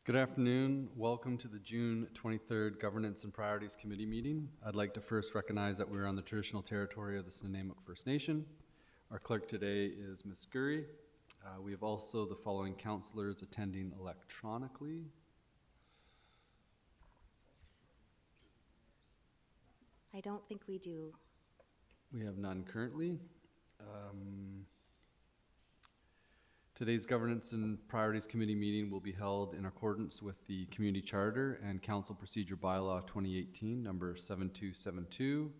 Good afternoon. Welcome to the June 23rd Governance and Priorities Committee meeting. I'd like to first recognize that we're on the traditional territory of the Snuneymuxw First Nation. Our clerk today is Ms. Gurry. We have also the following councillors attending electronically. I don't think we do. We have none currently. Today's Governance and Priorities Committee meeting will be held in accordance with the Community Charter and Council Procedure Bylaw 2018, number 7272.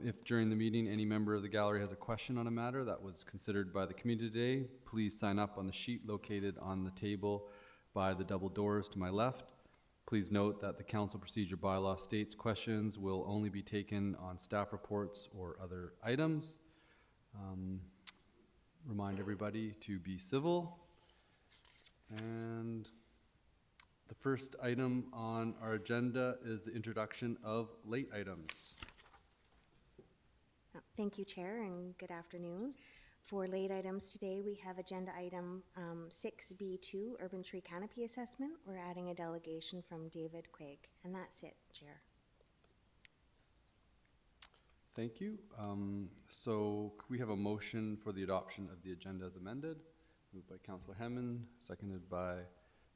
If during the meeting any member of the gallery has a question on a matter that was considered by the committee today, please sign up on the sheet located on the table by the double doors to my left. Please note that the Council Procedure Bylaw states questions will only be taken on staff reports or other items. Remind everybody to be civil. And the first item on our agenda is the introduction of late items. Thank you, Chair, and good afternoon. For late items today, we have agenda item 6B2, Urban Tree Canopy Assessment. We're adding a delegation from David Quigg, and that's it, Chair. Thank you. So we have a motion for the adoption of the agenda as amended. Moved by Councillor Hammond, seconded by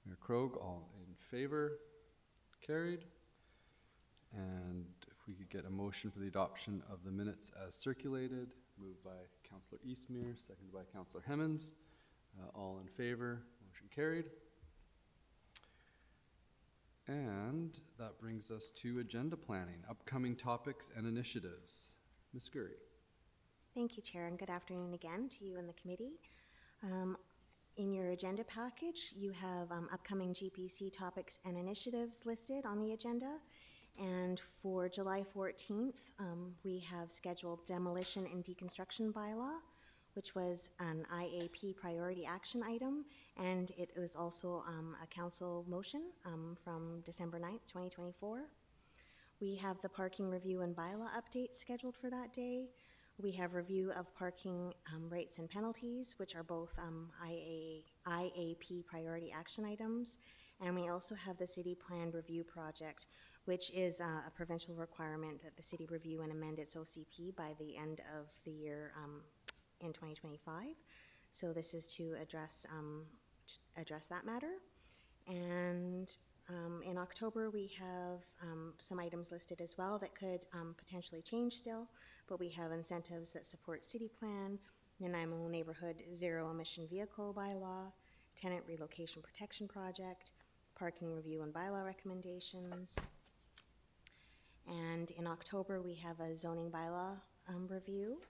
Mayor Krogh. All in favor? Carried. And if we could get a motion for the adoption of the minutes as circulated. Moved by Councillor Eastmere, seconded by Councillor Hemmons. All in favor? Motion carried. And that brings us to agenda planning, upcoming topics and initiatives. Ms. Gurry. Thank you, Chair, and good afternoon again to you and the committee. In your agenda package, you have upcoming GPC topics and initiatives listed on the agenda. And for July 14th, we have scheduled demolition and deconstruction bylaw, which was an IAP priority action item, and it was also a council motion from December 9th, 2024. We have the parking review and bylaw updates scheduled for that day. We have review of parking rates and penalties, which are both IAP priority action items. And we also have the city plan review project, which is a provincial requirement that the city review and amend its OCP by the end of the year in 2025. So this is to address that matter. And in October, we have some items listed as well that could potentially change still, but we have incentives that support city plan, Nanaimo neighborhood zero emission vehicle bylaw, tenant relocation protection project, parking review and bylaw recommendations. And in October, we have a zoning bylaw review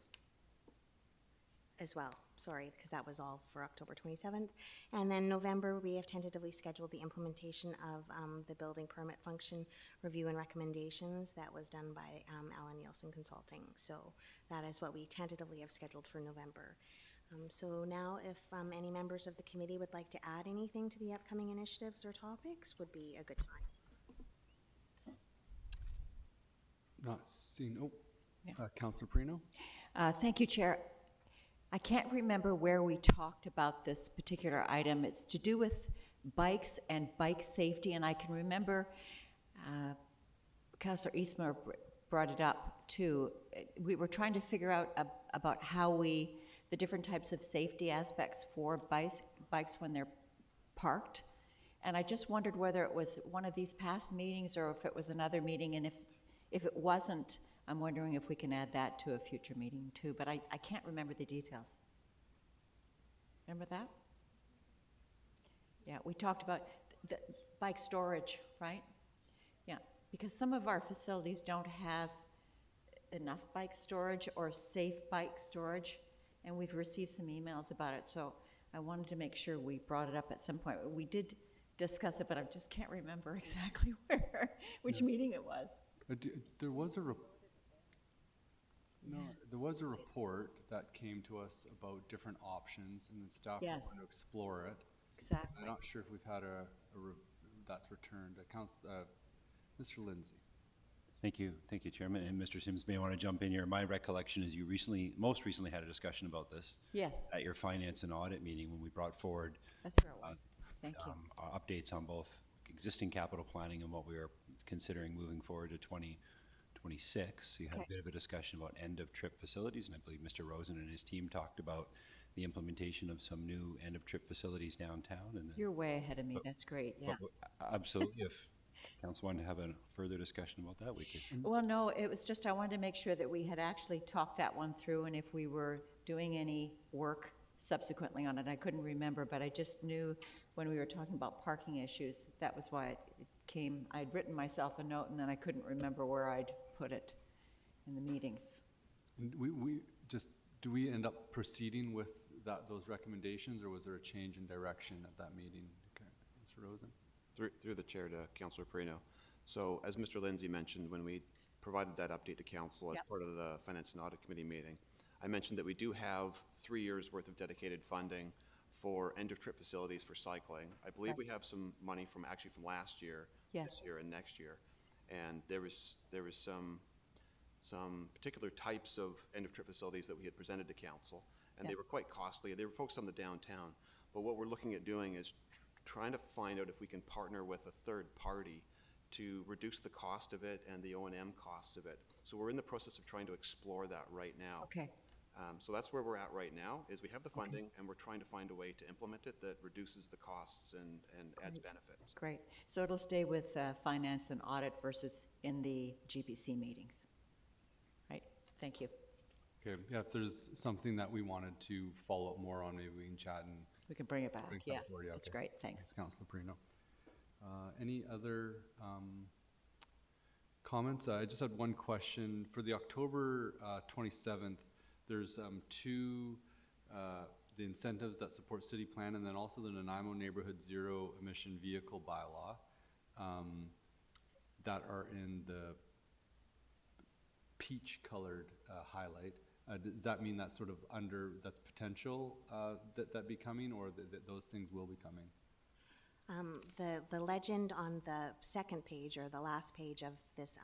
as well. Sorry, because that was all for October 27th. And then November, we have tentatively scheduled the implementation of the building permit function review and recommendations that was done by Alan Nielsen Consulting. So that is what we tentatively have scheduled for November. So now if any members of the committee would like to add anything to the upcoming initiatives or topics, would be a good time. Not seen. Oh, yeah. Councillor Perino. Thank you, Chair. I can't remember where we talked about this particular item. It's to do with bikes and bike safety, and I can remember Councillor Eastmere brought it up too. We were trying to figure out about how the different types of safety aspects for bikes when they're parked, and I just wondered whether it was one of these past meetings or if it was another meeting, and if it wasn't, I'm wondering if we can add that to a future meeting too, but I can't remember the details. Remember that? Yeah, we talked about the bike storage, right? Yeah, because some of our facilities don't have enough bike storage or safe bike storage, and we've received some emails about it, so I wanted to make sure we brought it up at some point. We did discuss it, but I just can't remember exactly which meeting it was. There was a there was a report that came to us about different options, and the staff want to explore it. Exactly. I'm not sure if we've had that's returned. Mr. Lindsay. Thank you, Chairman. And Mr. Sims may want to jump in here. My recollection is you most recently had a discussion about this. Yes. At your finance and audit meeting when we brought forward. That's where it was. Thank you. Updates on both existing capital planning and what we are considering moving forward to 2026. You had a Okay. bit of a discussion about end-of-trip facilities, and I believe Mr. Rosen and his team talked about the implementation of some new end-of-trip facilities downtown. And then, You're way ahead of me. That's great, yeah. absolutely, if council wanted to have a further discussion about that, we could. Well, no, it was just I wanted to make sure that we had actually talked that one through, and if we were doing any work subsequently on it. I couldn't remember, but I just knew when we were talking about parking issues, that was why it came. I'd written myself a note, and then I couldn't remember where I'd put it in the meetings. And do we end up proceeding with those recommendations, or was there a change in direction at that meeting? Okay, Mr. Rosen? Through the chair to Councillor Perino. So as Mr. Lindsay mentioned, when we provided that update to council as Yep. part of the Finance and Audit Committee meeting, I mentioned that we do have 3 years' worth of dedicated funding for end-of-trip facilities for cycling. I believe Right. we have some money from last year, Yes. this year, and next year. And there was some particular types of end-of-trip facilities that we had presented to council, and they Yeah. were quite costly. They were focused on the downtown. But what we're looking at doing is trying to find out if we can partner with a third party to reduce the cost of it and the O&M costs of it. So we're in the process of trying to explore that right now. Okay, So that's where we're at right now, is we have the funding, and we're trying to find a way to implement it that reduces the costs and adds benefits. great. So it'll stay with finance and audit versus in the GPC meetings. Right, thank you. Okay, yeah, if there's something that we wanted to follow up more on, maybe we can chat and We can bring it back, bring yeah. something forward. That's Okay. great, thanks. Thanks, Councilor Perino. Any other comments? I just had one question. For the October 27th, there's the incentives that support city plan, and then also the Nanaimo Neighborhood Zero Emission Vehicle Bylaw that are in the peach-colored highlight. Does that mean that's sort of that's potential that be coming, or that those things will be coming? The legend on the second page or the last page of this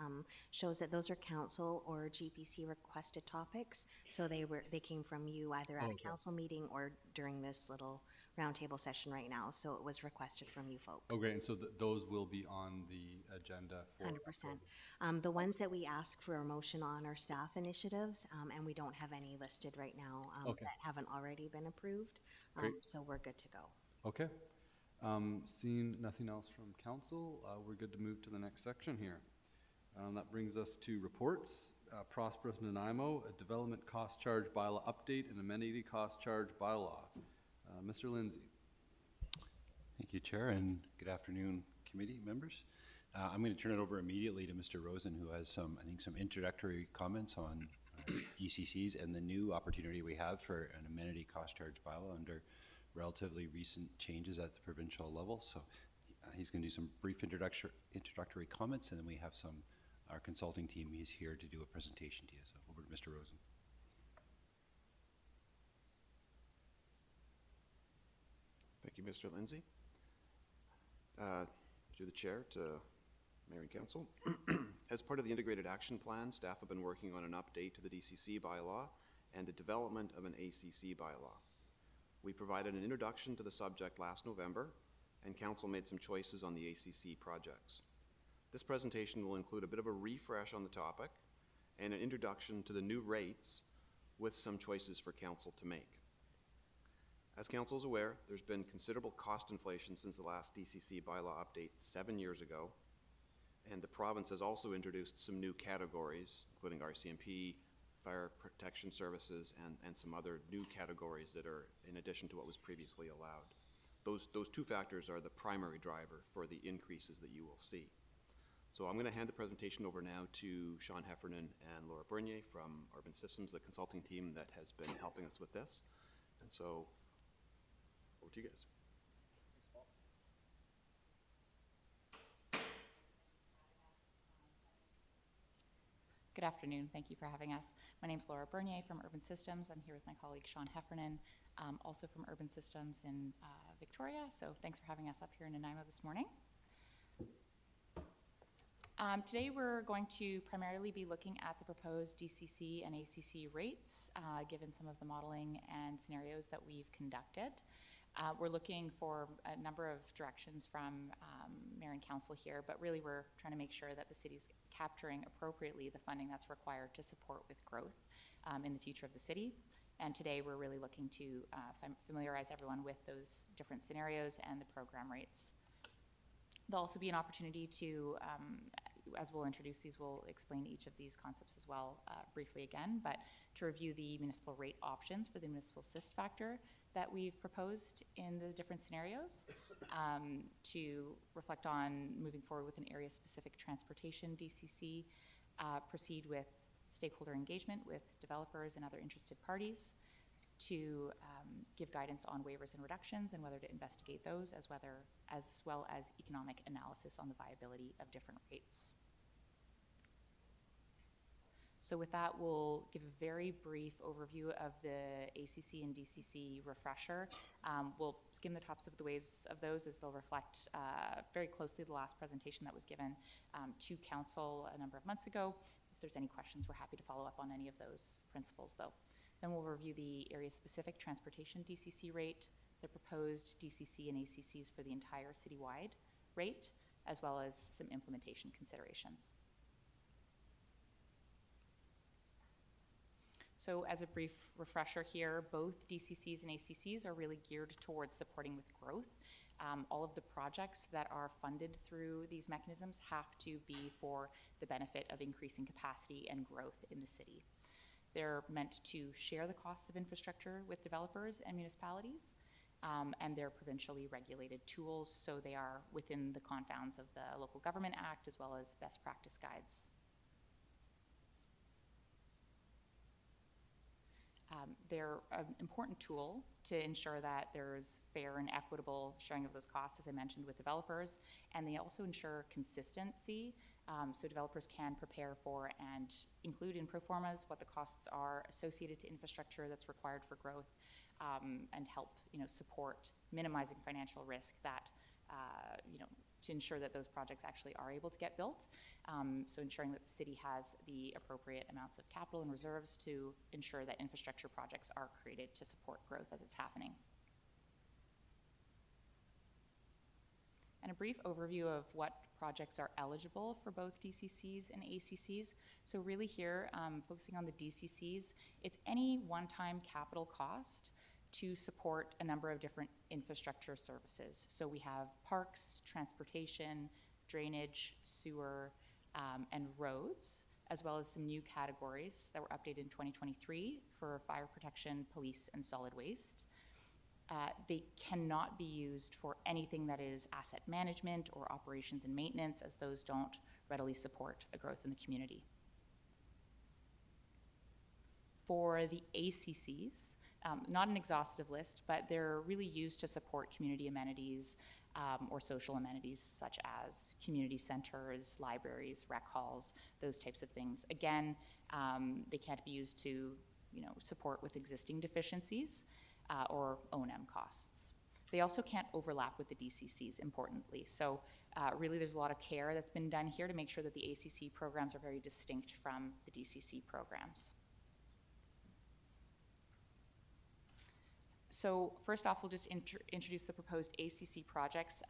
shows that those are council or GPC requested topics. So they came from you either at a council meeting or during this little roundtable session right now. So it was requested from you folks. Okay, and so those will be on the agenda for 100%. The ones that we ask for a motion on are staff initiatives, and we don't have any listed right now Okay. that haven't already been approved. Great. So we're good to go. Okay. Seeing nothing else from council, we're good to move to the next section here. That brings us to reports. Prosperous Nanaimo, a development cost charge bylaw update and amenity cost charge bylaw. Mr. Lindsay. Thank you, Chair, and good afternoon, committee members. I'm going to turn it over immediately to Mr. Rosen, who has some introductory comments on DCCs and the new opportunity we have for an amenity cost charge bylaw under relatively recent changes at the provincial level. So he's going to do some brief introductory comments, and then we have our consulting team is here to do a presentation to you. So over to Mr. Rosen. Thank you, Mr. Lindsay. Through the chair to Mayor and Council. As part of the Integrated Action Plan, staff have been working on an update to the DCC bylaw and the development of an ACC bylaw. We provided an introduction to the subject last November, and Council made some choices on the ACC projects. This presentation will include a bit of a refresh on the topic and an introduction to the new rates with some choices for Council to make. As Council is aware, there's been considerable cost inflation since the last DCC bylaw update 7 years ago, and the province has also introduced some new categories, including RCMP, fire protection services, and some other new categories that are in addition to what was previously allowed. Those two factors are the primary driver for the increases that you will see. So I'm going to hand the presentation over now to Sean Heffernan and Laura Bernier from Urban Systems, the consulting team that has been helping us with this. And so, over to you guys. Good afternoon. Thank you for having us. My name is Laura Bernier from Urban Systems. I'm here with my colleague Sean Heffernan, also from Urban Systems in Victoria. So thanks for having us up here in Nanaimo this morning. Today we're going to primarily be looking at the proposed DCC and ACC rates, given some of the modeling and scenarios that we've conducted. We're looking for a number of directions from Mayor and Council here, but really we're trying to make sure that the city's capturing appropriately the funding that's required to support with growth in the future of the city. And today we're really looking to familiarize everyone with those different scenarios and the program rates. There'll also be an opportunity to, as we'll introduce these, we'll explain each of these concepts as well briefly again, but to review the municipal rate options for the municipal assist factor that we've proposed in the different scenarios, to reflect on moving forward with an area-specific transportation DCC, proceed with stakeholder engagement with developers and other interested parties, to give guidance on waivers and reductions and whether to investigate those, as well as economic analysis on the viability of different rates. So with that, we'll give a very brief overview of the ACC and DCC refresher. We'll skim the tops of the waves of those as they'll reflect very closely the last presentation that was given to council a number of months ago. If there's any questions, we're happy to follow up on any of those principles though. Then we'll review the area-specific transportation DCC rate, the proposed DCC and ACCs for the entire citywide rate, as well as some implementation considerations. So as a brief refresher here, both DCCs and ACCs are really geared towards supporting with growth. All of the projects that are funded through these mechanisms have to be for the benefit of increasing capacity and growth in the city. They're meant to share the costs of infrastructure with developers and municipalities, and they're provincially regulated tools, so they are within the confines of the Local Government Act as well as best practice guides. They're an important tool to ensure that there's fair and equitable sharing of those costs, as I mentioned, with developers, and they also ensure consistency, so developers can prepare for and include in pro formas what the costs are associated to infrastructure that's required for growth, and help support minimizing financial risk that to ensure that those projects actually are able to get built. So ensuring that the city has the appropriate amounts of capital and reserves to ensure that infrastructure projects are created to support growth as it's happening. And a brief overview of what projects are eligible for both DCCs and ACCs. So really here, focusing on the DCCs, it's any one-time capital cost to support a number of different infrastructure services. So we have parks, transportation, drainage, sewer, and roads, as well as some new categories that were updated in 2023 for fire protection, police, and solid waste. They cannot be used for anything that is asset management or operations and maintenance, as those don't readily support a growth in the community. For the ACCs, not an exhaustive list, but they're really used to support community amenities or social amenities such as community centers, libraries, rec halls, those types of things. Again, they can't be used to support with existing deficiencies or O&M costs. They also can't overlap with the DCCs, importantly. So really there's a lot of care that's been done here to make sure that the ACC programs are very distinct from the DCC programs. So first off, we'll just introduce the proposed ACC projects.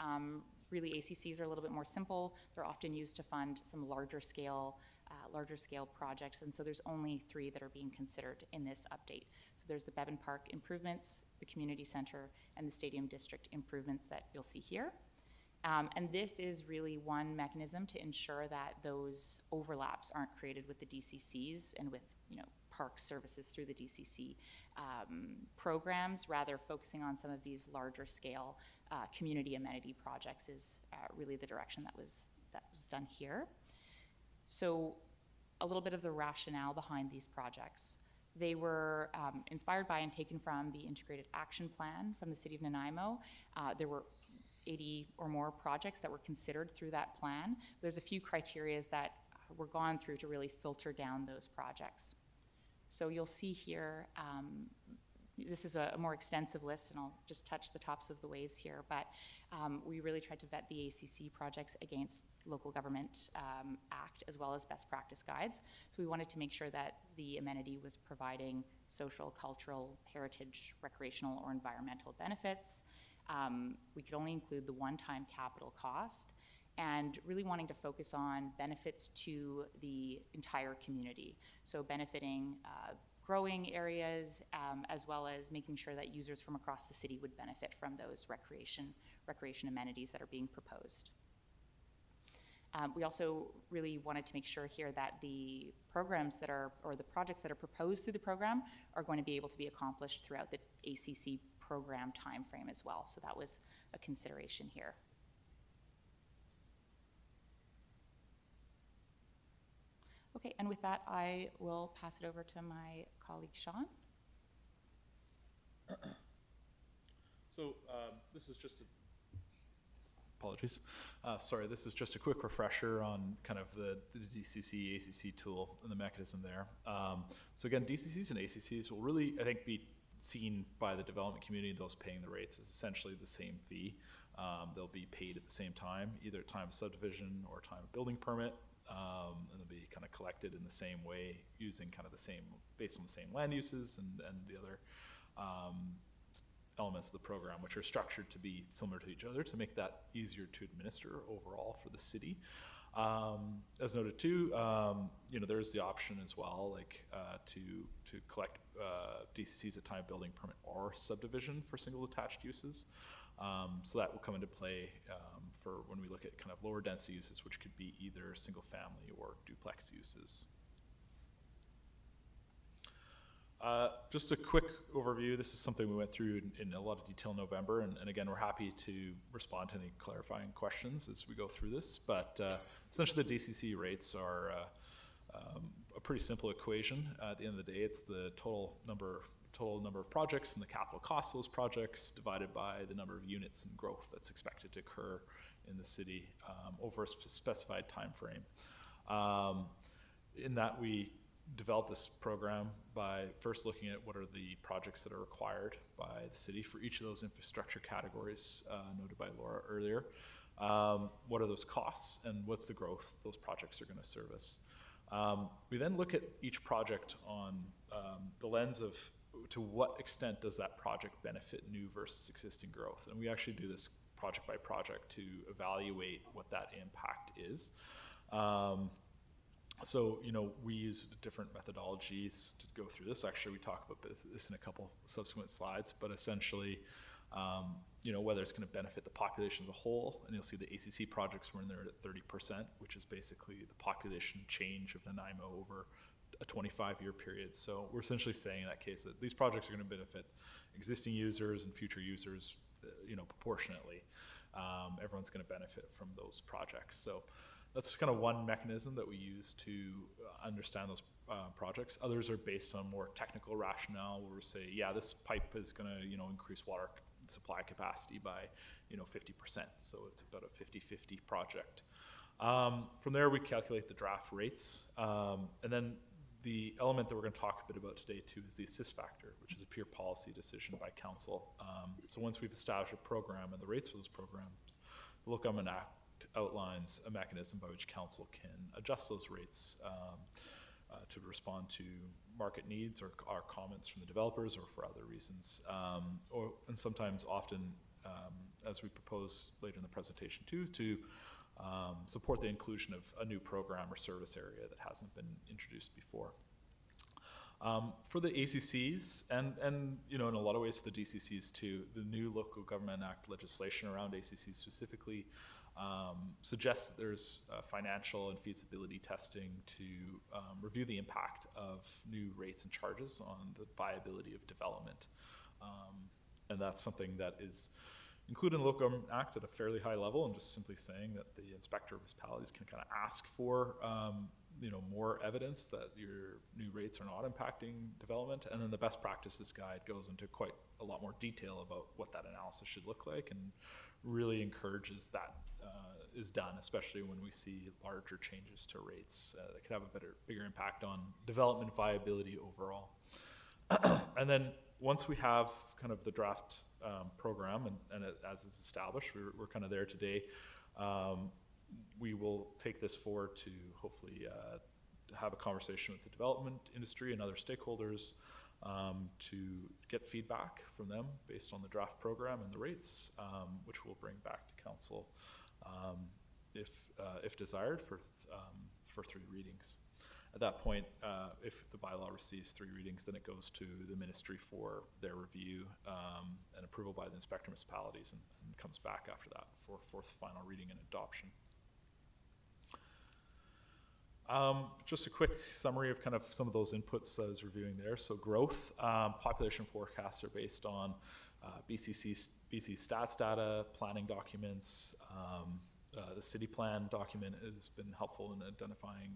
Really, ACCs are a little bit more simple. They're often used to fund some larger scale projects, and so there's only 3 that are being considered in this update. So there's the Bevan Park improvements, the community center, and the stadium district improvements that you'll see here. And this is really one mechanism to ensure that those overlaps aren't created with the DCCs and with park services through the DCC programs. Rather, focusing on some of these larger scale community amenity projects is really the direction that was done here. So a little bit of the rationale behind these projects. They were inspired by and taken from the Integrated Action Plan from the City of Nanaimo. There were 80 or more projects that were considered through that plan. There's a few criteria that were gone through to really filter down those projects. So you'll see here, this is a more extensive list, and I'll just touch the tops of the waves here, but we really tried to vet the ACC projects against Local Government Act as well as best practice guides. So we wanted to make sure that the amenity was providing social, cultural, heritage, recreational, or environmental benefits. We could only include the one-time capital cost, and really wanting to focus on benefits to the entire community. So benefiting growing areas, as well as making sure that users from across the city would benefit from those recreation amenities that are being proposed. We also really wanted to make sure here that the programs that are, or the projects that are proposed through the program are going to be able to be accomplished throughout the ACC program timeframe as well. So that was a consideration here. Okay, and with that, I will pass it over to my colleague, Sean. So this is just a, apologies. Sorry, this is just a quick refresher on kind of the DCC, ACC tool and the mechanism there. So again, DCCs and ACCs will really, I think, be seen by the development community, those paying the rates, as essentially the same fee. They'll be paid at the same time, either at time of subdivision or time of building permit. And they'll be kind of collected in the same way, using kind of the same, based on the same land uses and the other elements of the program, which are structured to be similar to each other to make that easier to administer overall for the city. As noted too, you know, there's the option as well, like to collect DCCs at time of building permit or subdivision for single attached uses. So that will come into play for when we look at kind of lower density uses, which could be either single family or duplex uses. Just a quick overview. This is something we went through in a lot of detail in November, and again, we're happy to respond to any clarifying questions as we go through this. But essentially, the DCC rates are a pretty simple equation. At the end of the day, it's the total number of projects and the capital cost of those projects divided by the number of units and growth that's expected to occur in the city over a specified time frame. In that, we developed this program by first looking at what are the projects that are required by the city for each of those infrastructure categories noted by Laura earlier. What are those costs and what's the growth those projects are going to service? We then look at each project on the lens of to what extent does that project benefit new versus existing growth? And we actually do this project by project to evaluate what that impact is. So, you know, we use different methodologies to go through this. Actually, we talk about this in a couple subsequent slides, but essentially, you know, whether it's going to benefit the population as a whole, and you'll see the ACC projects were in there at 30%, which is basically the population change of Nanaimo over a 25-year period. So we're essentially saying in that case that these projects are going to benefit existing users and future users, you know, proportionately. Everyone's going to benefit from those projects. So that's kind of one mechanism that we use to understand those projects. Others are based on more technical rationale, where we say, yeah, this pipe is going to, you know, increase water supply capacity by, you know, 50%. So it's about a 50-50 project. From there, we calculate the draft rates, and then the element that we're going to talk a bit about today too is the assist factor, which is a pure policy decision by council. So once we've established a program and the rates for those programs, the Low Government Act outlines a mechanism by which council can adjust those rates to respond to market needs or comments from the developers or for other reasons, and sometimes often, as we propose later in the presentation too, to support the inclusion of a new program or service area that hasn't been introduced before. For the ACCs, and you know, in a lot of ways the DCCs too, the new Local Government Act legislation around ACCs specifically suggests that there's financial and feasibility testing to review the impact of new rates and charges on the viability of development. And that's something that is included in the Local Government Act at a fairly high level, and just simply saying that the inspector of municipalities can kind of ask for you know, more evidence that your new rates are not impacting development. And then the best practices guide goes into quite a lot more detail about what that analysis should look like, and really encourages that is done, especially when we see larger changes to rates that could have a bigger impact on development viability overall. And then once we have kind of the draft program and as is established, we're kind of there today, we will take this forward to hopefully have a conversation with the development industry and other stakeholders to get feedback from them based on the draft program and the rates, which we'll bring back to council if desired for 3 readings. At that point, if the bylaw receives 3 readings, then it goes to the ministry for their review and approval by the inspector municipalities, and comes back after that for 4th final reading and adoption. Just a quick summary of kind of some of those inputs I was reviewing there. So growth, population forecasts are based on BC stats data, planning documents. The city plan document has been helpful in identifying,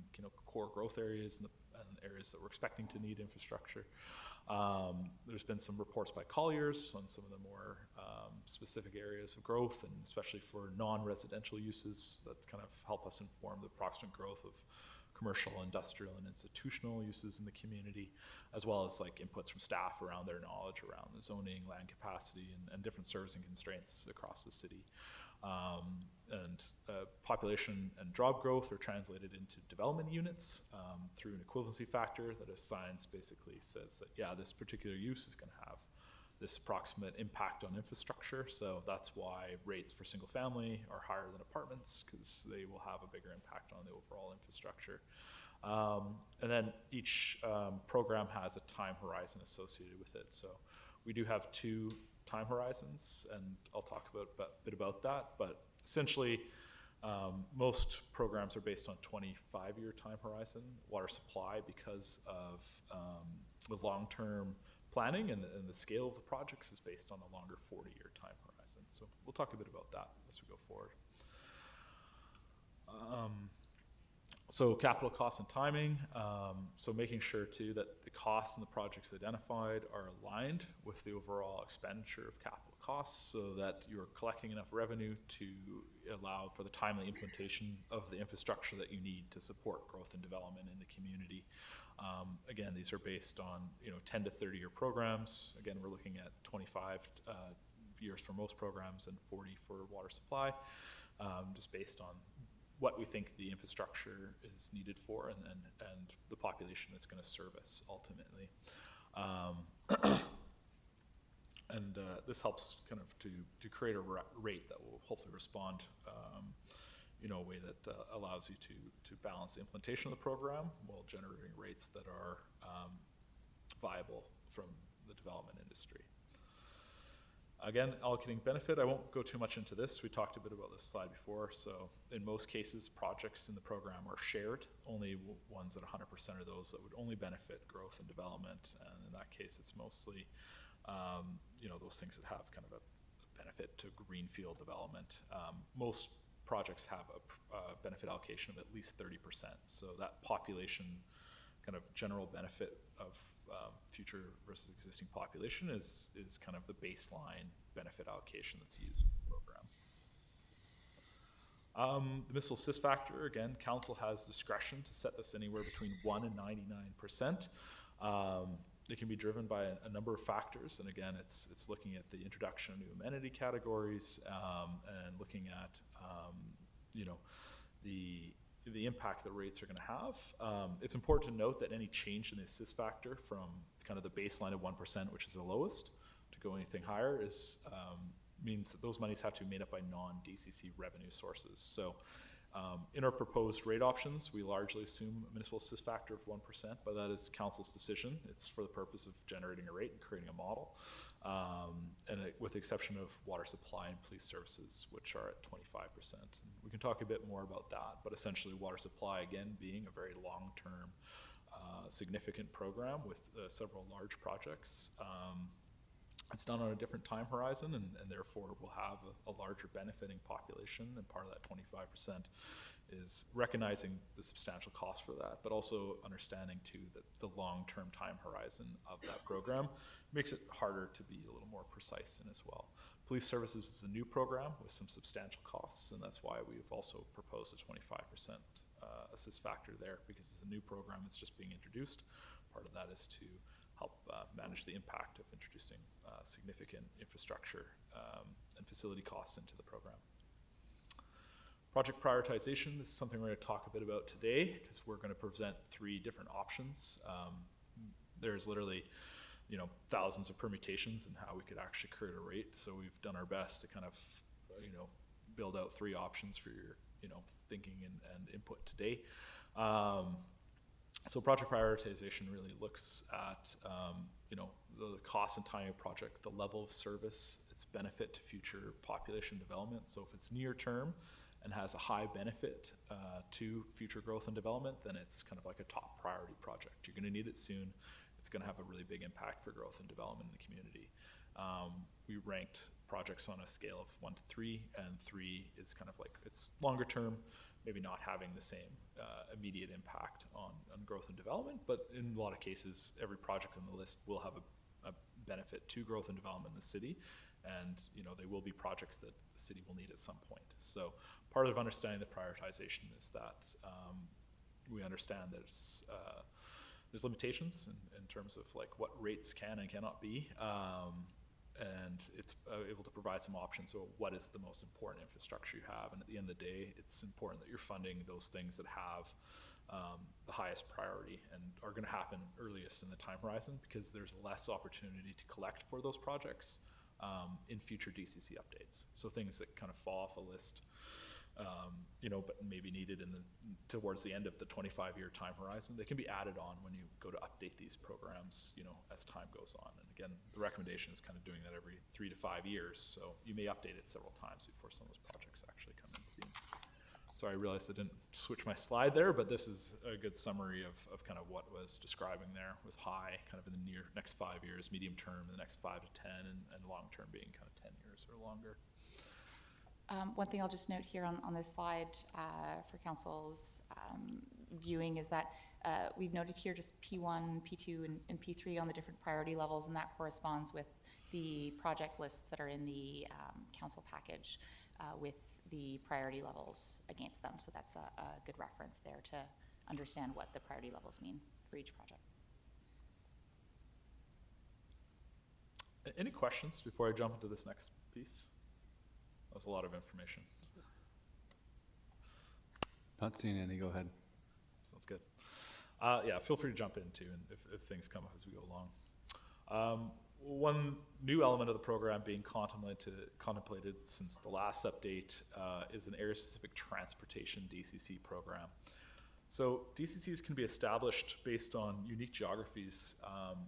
core growth areas and areas that we're expecting to need infrastructure. There's been some reports by Colliers on some of the more specific areas of growth, and especially for non-residential uses that kind of help us inform the approximate growth of commercial, industrial, and institutional uses in the community, as well as like inputs from staff around their knowledge around the zoning, land capacity, and different servicing constraints across the city. Population and job growth are translated into development units through an equivalency factor that assigns, basically says that, yeah, this particular use is going to have this approximate impact on infrastructure. So that's why rates for single family are higher than apartments, because they will have a bigger impact on the overall infrastructure. And then each program has a time horizon associated with it. So we do have 2 time horizons, and I'll talk a bit about that, but essentially most programs are based on 25-year time horizon. Water supply, because of the long-term planning and the scale of the projects, is based on a longer 40-year time horizon. So we'll talk a bit about that as we go forward. So capital costs and timing. So making sure too that the costs and the projects identified are aligned with the overall expenditure of capital costs, so that you're collecting enough revenue to allow for the timely implementation of the infrastructure that you need to support growth and development in the community. Again, these are based on 10 to 30-year programs. Again, we're looking at 25 years for most programs and 40 for water supply, just based on what we think the infrastructure is needed for, and the population it's going to service ultimately. This helps kind of to create a rate that will hopefully respond in a way that allows you to balance the implementation of the program while generating rates that are viable from the development industry. Again, allocating benefit, I won't go too much into this. We talked a bit about this slide before. So in most cases, projects in the program are shared. Only ones that 100% are those that would only benefit growth and development. And in that case, it's mostly, those things that have kind of a benefit to greenfield development. Most projects have a benefit allocation of at least 30%. So that population kind of general benefit of future versus existing population is kind of the baseline benefit allocation that's used in the program. The municipal assist factor, again, council has discretion to set this anywhere between 1 and 99%. It can be driven by a number of factors, and again, it's looking at the introduction of new amenity categories and looking at the impact that rates are going to have. It's important to note that any change in the assist factor from kind of the baseline of 1%, which is the lowest, to go anything higher means that those monies have to be made up by non-DCC revenue sources. So in our proposed rate options, we largely assume a municipal assist factor of 1%, but that is council's decision. It's for the purpose of generating a rate and creating a model. With the exception of water supply and police services, which are at 25%. And we can talk a bit more about that, but essentially water supply, again, being a very long-term, significant program with several large projects. It's done on a different time horizon, and therefore will have a larger benefiting population, and part of that 25% is recognizing the substantial cost for that, but also understanding too that the long-term time horizon of that program makes it harder to be a little more precise in as well. Police services is a new program with some substantial costs, and that's why we've also proposed a 25% assist factor there, because it's a new program that's just being introduced. Part of that is to help manage the impact of introducing significant infrastructure and facility costs into the program. Project prioritization, this is something we're going to talk a bit about today, because we're going to present 3 different options. There's literally thousands of permutations and how we could actually create a rate. So we've done our best to kind of, build out 3 options for your, thinking and input today. So project prioritization really looks at, the cost and timing of project, the level of service, its benefit to future population development. So if it's near term and has a high benefit to future growth and development, then it's kind of like a top priority project. You're going to need it soon. It's going to have a really big impact for growth and development in the community. We ranked projects on a scale of 1 to 3, and 3 is kind of like it's longer term, maybe not having the same immediate impact on growth and development, but in a lot of cases, every project on the list will have a benefit to growth and development in the city, and they will be projects that the city will need at some point. So part of understanding the prioritization is that we understand there's limitations in terms of like what rates can and cannot be, and it's able to provide some options. So what is the most important infrastructure you have? And at the end of the day, it's important that you're funding those things that have the highest priority and are going to happen earliest in the time horizon, because there's less opportunity to collect for those projects in future DCC updates. So things that kind of fall off a list, but maybe needed towards the end of the 25-year time horizon, they can be added on when you go to update these programs, as time goes on. And again, the recommendation is kind of doing that every 3 to 5 years. So you may update it several times before some of those projects actually come into being. Sorry, I realized I didn't switch my slide there, but this is a good summary of kind of what was describing there, with high kind of in the next 5 years, medium term, the next 5 to 10, and long term being kind of 10 years or longer. One thing I'll just note here on this slide for council's viewing is that we've noted here just P1, P2, and P3 on the different priority levels, and that corresponds with the project lists that are in the council package with the priority levels against them. So that's a good reference there to understand what the priority levels mean for each project. Any questions before I jump into this next piece? That was a lot of information. Not seeing any, go ahead. Sounds good. Yeah, feel free to jump in too, and if things come up as we go along. One new element of the program being contemplated since the last update is an area-specific transportation DCC program. So DCCs can be established based on unique geographies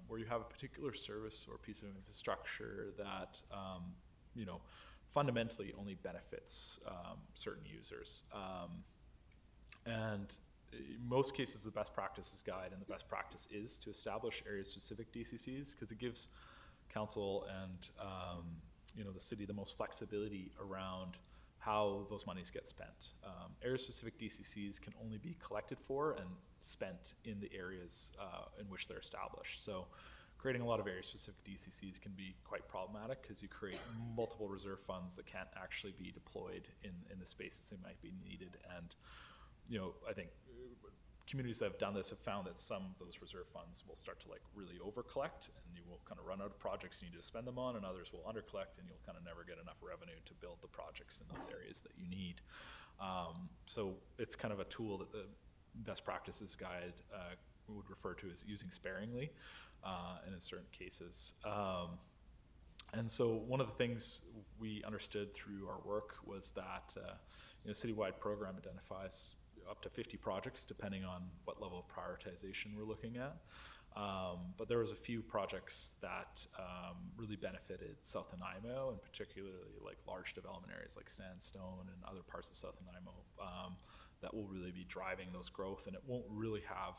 where you have a particular service or piece of infrastructure that fundamentally only benefits certain users. And in most cases, the best practices guide and the best practice is to establish area-specific DCCs, because it gives council and the city the most flexibility around how those monies get spent. Area-specific DCCs can only be collected for and spent in the areas in which they're established. So creating a lot of area-specific DCCs can be quite problematic, because you create multiple reserve funds that can't actually be deployed in the spaces they might be needed. And I think communities that have done this have found that some of those reserve funds will start to really over-collect, and you will kind of run out of projects you need to spend them on, and others will under-collect, and you'll kind of never get enough revenue to build the projects in those areas that you need. So it's kind of a tool that the best practices guide would refer to as using sparingly, and in certain cases. And so one of the things we understood through our work was that citywide program identifies up to 50 projects, depending on what level of prioritization we're looking at. But there was a few projects that really benefited South Nanaimo, and particularly large development areas like Sandstone and other parts of South Nanaimo that will really be driving those growth, and it won't really have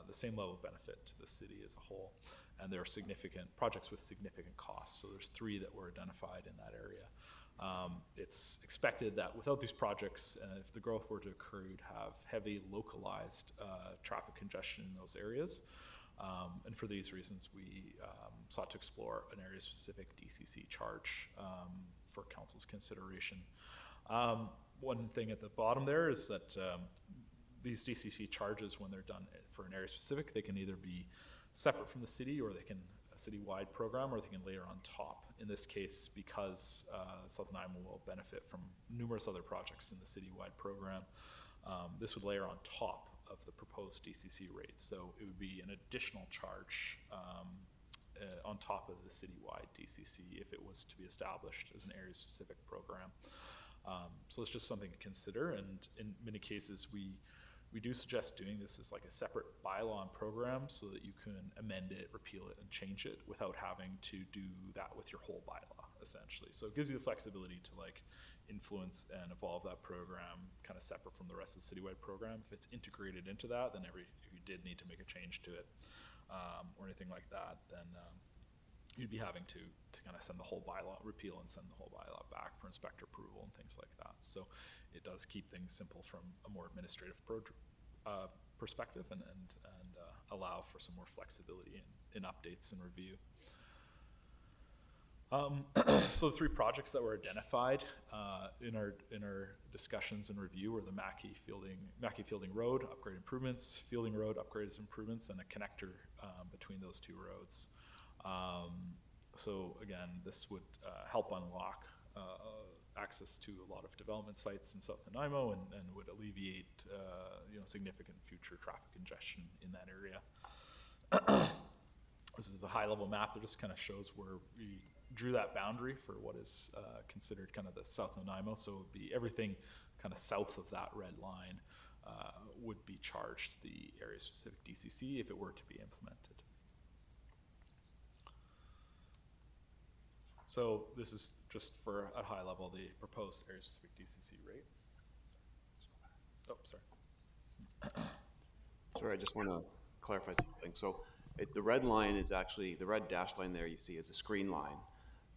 the same level of benefit to the city as a whole. And there are significant projects with significant costs. So there's 3 that were identified in that area. It's expected that without these projects, if the growth were to occur, you'd have heavy localized traffic congestion in those areas. And for these reasons, we sought to explore an area-specific DCC charge for council's consideration. One thing at the bottom there is that these DCC charges, when they're done for an area-specific, they can either be separate from the city, or they can a city-wide program, or they can layer on top. In this case, because South Nanaimo will benefit from numerous other projects in the city-wide program, this would layer on top of the proposed DCC rate. So it would be an additional charge on top of the citywide DCC if it was to be established as an area-specific program. So it's just something to consider, and in many cases we do suggest doing this as like a separate bylaw and program so that you can amend it, repeal it, and change it without having to do that with your whole bylaw, essentially. So it gives you the flexibility to like influence and evolve that program kind of separate from the rest of the citywide program. If it's integrated into that, then if you did need to make a change to it or anything like that, then you'd be having to kind of send the whole bylaw, repeal and send the whole bylaw back for inspector approval and things like that. So it does keep things simple from a more administrative perspective and allow for some more flexibility in updates and review. So the 3 projects that were identified in our discussions and review were the Mackey Fielding Road upgrade improvements, Fielding Road upgrades improvements, and a connector between those 2 roads. So again, this would help unlock access to a lot of development sites in South Nanaimo and would alleviate significant future traffic congestion in that area. This is a high-level map that just kind of shows where we drew that boundary for what is considered kind of the South Nanaimo. So it would be everything kind of south of that red line would be charged the area-specific DCC if it were to be implemented. So this is just for at high level the proposed area-specific DCC rate. Oh, sorry. Sorry, I just want to clarify something. So the red line is actually, the red dashed line there you see is a screen line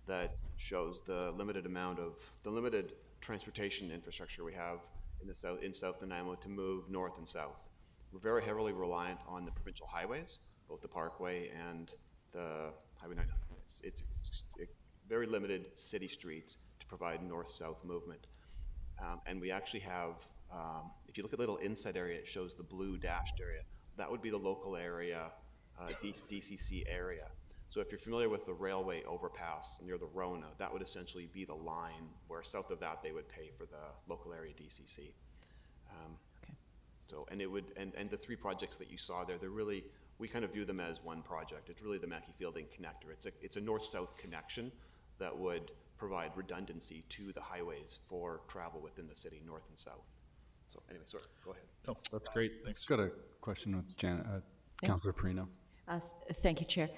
that shows the limited transportation infrastructure we have in South Nanaimo to move north and south. We're very heavily reliant on the provincial highways, both the Parkway and the Highway 9. It's very limited city streets to provide north-south movement. And we actually have, if you look at the little inset area, it shows the blue dashed area. That would be the local area, DCC area. So if you're familiar with the railway overpass near the Rona, that would essentially be the line where south of that they would pay for the local area DCC. Okay. So, and it would, and the 3 projects that you saw there, they're really, we kind of view them as one project. It's really the Mackey Fielding connector. It's a north-south connection that would provide redundancy to the highways for travel within the city, north and south. So anyway, sorry, go ahead. Oh, that's great. Thanks. Just got a question with Councillor Perino. Thank you, Chair.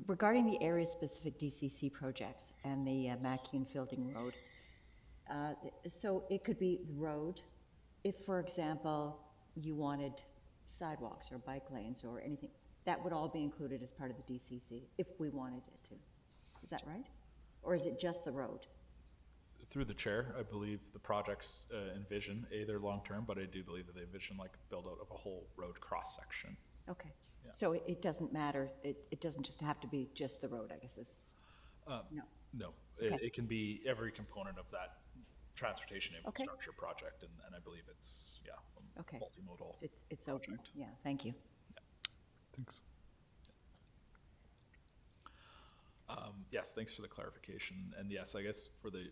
Regarding the area-specific DCC projects and the Mackey and Fielding Road, so it could be the road, if, for example, you wanted sidewalks or bike lanes or anything, that would all be included as part of the DCC if we wanted it to. Is that right? Or is it just the road? Through the chair, I believe the projects envision, they're long-term, but I do believe that they envision like build out of a whole road cross-section. Okay. Yeah. So it doesn't matter, it doesn't just have to be just the road, I guess is, no. No, Okay. it can be every component of that transportation infrastructure project, and I believe it's, Okay. multimodal. It's open, project. yeah, thank you. Thanks. Yes, thanks for the clarification. And yes, I guess for the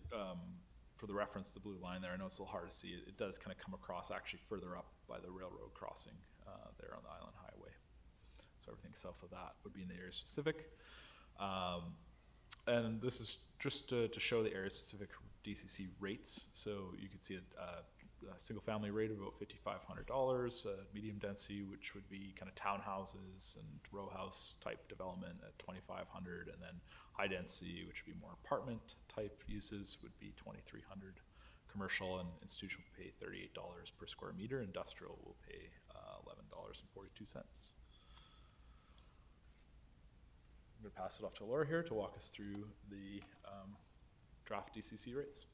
reference, the blue line there, I know it's a little hard to see. It does kind of come across actually further up by the railroad crossing there on the Island Highway. So everything south of that would be in the area specific. And this is just to show the area specific DCC rates. So you can see a single family rate of about $5,500, medium density, which would be kind of townhouses and row house type development at $2,500, and then high density, which would be more apartment type uses, would be $2,300. Commercial and institutional will pay $38 per square meter. Industrial will pay $11.42. I'm going to pass it off to Laura here to walk us through the draft DCC rates.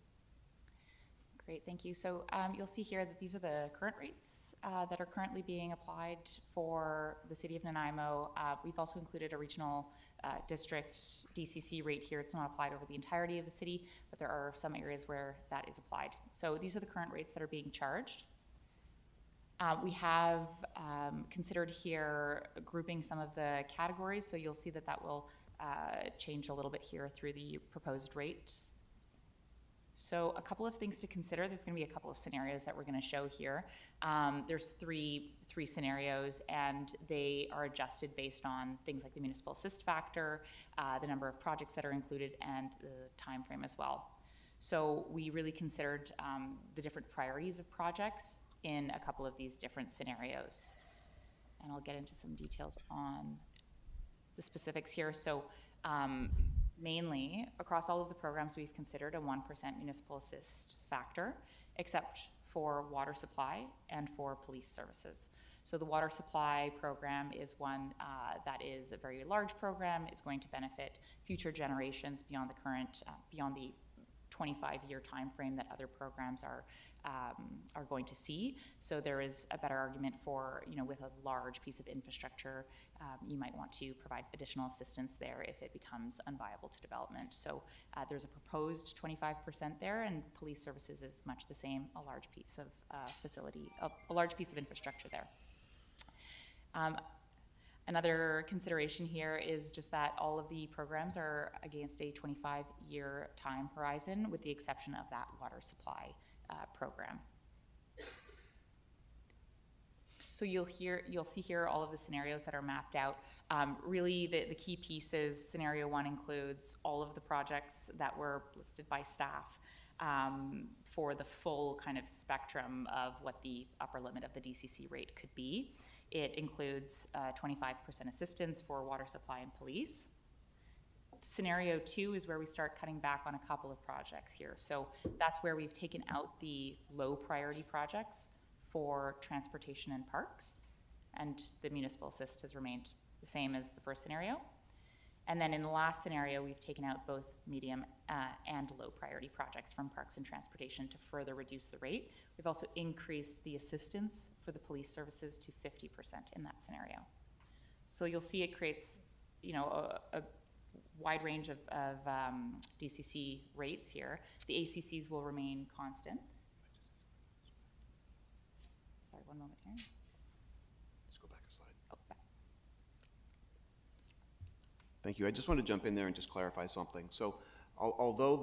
Great, thank you. So you'll see here that these are the current rates that are currently being applied for the city of Nanaimo. We've also included a regional district DCC rate here. It's not applied over the entirety of the city, but there are some areas where that is applied. So these are the current rates that are being charged. We have considered here grouping some of the categories, so you'll see that that will change a little bit here through the proposed rates. So a couple of things to consider. There's going to be a couple of scenarios that we're going to show here. There's three scenarios, and they are adjusted based on things like the municipal assist factor, the number of projects that are included, and the time frame as well. So we really considered the different priorities of projects in a couple of these different scenarios. And I'll get into some details on the specifics here. So mainly, across all of the programs, we've considered a 1% municipal assist factor, except for water supply and for police services. So the water supply program is one that is a very large program. It's going to benefit future generations beyond the current, beyond the 25-year time frame that other programs are going to see. So there is a better argument for, with a large piece of infrastructure, you might want to provide additional assistance there if it becomes unviable to development. So there's a proposed 25% there, and police services is much the same, a large piece of a large piece of infrastructure there. Another consideration here is just that all of the programs are against a 25-year time horizon, with the exception of that water supply program. So you'll see here all of the scenarios that are mapped out. Really, the key pieces, scenario 1 includes all of the projects that were listed by staff for the full kind of spectrum of what the upper limit of the DCC rate could be. It includes 25% assistance for water supply and police. Scenario 2 is where we start cutting back on a couple of projects here. So that's where we've taken out the low priority projects for transportation and parks, and the municipal assist has remained the same as the first scenario. And then in the last scenario, we've taken out both medium and low priority projects from parks and transportation to further reduce the rate. We've also increased the assistance for the police services to 50% in that scenario. So you'll see it creates, a wide range of DCC rates here. The ACCs will remain constant. Sorry, one moment here. Just go back a slide. Oh, back. Thank you. I just want to jump in there and just clarify something. So although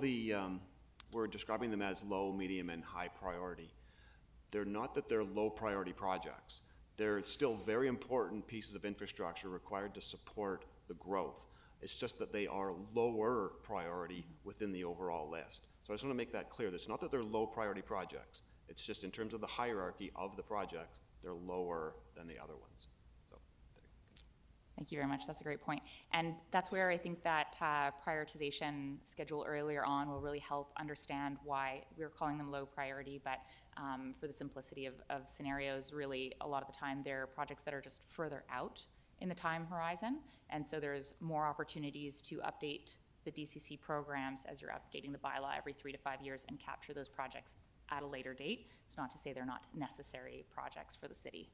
we're describing them as low, medium, and high priority, they're not that they're low priority projects. They're still very important pieces of infrastructure required to support the growth. It's just that they are lower priority within the overall list. So I just want to make that clear. It's not that they're low priority projects. It's just in terms of the hierarchy of the projects, they're lower than the other ones. So, Thank you very much. That's a great point. And that's where I think that prioritization schedule earlier on will really help understand why we're calling them low priority, but for the simplicity of scenarios, really a lot of the time they're projects that are just further out in the time horizon, and so there's more opportunities to update the DCC programs as you're updating the bylaw every 3 to 5 years and capture those projects at a later date. It's not to say they're not necessary projects for the city.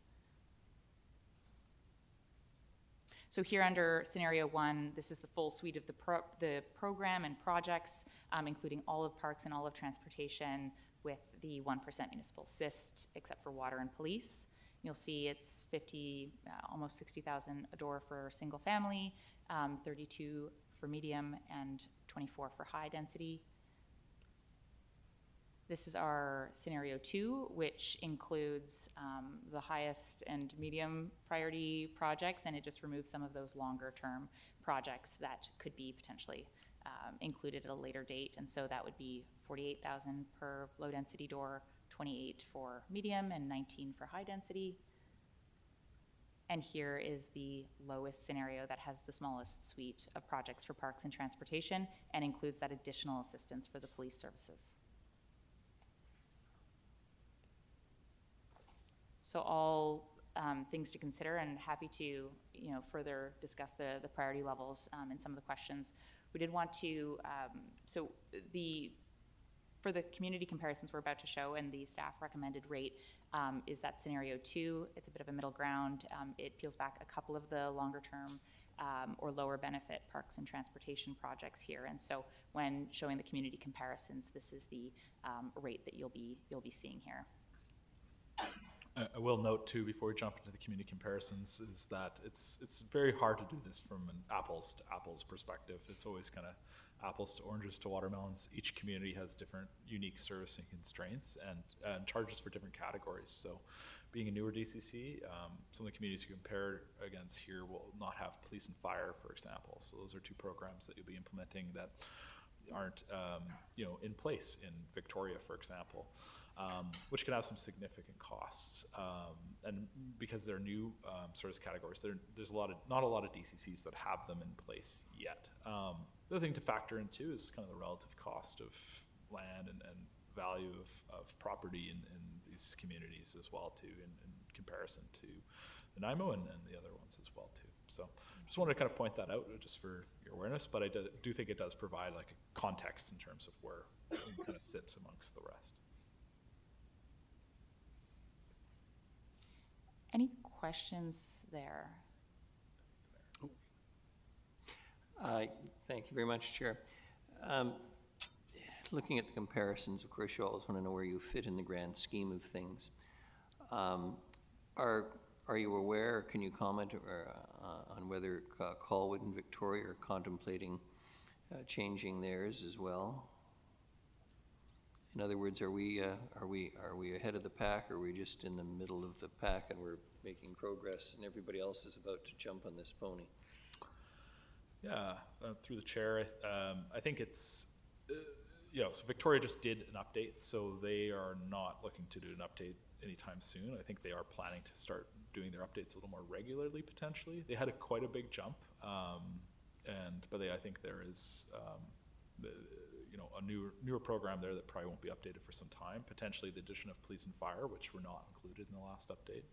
So here under scenario 1, this is the full suite of the program and projects, including all of parks and all of transportation with the 1% municipal assist, except for water and police. You'll see it's almost 60,000 a door for single family, 32 for medium, and 24 for high density. This is our scenario 2, which includes the highest and medium priority projects, and it just removes some of those longer term projects that could be potentially included at a later date. And so that would be 48,000 per low density door, 28 for medium, and 19 for high density. And here is the lowest scenario that has the smallest suite of projects for parks and transportation and includes that additional assistance for the police services. So all things to consider, and happy to further discuss the priority levels in some of the questions. We did want to, for the community comparisons we're about to show and the staff recommended rate is that scenario 2. It's a bit of a middle ground. It peels back a couple of the longer term or lower benefit parks and transportation projects here. And so when showing the community comparisons, this is the rate that you'll be seeing here. I will note too, before we jump into the community comparisons, is that it's very hard to do this from an apples to apples perspective. It's always kind of apples to oranges to watermelons. Each community has different unique servicing constraints and charges for different categories. So being a newer DCC, some of the communities you compare against here will not have police and fire, for example. So those are two programs that you'll be implementing that aren't in place in Victoria, for example, which can have some significant costs. And because they're new service categories, there's not a lot of DCCs that have them in place yet. The other thing to factor in too is kind of the relative cost of land and value of property in these communities as well too, in comparison to Nanaimo and the other ones as well too. So just wanted to kind of point that out just for your awareness, but I do think it does provide like a context in terms of where it kind of sits amongst the rest. Any questions there? Thank you very much, Chair. Looking at the comparisons, of course, you always want to know where you fit in the grand scheme of things. Are you aware, or can you comment on whether Colwood and Victoria are contemplating changing theirs as well? In other words, are we ahead of the pack, or are we just in the middle of the pack and we're making progress and everybody else is about to jump on this pony? Yeah, through the chair, I think it's, so Victoria just did an update, so they are not looking to do an update anytime soon. I think they are planning to start doing their updates a little more regularly, potentially. They had quite a big jump, but I think there is, a newer program there that probably won't be updated for some time. Potentially the addition of police and fire, which were not included in the last update.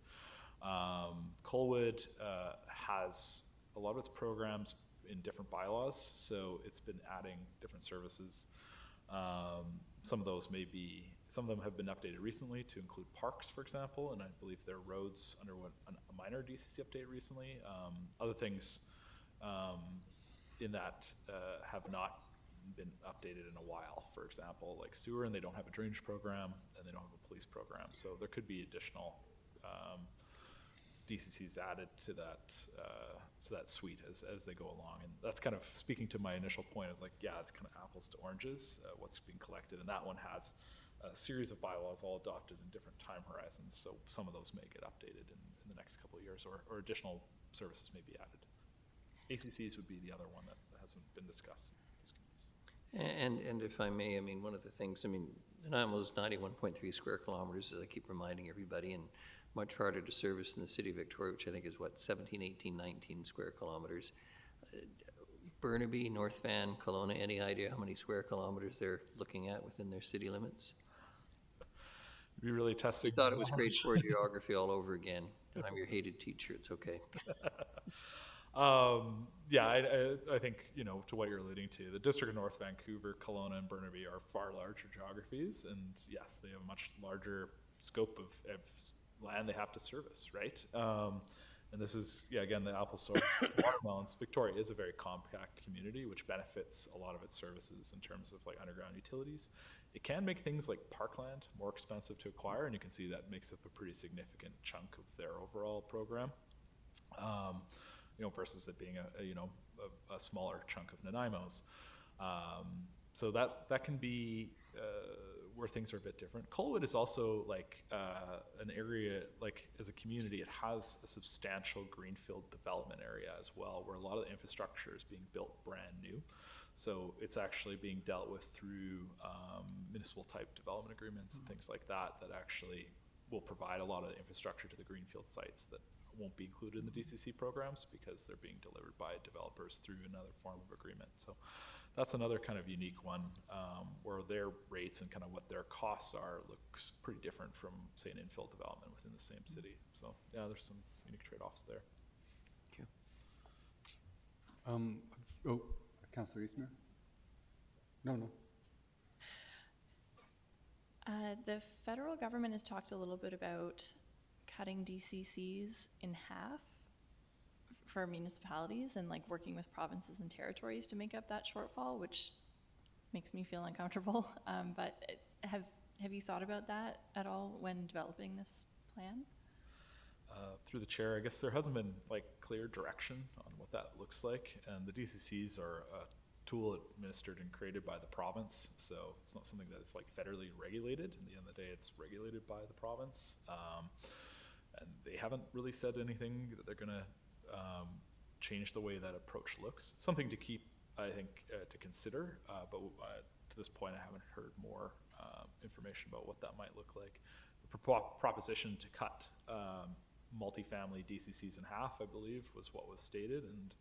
Colwood has a lot of its programs in different bylaws, so it's been adding different services. Some of them have been updated recently to include parks, for example, and I believe their roads underwent a minor DCC update recently. Other things in that have not been updated in a while, for example, like sewer, and they don't have a drainage program, and they don't have a police program. So there could be additional DCCs added to that suite as they go along. And that's kind of speaking to my initial point of like, yeah, it's kind of apples to oranges, what's being collected. And that one has a series of bylaws all adopted in different time horizons. So some of those may get updated in the next couple of years, or additional services may be added. ACCs would be the other one that hasn't been discussed. And if I may, I mean, one of the things, Nanaimo is 91.3 square kilometers, as I keep reminding everybody, and much harder to service than the city of Victoria, which I think is 17, 18, 19 square kilometers. Burnaby, North Van, Kelowna, any idea how many square kilometers they're looking at within their city limits? It'd be really testing. I thought it was grade 4 geography all over again. I'm your hated teacher, it's okay. I think, to what you're alluding to, the District of North Vancouver, Kelowna, and Burnaby are far larger geographies, and yes, they have a much larger scope of land they have to service, right? And this is, again, the apples to watermelons. Victoria is a very compact community, which benefits a lot of its services in terms of like underground utilities. It can make things like parkland more expensive to acquire, and you can see that makes up a pretty significant chunk of their overall program. Versus it being a smaller chunk of Nanaimo's. So that can be where things are a bit different. Colwood is also like an area, like as a community, it has a substantial greenfield development area as well, where a lot of the infrastructure is being built brand new. So it's actually being dealt with through municipal type development agreements and things like that actually will provide a lot of infrastructure to the greenfield sites that won't be included in the DCC programs because they're being delivered by developers through another form of agreement. So that's another kind of unique one where their rates and kind of what their costs are looks pretty different from, say, an infill development within the same city. So yeah, there's some unique trade-offs there. Thank you. Councillor Eastmer? No. The federal government has talked a little bit about cutting DCCs in half for municipalities and like working with provinces and territories to make up that shortfall, which makes me feel uncomfortable. But have you thought about that at all when developing this plan? Through the chair, I guess there hasn't been like clear direction on what that looks like, and the DCCs are a tool administered and created by the province, so it's not something that is like federally regulated. In the end of the day, it's regulated by the province. And they haven't really said anything that they're gonna change the way that approach looks. It's something to keep, I think, to consider, but to this point, I haven't heard more information about what that might look like. The proposition to cut multifamily DCCs in half, I believe, was what was stated, and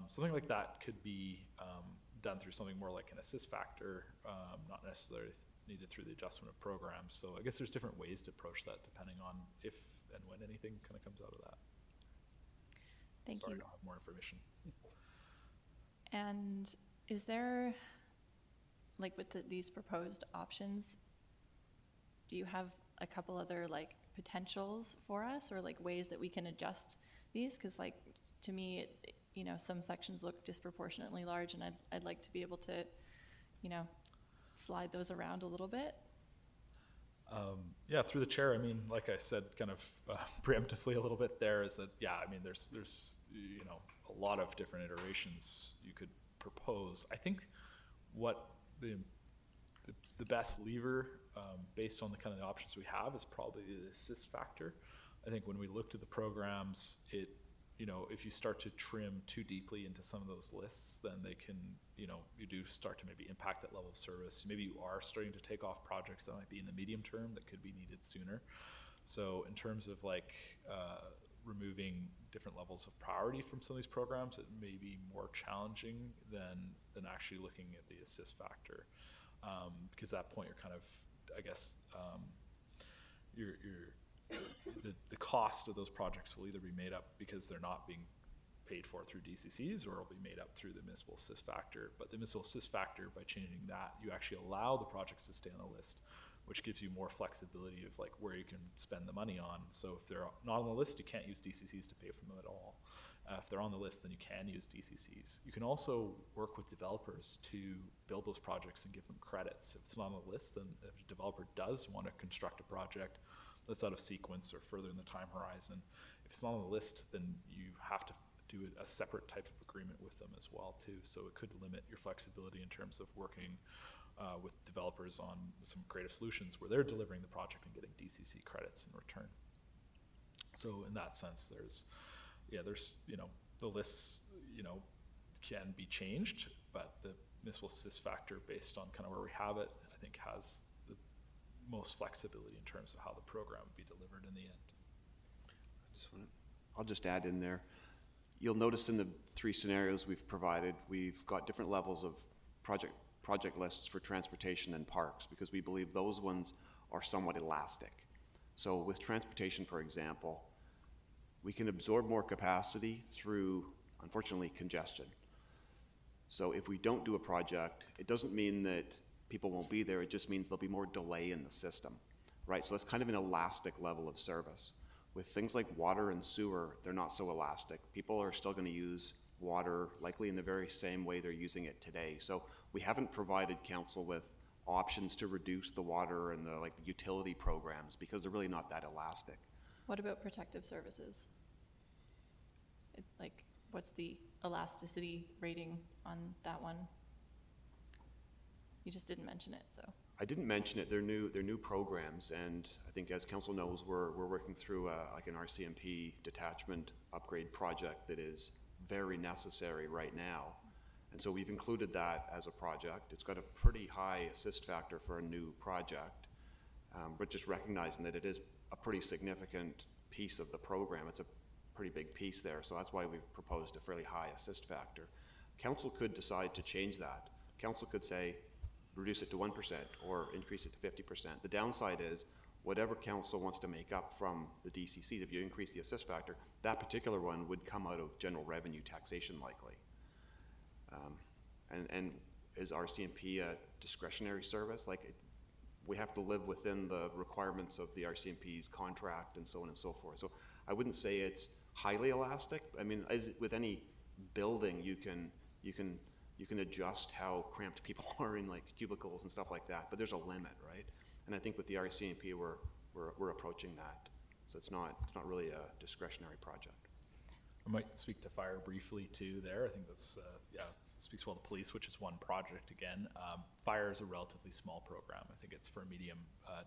something like that could be done through something more like an assist factor, not necessarily needed through the adjustment of programs. So I guess there's different ways to approach that depending on if and when anything kind of comes out of that. Thank Sorry, you. I don't have more information. And is there, like with these proposed options, do you have a couple other like potentials for us, or like ways that we can adjust these? Because like to me, you know, some sections look disproportionately large, and I'd like to be able to, you know, slide those around a little bit. Yeah, through the chair, I mean, like I said, kind of preemptively a little bit there, is that, yeah, I mean, there's you know, a lot of different iterations you could propose. I think what the best lever, based on the kind of the options we have, is probably the assist factor. I think when we looked at the programs, it, you know, if you start to trim too deeply into some of those lists, then they can, you know, you do start to maybe impact that level of service. Maybe you are starting to take off projects that might be in the medium term that could be needed sooner. So in terms of like removing different levels of priority from some of these programs, it may be more challenging than actually looking at the assist factor. Because at that point you're kind of, I guess, the cost of those projects will either be made up because they're not being paid for through DCCs, or it'll be made up through the municipal assist factor. But the municipal assist factor, by changing that, you actually allow the projects to stay on the list, which gives you more flexibility of like where you can spend the money on. So if they're not on the list, you can't use DCCs to pay for them at all. If they're on the list, then you can use DCCs. You can also work with developers to build those projects and give them credits. If it's not on the list, then if a developer does want to construct a project that's out of sequence or further in the time horizon, if it's not on the list, then you have to do a separate type of agreement with them as well too. So it could limit your flexibility in terms of working with developers on some creative solutions where they're delivering the project and getting DCC credits in return. So in that sense, there's, you know, the lists, you know, can be changed, but the municipal assist factor, based on kind of where we have it, I think has the most flexibility in terms of how the program would be delivered in the end. I'll just add in there. You'll notice in the 3 scenarios we've provided, we've got different levels of project lists for transportation and parks, because we believe those ones are somewhat elastic. So with transportation, for example, we can absorb more capacity through, unfortunately, congestion. So if we don't do a project, it doesn't mean that people won't be there, it just means there'll be more delay in the system, right? So that's kind of an elastic level of service. With things like water and sewer, they're not so elastic. People are still going to use water likely in the very same way they're using it today. So we haven't provided council with options to reduce the water and the utility programs, because they're really not that elastic. What about protective services? Like, what's the elasticity rating on that one? You just didn't mention it, so. I didn't mention it. They're new programs, and I think, as council knows, we're working through like an RCMP detachment upgrade project that is very necessary right now, and so we've included that as a project. It's got a pretty high assist factor for a new project, but just recognizing that it is a pretty significant piece of the program. It's a pretty big piece there, so that's why we've proposed a fairly high assist factor. Council could decide to change that. Council could say, reduce it to 1% or increase it to 50%. The downside is, whatever council wants to make up from the DCC, if you increase the assist factor, that particular one would come out of general revenue taxation likely. And is RCMP a discretionary service? We have to live within the requirements of the RCMP's contract and so on and so forth. So I wouldn't say it's highly elastic. I mean, as with any building, you can adjust how cramped people are in cubicles and stuff like that, but there's a limit, right? And I think with the RCMP, we're approaching that. So it's not really a discretionary project. I might speak to fire briefly too there. I think that's, yeah, it's speaks well to police, which is one project again. Fire is a relatively small program. I think it's for a medium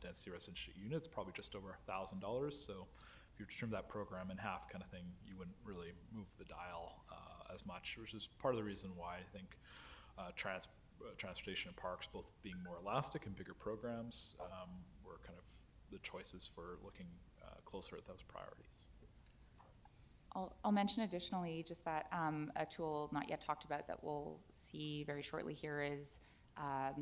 density residential unit. It's probably just over $1,000. So if you trim that program in half kind of thing, you wouldn't really move the dial as much, which is part of the reason why I think transportation and parks, both being more elastic and bigger programs, were kind of the choices for looking closer at those priorities. I'll mention additionally just that a tool not yet talked about that we'll see very shortly here is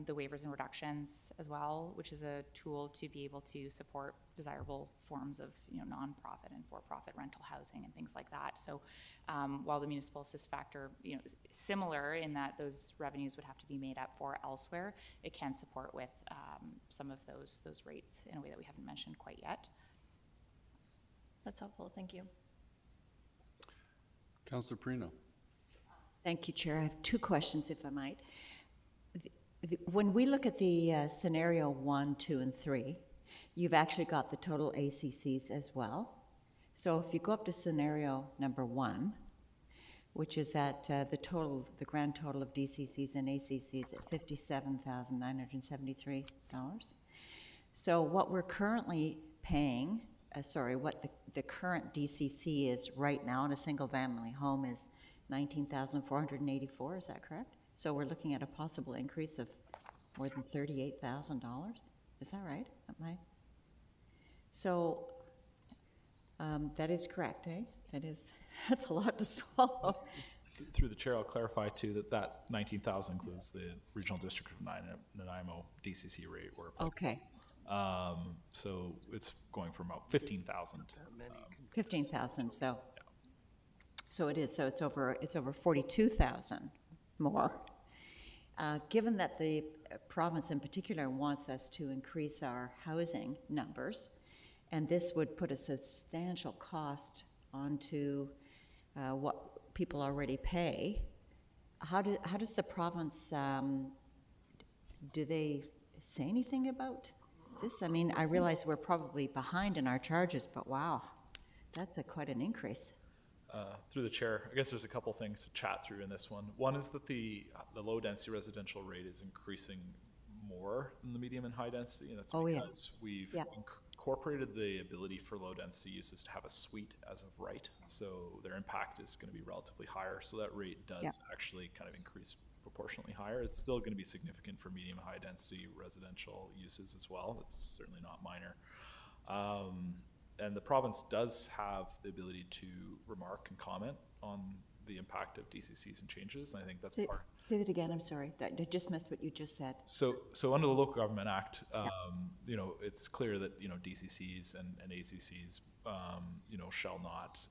the waivers and reductions as well, which is a tool to be able to support desirable forms of nonprofit and for-profit rental housing and things like that. So while the municipal assist factor is similar in that those revenues would have to be made up for elsewhere, it can support with some of those rates in a way that we haven't mentioned quite yet. That's helpful, thank you. Councillor Perino. Thank you, Chair. I have two questions, if I might. When we look at the scenario 1, 2, and 3, you've actually got the total ACCs as well. So if you go up to scenario number 1, which is at the grand total of DCCs and ACCs at $57,973. So what we're currently paying, what the current DCC is right now in a single-family home is $19,484. Is that correct? So we're looking at a possible increase of more than $38,000. Is that right? So that is correct, eh? That's a lot to swallow. Through the chair, I'll clarify too that 19,000 includes the regional district of Nanaimo DCC rate. Okay. So it's going from about 15,000. 15,000. So it is. So it's over 42,000 more. Given that the province in particular wants us to increase our housing numbers, and this would put a substantial cost onto what people already pay, how does the province, do they say anything about this? I mean, I realize we're probably behind in our charges, but wow, that's quite an increase. Through the chair, I guess there's a couple things to chat through in this one. One is that the low density residential rate is increasing more than the medium and high density, and that's because we've incorporated the ability for low density uses to have a suite as of right, so their impact is going to be relatively higher. So that rate does actually kind of increase proportionately higher. It's still going to be significant for medium and high density residential uses as well. It's certainly not minor. And the province does have the ability to remark and comment on the impact of DCCs and changes. And I think that's part. Say that again. I'm sorry. I just missed what you just said. So under the Local Government Act, it's clear that DCCs and ACCs, shall not,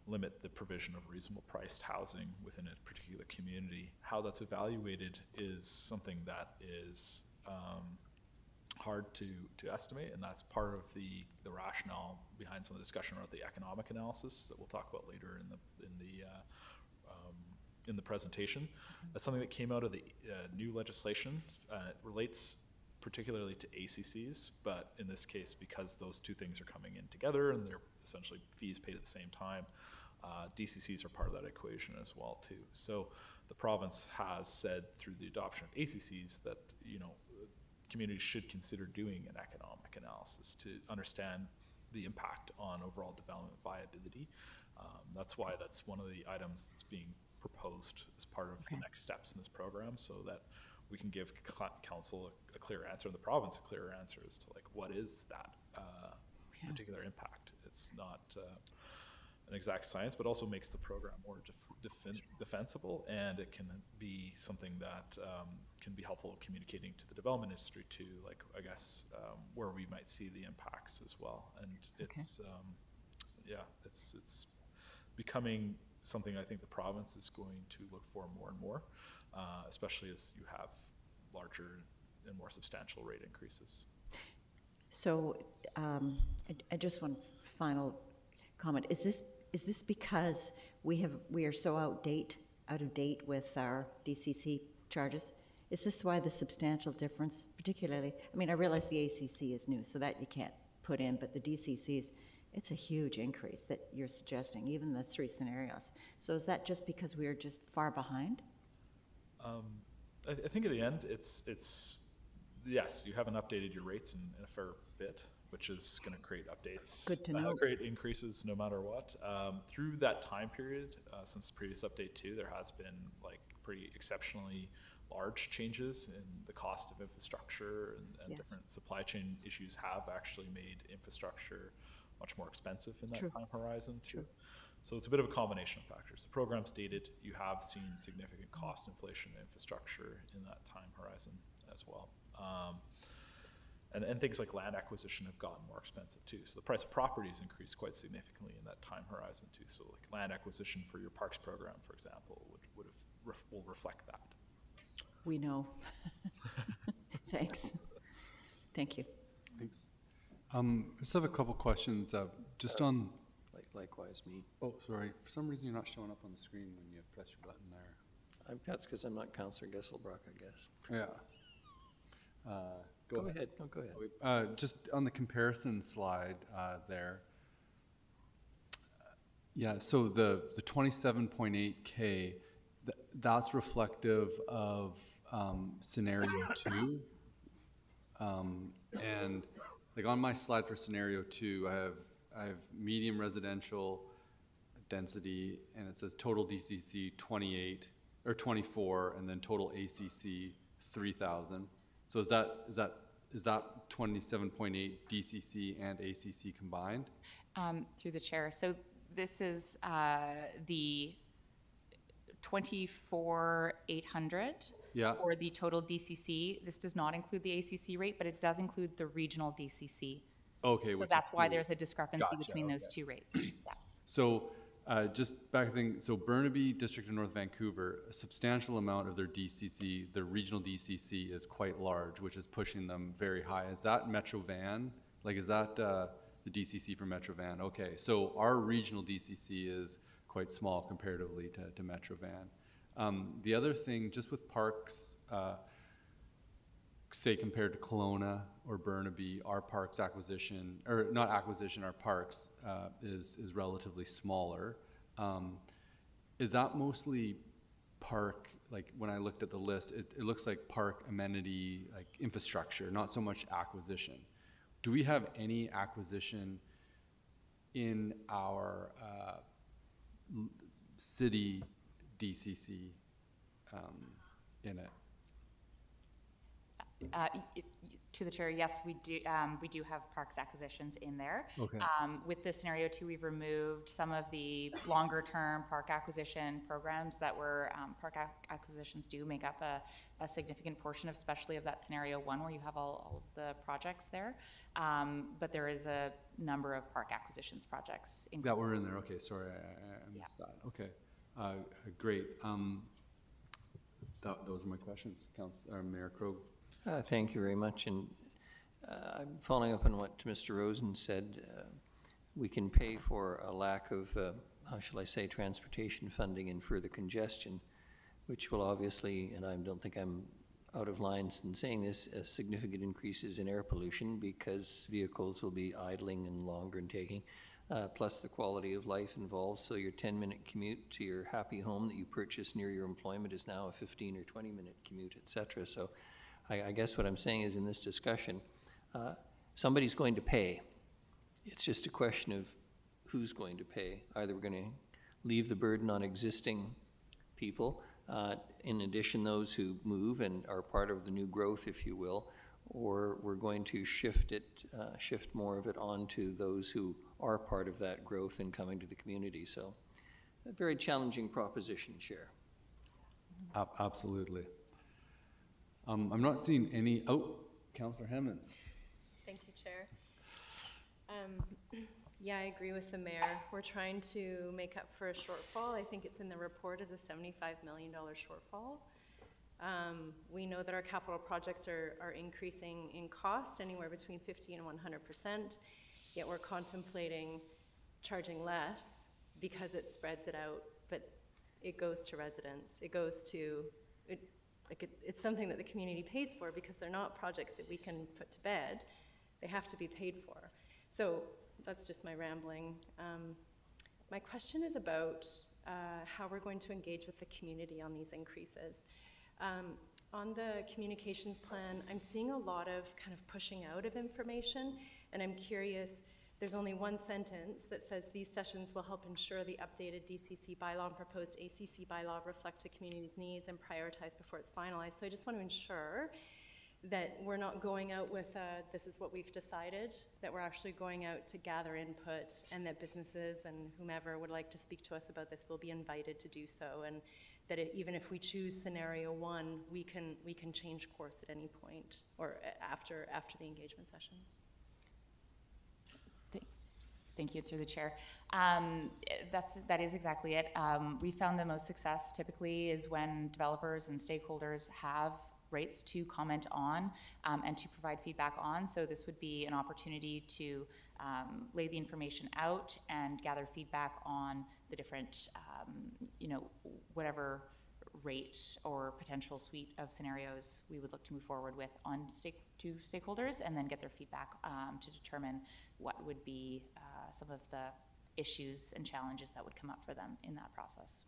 limit the provision of reasonable priced housing within a particular community. How that's evaluated is something that is hard to estimate, and that's part of the rationale behind some of the discussion about the economic analysis that we'll talk about later in the presentation. That's something that came out of the new legislation. It relates particularly to ACCs, but in this case, because those two things are coming in together and they're essentially fees paid at the same time, DCCs are part of that equation as well too. So the province has said through the adoption of ACCs that communities should consider doing an economic analysis to understand the impact on overall development viability. That's why that's one of the items that's being proposed as part of the next steps in this program, so that we can give council a clear answer, and the province a clearer answer as to what is that particular impact. It's not an exact science, but also makes the program more defensible, and it can be something that can be helpful communicating to the development industry too, where we might see the impacts as well. And it's becoming something I think the province is going to look for more and more, especially as you have larger and more substantial rate increases. So I just one final comment. Is this because we are so out of date with our DCC charges? Is this why the substantial difference, particularly? I mean, I realize the ACC is new, so that you can't put in, but the DCCs, It's a huge increase that you're suggesting, even the 3 scenarios. So is that just because we are just far behind? I think at the end, it's yes, you haven't updated your rates in a fair bit, which is going to create updates. Good to know. Create increases no matter what. Through that time period, since the previous update too, there has been like pretty exceptionally large changes in the cost of infrastructure, and Yes. different supply chain issues have actually made infrastructure much more expensive in that True. time horizon too. So it's a bit of a combination of factors. The program's dated, you have seen significant cost inflation in infrastructure in that time horizon as well. And things like land acquisition have gotten more expensive too. So the price of properties increased quite significantly in that time horizon too. So like land acquisition for your parks program, for example, will reflect that. We know. Thanks. Thank you. Thanks. I just have a couple questions, just on, Likewise, me. oh, sorry, for some reason you're not showing up on the screen when you press your button there. That's because I'm not Councillor Gesselbrock, I guess. Yeah. Go ahead. No, go ahead. Just on the comparison slide there. Yeah, so the 27.8K, that's reflective of scenario 2. And like on my slide for scenario 2, I have medium residential density, and it says total DCC 28 or 24, and then total ACC 3,000. So is that 27.8 DCC and ACC combined? Through the chair. So this is the 24,800 Yeah. for the total DCC. This does not include the ACC rate, but it does include the regional DCC. Okay. So which that's is why three. there's a discrepancy Gotcha, between those okay. two rates. Yeah. So just back thing, so Burnaby District of North Vancouver, a substantial amount of their DCC, their regional DCC is quite large, which is pushing them very high. Is that Metro Van? Like, is that the DCC for Metro Van? Okay, so our regional DCC is quite small comparatively to Metro Van. The other thing, just with parks, say compared to Kelowna or Burnaby, our parks acquisition, or not acquisition, our parks is relatively smaller. Is that mostly park, like when I looked at the list, it looks like park amenity, like infrastructure, not so much acquisition. Do we have any acquisition in our city DCC in it? To the chair, yes, we do have parks acquisitions in there. Okay. With this scenario too, we've removed some of the longer term park acquisition programs that were, acquisitions do make up a significant portion, especially of that scenario 1 where you have all of the projects there. But there is a number of park acquisitions projects. That were in there, okay, sorry, I missed that, okay. Great, those are my questions, Mayor Krogh. Thank you very much. And I'm following up on what Mr. Rosen said. We can pay for a lack of, how shall I say, transportation funding and further congestion, which will obviously, and I don't think I'm out of lines in saying this, significant increases in air pollution because vehicles will be idling and longer in taking, plus the quality of life involved. So your 10-minute commute to your happy home that you purchased near your employment is now a 15 or 20-minute commute, et cetera. So I guess what I'm saying is in this discussion, somebody's going to pay. It's just a question of who's going to pay. Either we're going to leave the burden on existing people, in addition those who move and are part of the new growth, if you will, or we're going to shift more of it onto those who are part of that growth and coming to the community. So a very challenging proposition, Chair. Absolutely. I'm not seeing any, Councillor Hemmons. Thank you, Chair. Yeah, I agree with the mayor. We're trying to make up for a shortfall. I think it's in the report as a $75 million shortfall. We know that our capital projects are increasing in cost anywhere between 50 and 100%, yet we're contemplating charging less because it spreads it out, but it goes to residents. It goes to, it's something that the community pays for because they're not projects that we can put to bed. They have to be paid for. So that's just my rambling. My question is about how we're going to engage with the community on these increases. On the communications plan, I'm seeing a lot of kind of pushing out of information, and I'm curious, there's only one sentence that says these sessions will help ensure the updated DCC bylaw and proposed ACC bylaw reflect the community's needs and prioritize before it's finalized. So I just want to ensure that we're not going out with this is what we've decided, that we're actually going out to gather input, and that businesses and whomever would like to speak to us about this will be invited to do so, and that even if we choose scenario 1, we can change course at any point or after the engagement sessions. Thank you, through the chair. That is exactly it. We found the most success typically is when developers and stakeholders have rates to comment on and to provide feedback on. So this would be an opportunity to lay the information out and gather feedback on the different, whatever rate or potential suite of scenarios we would look to move forward with to stakeholders, and then get their feedback to determine what would be some of the issues and challenges that would come up for them in that process.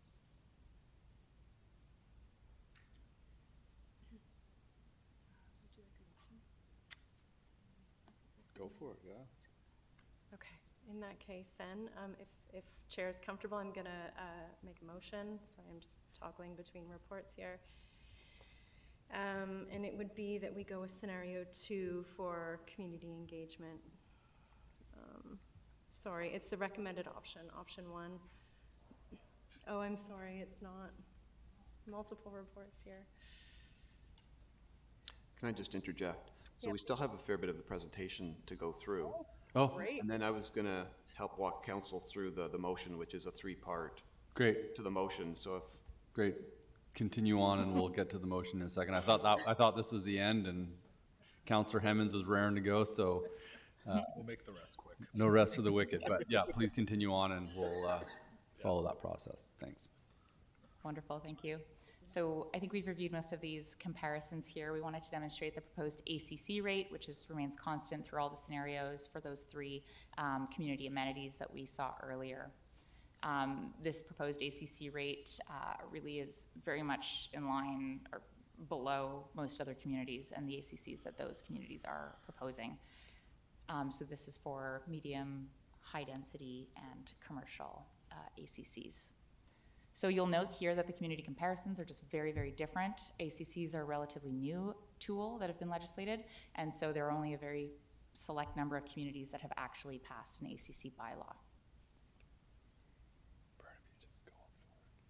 Go for it, yeah. Okay, in that case then, if chair is comfortable, I'm gonna make a motion. Sorry, I'm just toggling between reports here. And it would be that we go with scenario 2 for community engagement. Sorry, it's the recommended option, option 1. Oh, I'm sorry, it's not. Multiple reports here. Can I just interject? So Yep. we still have a fair bit of the presentation to go through. Oh, Great. And then I was gonna help walk council through the motion, which is a 3-part great, to the motion, so if, great. Continue on and we'll get to the motion in a second. I thought this was the end and Councillor Hemmons was raring to go, so We'll make the rest quick. no rest for the wicked. But yeah, please continue on and we'll follow that process. Thanks. Wonderful, thank you. So I think we've reviewed most of these comparisons here. We wanted to demonstrate the proposed ACC rate, which remains constant through all the scenarios for those 3 community amenities that we saw earlier. This proposed ACC rate really is very much in line or below most other communities and the ACCs that those communities are proposing. So this is for medium, high density, and commercial ACCs. So you'll note here that the community comparisons are just very, very different. ACCs are a relatively new tool that have been legislated, and so there are only a very select number of communities that have actually passed an ACC bylaw.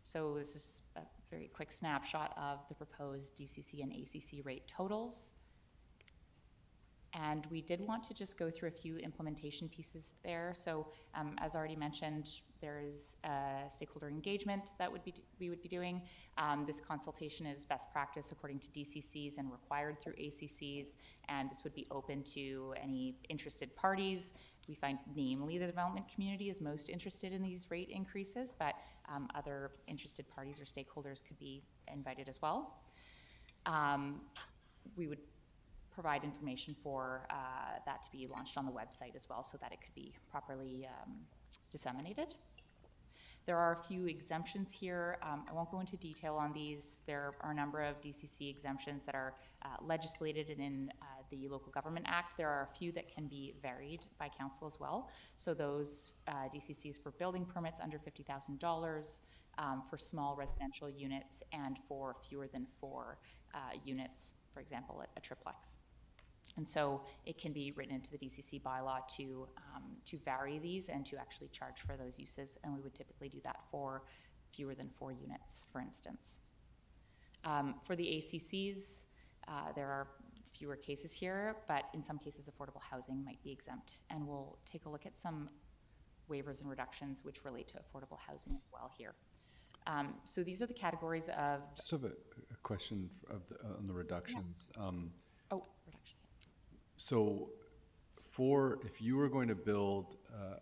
So this is a very quick snapshot of the proposed DCC and ACC rate totals. And we did want to just go through a few implementation pieces there. So as already mentioned, there is stakeholder engagement that we would be doing. This consultation is best practice according to DCCs and required through ACCs, and this would be open to any interested parties. We find namely the development community is most interested in these rate increases, but other interested parties or stakeholders could be invited as well. We would provide information for that to be launched on the website as well so that it could be properly disseminated. There are a few exemptions here. I won't go into detail on these. There are a number of DCC exemptions that are legislated and in the Local Government Act. There are a few that can be varied by council as well. So those DCCs for building permits under $50,000, for small residential units, and for fewer than 4 units, for example, a triplex. And so it can be written into the DCC bylaw to vary these and to actually charge for those uses, and we would typically do that for fewer than 4 units, for instance. For the ACCs, there are fewer cases here, but in some cases affordable housing might be exempt, and we'll take a look at some waivers and reductions which relate to affordable housing as well here. So these are the categories of... Just have a question on the reductions. Yeah. Reduction. So if you were going to build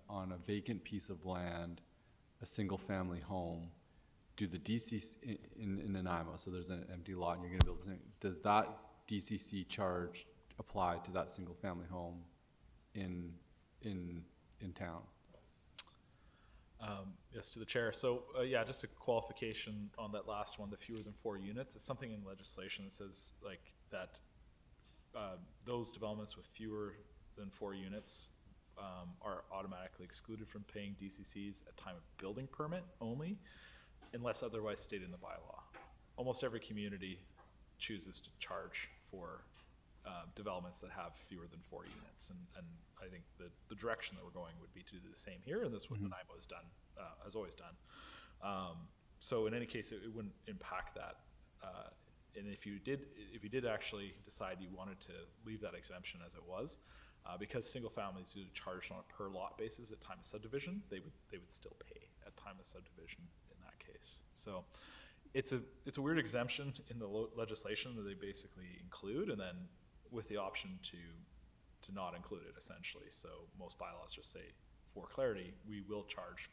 on a vacant piece of land, a single-family home, do the DCC in Nanaimo, so there's an empty lot and you're going to build something, does that DCC charge apply to that single-family home in in town. Yes, to the chair. So, yeah, just a qualification on that last one, the fewer than 4 units. It's something in legislation that says like that those developments with fewer than 4 units are automatically excluded from paying DCCs at time of building permit only, unless otherwise stated in the bylaw. Almost every community chooses to charge for developments that have fewer than 4 units, and I think the direction that we're going would be to do the same here, and this is what Nanaimo has done, has always done. So in any case, it wouldn't impact that. And if you did actually decide you wanted to leave that exemption as it was, because single families are charged on a per lot basis at time of subdivision, they would still pay at time of subdivision in that case. So it's a weird exemption in the legislation that they basically include, and then with the option to not include it essentially. So most bylaws just say, for clarity, we will charge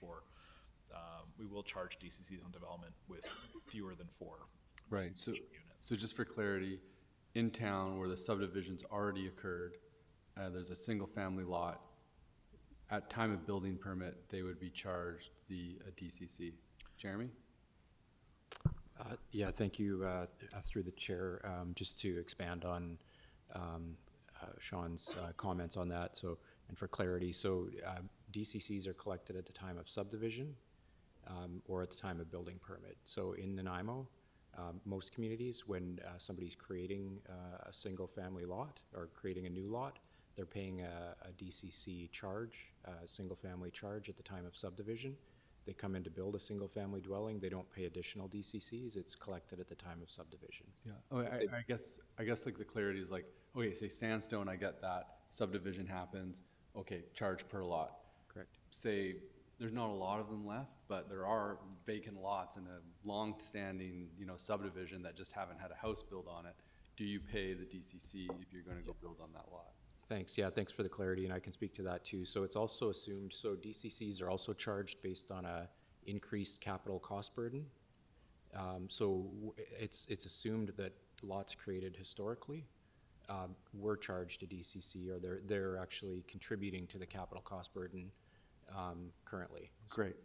DCCs on development with fewer than 4 Right. So, units. so just for clarity, in town where the subdivision's already occurred, there's a single family lot. At time of building permit, they would be charged the DCC. Jeremy? Yeah, thank you, through the chair, just to expand on Sean's comments on that. So, and for clarity, so DCCs are collected at the time of subdivision or at the time of building permit. So in Nanaimo, most communities, when somebody's creating a single family lot or creating a new lot, they're paying a DCC charge, a single family charge at the time of subdivision. They come in to build a single family dwelling, they don't pay additional DCCs, it's collected at the time of subdivision. Yeah. Oh, I guess like the clarity is like, okay, say Sandstone, I get that, subdivision happens, okay, charge per lot. Correct. Say, there's not a lot of them left, but there are vacant lots in a long-standing, subdivision that just haven't had a house built on it. Do you pay the DCC if you're gonna go build on that lot? Thanks, yeah, thanks for the clarity, and I can speak to that too. So it's also assumed, so DCCs are also charged based on a increased capital cost burden. It's assumed that lots created historically were charged to DCC, or they're actually contributing to the capital cost burden currently. Great.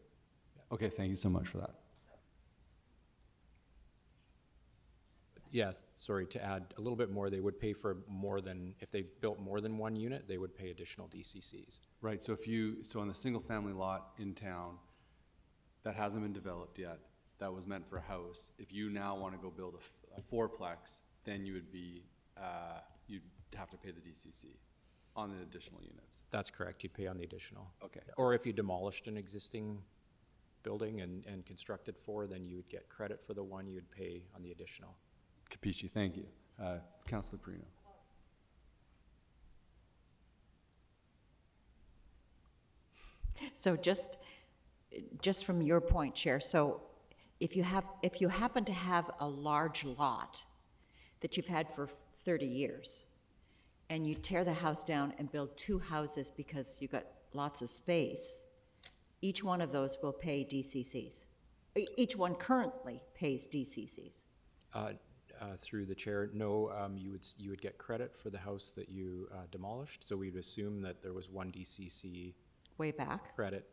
Okay, thank you so much for that. Yes, sorry, to add a little bit more, they would pay for more than, if they built more than 1 unit, they would pay additional DCCs. Right, so so on the single family lot in town that hasn't been developed yet, that was meant for a house, if you now want to go build a fourplex, then you would be, you'd have to pay the DCC on the additional units. That's correct, you'd pay on the additional. Okay. Or if you demolished an existing building and constructed 4, then you would get credit for the 1, you would pay on the additional. Capici, thank you. Councilor Perino. So just from your point, Chair, so if you happen to have a large lot that you've had for 30 years, and you tear the house down and build 2 houses because you've got lots of space, each one of those will pay DCCs. Each one currently pays DCCs. Through the chair, no, you would get credit for the house that you demolished. So we'd assume that there was 1 DCC Way back. credit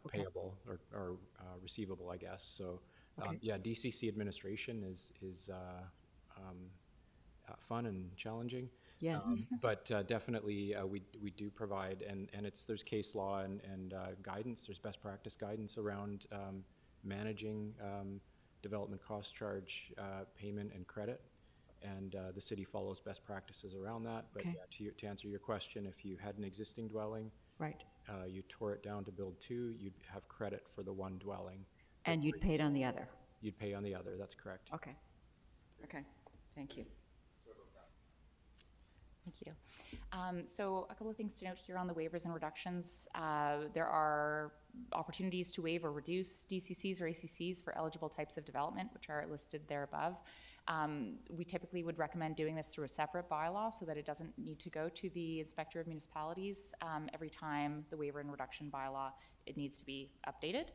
Okay. payable or receivable, I guess. So Okay. yeah, DCC administration is fun and challenging. Yes. But definitely we do provide, and there's case law and guidance, there's best practice guidance around managing development cost charge payment and credit, and the city follows best practices around that. But Okay. yeah, to answer your question, if you had an existing dwelling, Right. you tore it down to build 2, you'd have credit for the 1 dwelling. And you'd pay it on the other. You'd pay on the other, that's correct. Okay. Okay. Thank you. Thank you. So a couple of things to note here on the waivers and reductions. There are opportunities to waive or reduce DCCs or ACCs for eligible types of development, which are listed there above. We typically would recommend doing this through a separate bylaw so that it doesn't need to go to the Inspector of Municipalities every time the waiver and reduction bylaw, it needs to be updated.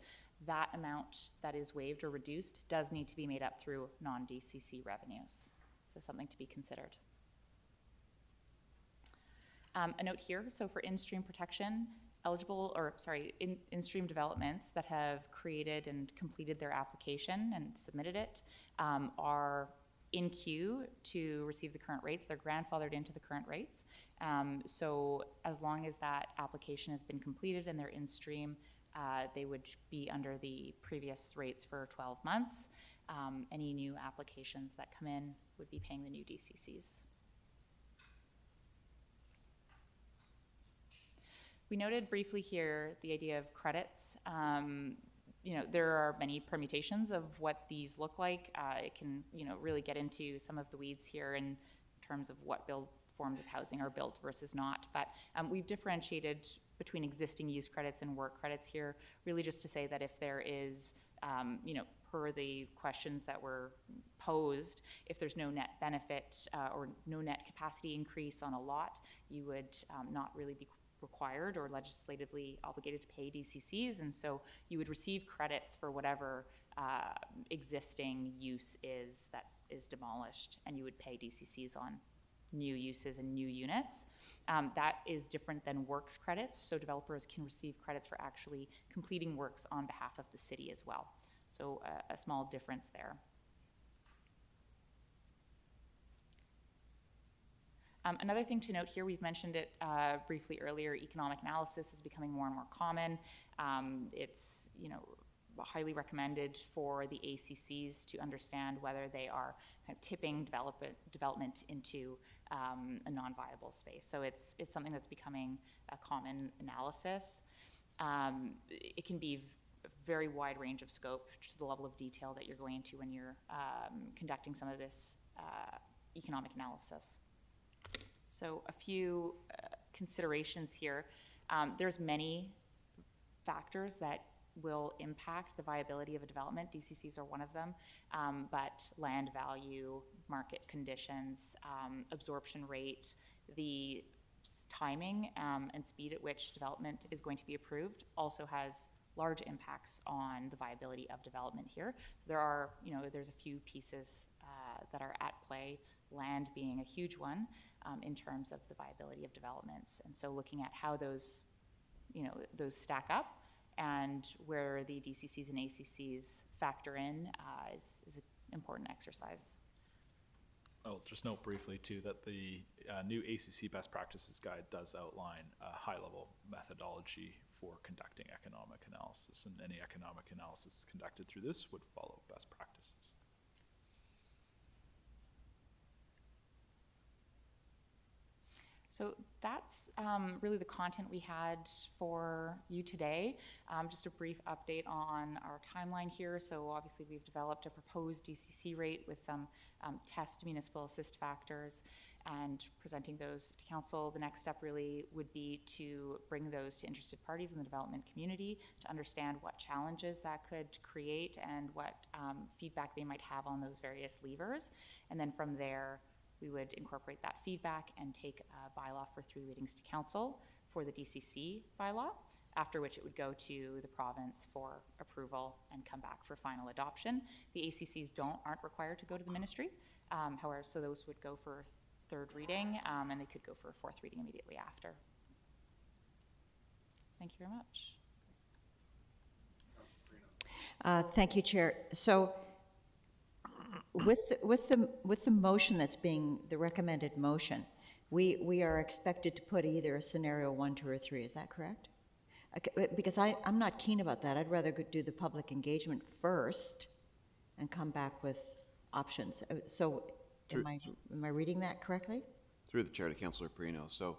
That amount that is waived or reduced does need to be made up through non-DCC revenues. So something to be considered. A note here, so for in-stream protection, eligible, or sorry, in-stream developments that have created and completed their application and submitted it are in queue to receive the current rates. They're grandfathered into the current rates. So as long as that application has been completed and they're in stream, they would be under the previous rates for 12 months. Any new applications that come in would be paying the new DCCs. We noted briefly here the idea of credits. There are many permutations of what these look like. It can, really get into some of the weeds here in terms of what forms of housing are built versus not. But we've differentiated between existing use credits and work credits here, really just to say that if there is, per the questions that were posed, if there's no net benefit or no net capacity increase on a lot, you would not really be required or legislatively obligated to pay DCCs, and so you would receive credits for whatever existing use is that is demolished, and you would pay DCCs on new uses and new units. That is different than works credits, so developers can receive credits for actually completing works on behalf of the city as well. So a small difference there. Another thing to note here, we've mentioned it briefly earlier, economic analysis is becoming more and more common. It's highly recommended for the ACCs to understand whether they are kind of tipping development into a non-viable space. So it's something that's becoming a common analysis. It can be a very wide range of scope to the level of detail that you're going into when you're conducting some of this economic analysis. So a few considerations here. There's many factors that will impact the viability of a development. DCCs are one of them, but land value, market conditions, absorption rate, the timing and speed at which development is going to be approved also has large impacts on the viability of development here. So there are, there's a few pieces that are at play, land being a huge one in terms of the viability of developments. And so looking at how those stack up and where the DCCs and ACCs factor in is an important exercise. I'll just note briefly too that the new ACC best practices guide does outline a high-level methodology for conducting economic analysis, and any economic analysis conducted through this would follow best practices. So that's really the content we had for you today. Just a brief update on our timeline here. So obviously we've developed a proposed DCC rate with some test municipal assist factors and presenting those to council. The next step really would be to bring those to interested parties in the development community to understand what challenges that could create and what feedback they might have on those various levers. And then from there, we would incorporate that feedback and take a bylaw for 3 readings to council for the DCC bylaw, after which it would go to the province for approval and come back for final adoption. The ACCs aren't required to go to the ministry. However, so those would go for 3rd reading, and they could go for a 4th reading immediately after. Thank you very much. Thank you, Chair. So with the motion that's being the recommended motion, we are expected to put either a scenario 1, 2, or 3. Is that correct? Okay, because I'm not keen about that. I'd rather do the public engagement first and come back with options. So am I reading that correctly? Through the chair to Councillor Perino. So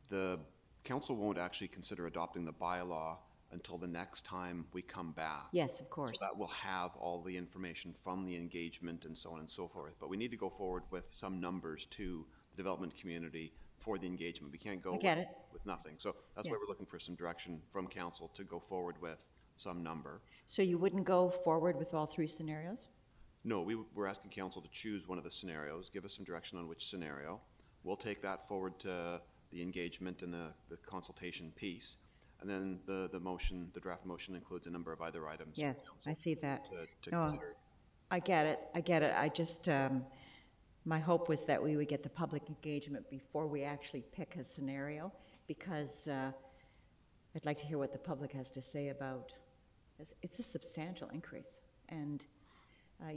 the council won't actually consider adopting the bylaw until the next time we come back. Yes, of course. So that will have all the information from the engagement and so on and so forth. But we need to go forward with some numbers to the development community for the engagement. We can't go with nothing. So that's why we're looking for some direction from council to go forward with some number. So you wouldn't go forward with all 3 scenarios? No, we're asking council to choose one of the scenarios, give us some direction on which scenario. We'll take that forward to the engagement and the consultation piece. And then the motion, the draft motion includes a number of other items. Yes, I see that. To consider. I get it. I just, my hope was that we would get the public engagement before we actually pick a scenario, because I'd like to hear what the public has to say about, it's a substantial increase. And,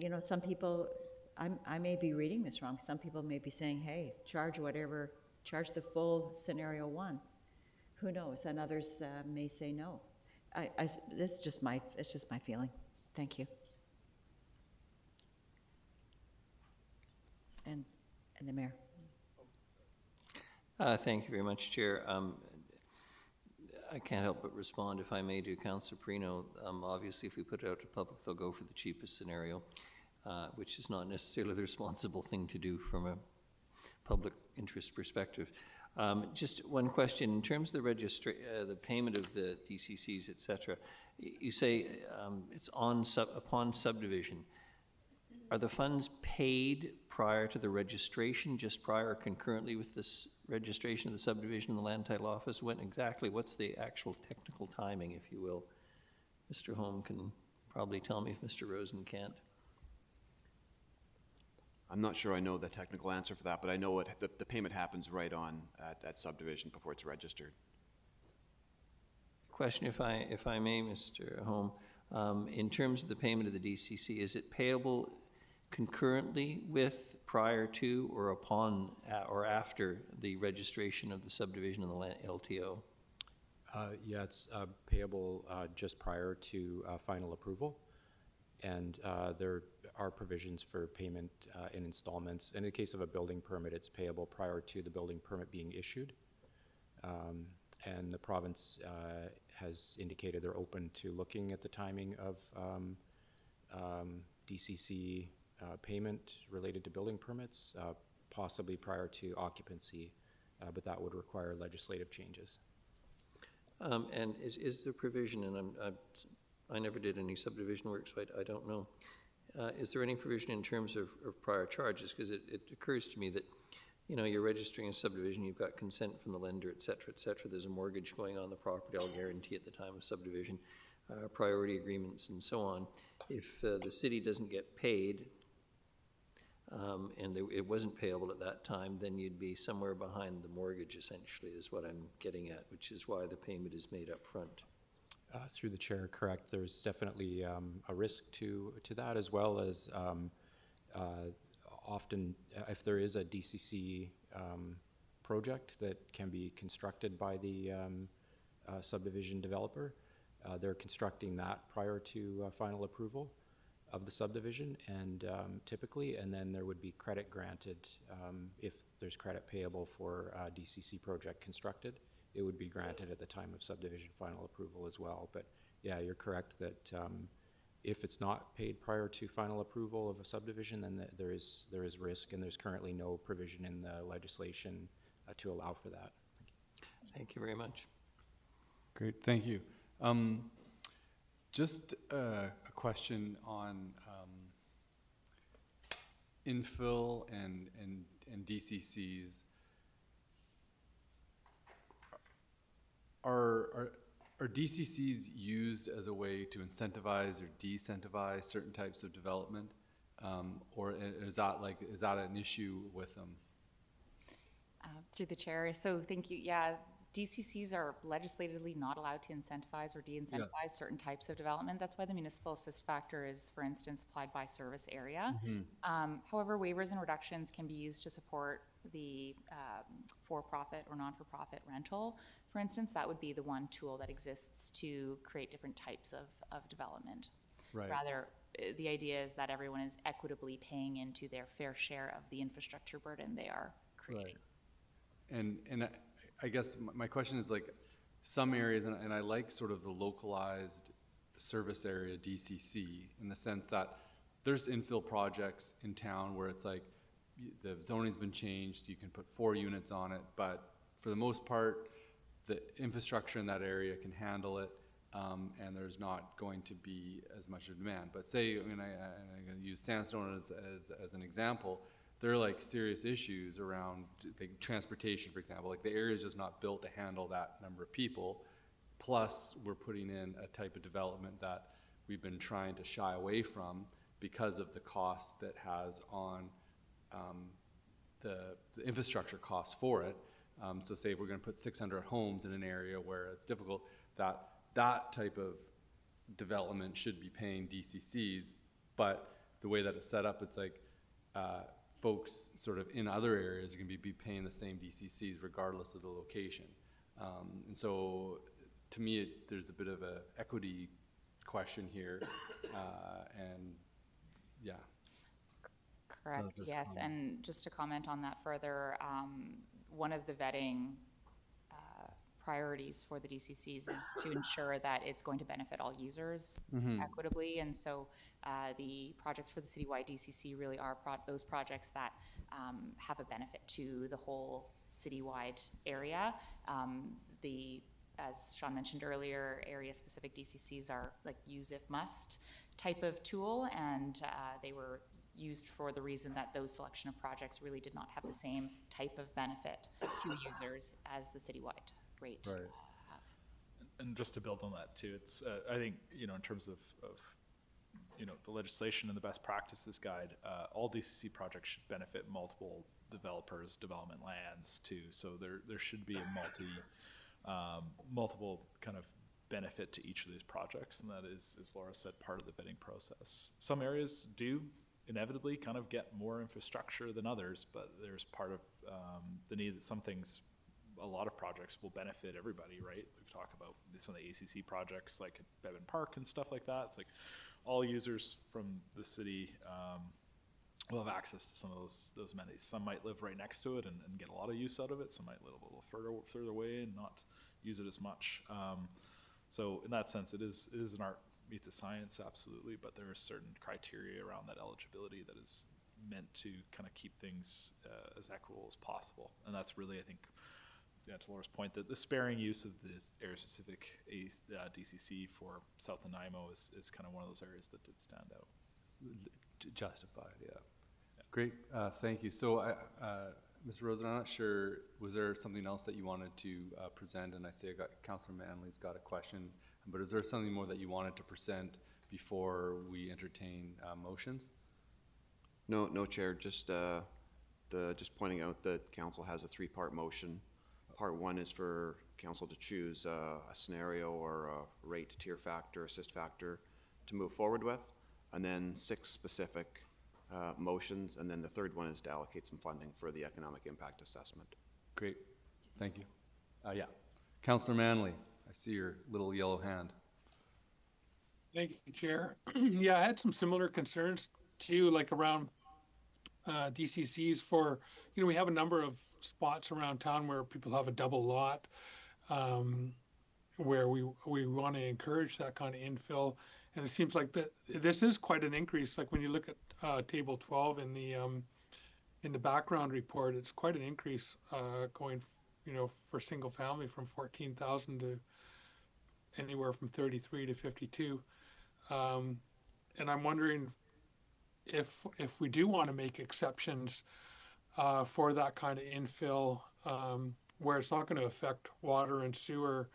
you know, some people, I may be reading this wrong, some people may be saying, hey, charge whatever, charge the full scenario 1. Who knows? And others may say no. It's just my feeling. Thank you. And the mayor. Thank you very much, Chair. I can't help but respond, if I may, to Councillor Perino. Obviously, if we put it out to public, they'll go for the cheapest scenario, which is not necessarily the responsible thing to do from a public interest perspective. Just one question, in terms of the payment of the DCCs, et cetera, you say it's upon subdivision. Are the funds paid prior to the registration, just prior or concurrently with this registration of the subdivision in the Land Title Office? What's the actual technical timing, if you will? Mr. Holm can probably tell me if Mr. Rosen can't. I'm not sure I know the technical answer for that, but I know the payment happens right on at subdivision before it's registered. Question, if I may, Mr. Holm. In terms of the payment of the DCC, is it payable concurrently with, prior to, or upon, or after the registration of the subdivision in the LTO? Yeah, it's payable just prior to final approval. And there are provisions for payment in installments. In the case of a building permit, it's payable prior to the building permit being issued. And the province has indicated they're open to looking at the timing of DCC payment related to building permits, possibly prior to occupancy, but that would require legislative changes. And is there provision, and I never did any subdivision work, so I don't know. Is there any provision in terms of prior charges? Because it occurs to me that, you know, you're registering a subdivision, you've got consent from the lender, et cetera, there's a mortgage going on the property, I'll guarantee at the time of subdivision, priority agreements and so on. If the city doesn't get paid, and it wasn't payable at that time, then you'd be somewhere behind the mortgage, essentially, is what I'm getting at, which is why the payment is made up front. Through the chair, correct. There's definitely a risk to that, as well as often if there is a DCC project that can be constructed by the subdivision developer, they're constructing that prior to final approval of the subdivision, and typically, and then there would be credit granted if there's credit payable for a DCC project constructed. It would be granted at the time of subdivision final approval as well. But yeah, you're correct that if it's not paid prior to final approval of a subdivision, then there is risk, and there's currently no provision in the legislation to allow for that. Thank you very much. Great, thank you. Just a question on infill and DCCs. Are DCCs used as a way to incentivize or de-incentivize certain types of development, or is that an issue with them? Through the chair, so thank you. Yeah, DCCs are legislatively not allowed to incentivize or de-incentivize certain types of development. That's why the municipal assist factor is, for instance, applied by service area. However, waivers and reductions can be used to support the for-profit or non-for-profit rental. For instance, that would be the one tool that exists to create different types of development. Right. Rather, the idea is that everyone is equitably paying into their fair share of the infrastructure burden they are creating. Right. And I guess my question is, like, some areas, and I like sort of the localized service area DCC, in the sense that there's infill projects in town where it's like the zoning's been changed, you can put 4 units on it, but for the most part, the infrastructure in that area can handle it, and there's not going to be as much of demand. But say, I'm gonna use Sandstone as an example, there are like serious issues around transportation, for example. Like the area is just not built to handle that number of people. Plus, we're putting in a type of development that we've been trying to shy away from because of the cost that has on the infrastructure costs for it. So say if we're going to put 600 homes in an area where it's difficult, that type of development should be paying DCCs, but the way that it's set up, it's like folks sort of in other areas are going to be paying the same DCCs regardless of the location. And so to me, there's a bit of a equity question here, and yeah. Correct, yes, and just to comment on that further, one of the vetting priorities for the DCCs is to ensure that it's going to benefit all users equitably, and so the projects for the citywide DCC really are those projects that have a benefit to the whole citywide area. As Sean mentioned earlier, area-specific DCCs are like use if must type of tool, and they were used for the reason that those selection of projects really did not have the same type of benefit to users as the citywide rate have. And just to build on that too, it's I think, you know, in terms of you know, the legislation and the best practices guide, all DCC projects should benefit multiple developers, development lands too. So there should be a multiple kind of benefit to each of these projects, and that is, as Laura said, part of the bidding process. Some areas do inevitably kind of get more infrastructure than others, but there's part of the need that some things, a lot of projects will benefit everybody, right? We talk about some of the ACC projects like Bevan Park and stuff like that. It's like all users from the city will have access to some of those amenities. Some might live right next to it and get a lot of use out of it. Some might live a little further away and not use it as much. So in that sense, it is an art meets a science, absolutely, but there are certain criteria around that eligibility that is meant to kind of keep things as equitable as possible. And that's really, I think, yeah, to Laura's point, that the sparing use of this area-specific DCC for South Nanaimo is kind of one of those areas that did stand out. Justified, yeah. Great, thank you. So, Mr. Rosen, I'm not sure, was there something else that you wanted to present? And I see Councillor Manley's got a question, but is there something more that you wanted to present before we entertain motions? No, Chair, just pointing out that council has a three-part motion. Part one is for council to choose a scenario or a rate, tier factor, assist factor to move forward with, and then 6 specific motions, and then the third one is to allocate some funding for the economic impact assessment. Great, thank you. Yeah, Councillor Manley, I see your little yellow hand. Thank you, Chair. Yeah, I had some similar concerns too, like around DCCs for, you know, we have a number of spots around town where people have a double lot, where we want to encourage that kind of infill. And it seems like that this is quite an increase. Like when you look at table 12 in the background report, it's quite an increase going, you know, for single family from 14,000 to anywhere from 33 to 52. And I'm wondering if we do want to make exceptions for that kind of infill, where it's not going to affect water and sewer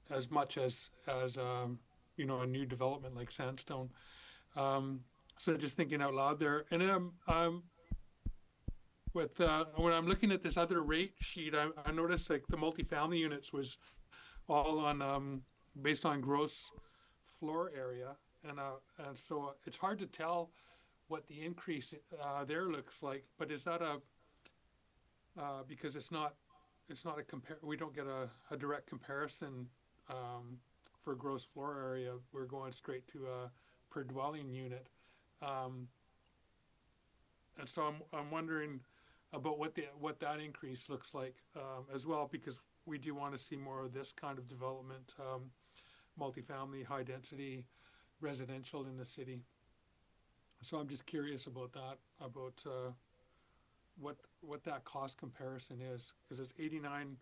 as much as you know, a new development like Sandstone. So just thinking out loud there, and with when I'm looking at this other rate sheet, I noticed like the multifamily units was all on based on gross floor area, and so it's hard to tell what the increase there looks like. But is that because it's not a we don't get a direct comparison for gross floor area. We're going straight to a per dwelling unit, and so I'm wondering about what that increase looks like as well, because we do want to see more of this kind of development, multifamily, high density residential in the city. So I'm just curious about that, about what that cost comparison is, because it's $89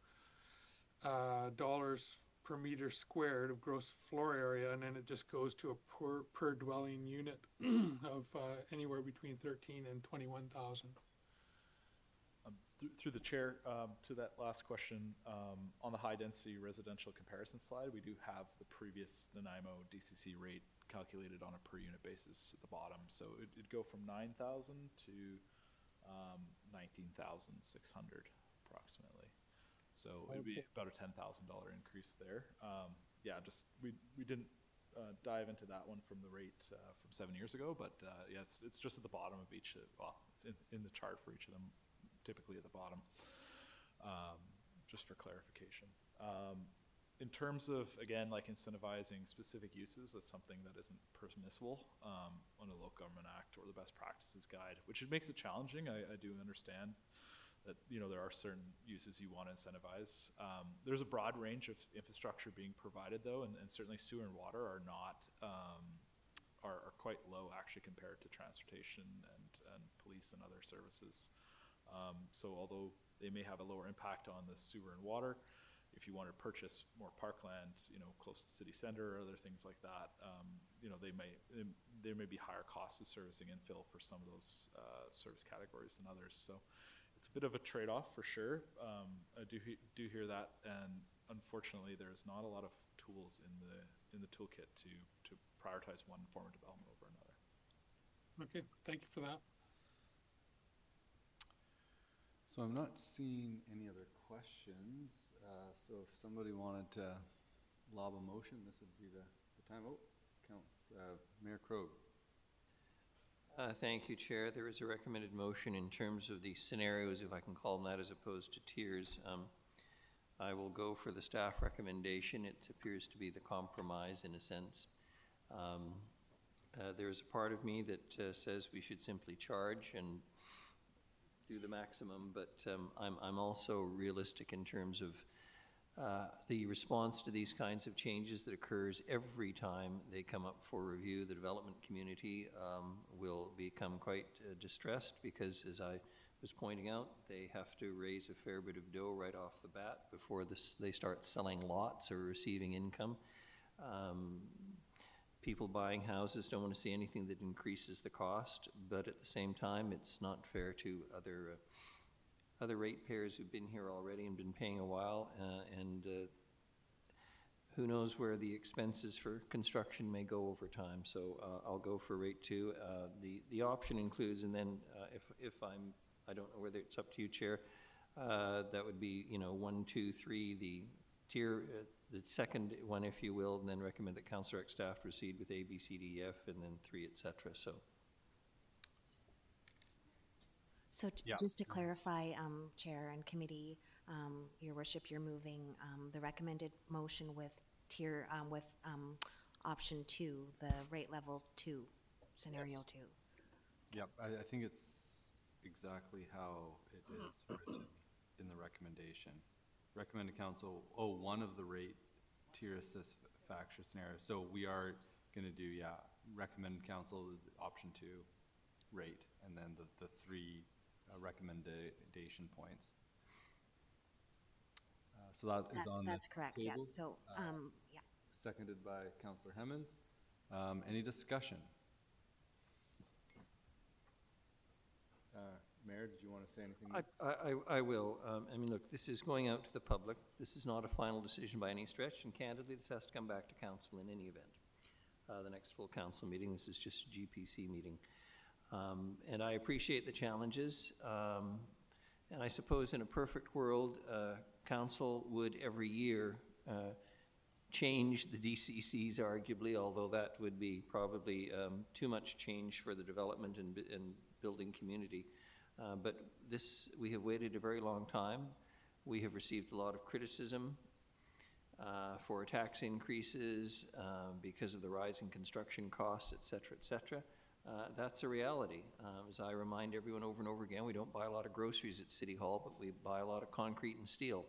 per meter squared of gross floor area, and then it just goes to a per dwelling unit of anywhere between 13 and 21,000. Through the chair, to that last question, on the high density residential comparison slide, we do have the previous Nanaimo DCC rate calculated on a per unit basis at the bottom. So it'd go from 9,000 to 19,600 approximately. So it'd be about a $10,000 increase there. Yeah, just, we didn't dive into that one from the rate from 7 years ago, but yeah, it's just at the bottom of each, well, it's in the chart for each of them, typically at the bottom, just for clarification. In terms of, again, like incentivizing specific uses, that's something that isn't permissible under the Local Government Act or the Best Practices Guide, which it makes it challenging. I do understand that, you know, there are certain uses you want to incentivize. There's a broad range of infrastructure being provided, though, and certainly sewer and water are not, are quite low actually compared to transportation and police and other services. So although they may have a lower impact on the sewer and water, if you want to purchase more parkland, you know, close to the city center or other things like that, you know, there may be higher costs of servicing infill for some of those service categories than others. So it's a bit of a trade-off for sure. I do hear that, and unfortunately, there's not a lot of tools in the toolkit to prioritize one form of development over another. Okay, thank you for that. So I'm not seeing any other questions. So if somebody wanted to lob a motion, this would be the time. Oh, counts. Mayor Krogh. Thank you, Chair. There is a recommended motion in terms of the scenarios, if I can call them that, as opposed to tiers. I will go for the staff recommendation. It appears to be the compromise in a sense. There's a part of me that says we should simply charge and do the maximum, but I'm also realistic in terms of the response to these kinds of changes that occurs every time they come up for review. The development community will become quite distressed because, as I was pointing out, they have to raise a fair bit of dough right off the bat before they start selling lots or receiving income. People buying houses don't want to see anything that increases the cost, but at the same time, it's not fair to other ratepayers who've been here already and been paying a while, and who knows where the expenses for construction may go over time. So I'll go for rate 2. The option includes, and then if I don't know whether it's up to you, Chair, that would be, you know, 1, 2, 3, the tier, the second one, if you will, and then recommend that Councillor X staff proceed with A, B, C, D, E, F, and then 3, etc. So Yeah. just to clarify, Chair and Committee, Your Worship, you're moving the recommended motion with tier, option 2, the rate level 2, scenario 2. Yep, I think it's exactly how it is written in the recommendation. Recommended council, one of the rate tier assist factor scenarios. So we are going to do, recommend council option 2 rate, and then the 3 recommendation points. So that is on That's the correct, table. yeah. So, yeah. Seconded by Councillor Hemmons. Any discussion? Mayor, did you want to say anything? I will. I mean, look, this is going out to the public. This is not a final decision by any stretch, and candidly, this has to come back to council in any event. The next full council meeting, this is just a GPC meeting. And I appreciate the challenges. And I suppose in a perfect world, council would every year change the DCCs arguably, although that would be probably too much change for the development and building community. But this, we have waited a very long time. We have received a lot of criticism for tax increases because of the rising construction costs, et cetera, et cetera. That's a reality. As I remind everyone over and over again, we don't buy a lot of groceries at City Hall, but we buy a lot of concrete and steel.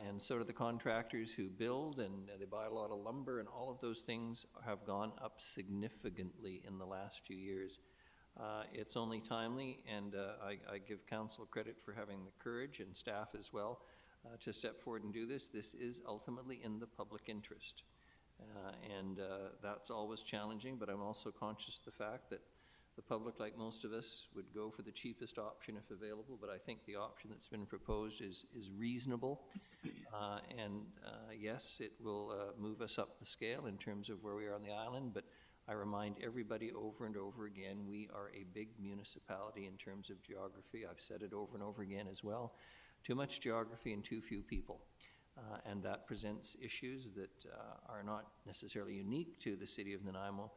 And so do the contractors who build, and they buy a lot of lumber, and all of those things have gone up significantly in the last few years. It's only timely, and I give council credit for having the courage, and staff as well, to step forward and do this. This is ultimately in the public interest. And that's always challenging, but I'm also conscious of the fact that the public, like most of us, would go for the cheapest option if available, but I think the option that's been proposed is reasonable. Yes, it will move us up the scale in terms of where we are on the island, but I remind everybody over and over again, we are a big municipality in terms of geography. I've said it over and over again as well. too much geography and too few people. And that presents issues that are not necessarily unique to the city of Nanaimo,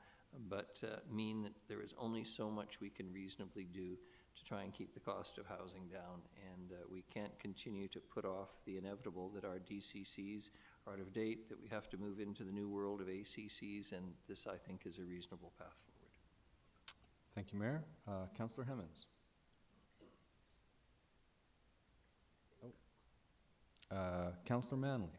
but mean that there is only so much we can reasonably do to try and keep the cost of housing down. And we can't continue to put off the inevitable that our DCCs are out of date, that we have to move into the new world of ACCs, and this, I think, is a reasonable path forward. Thank you, Mayor. Councillor Hemmons. Councillor Manley.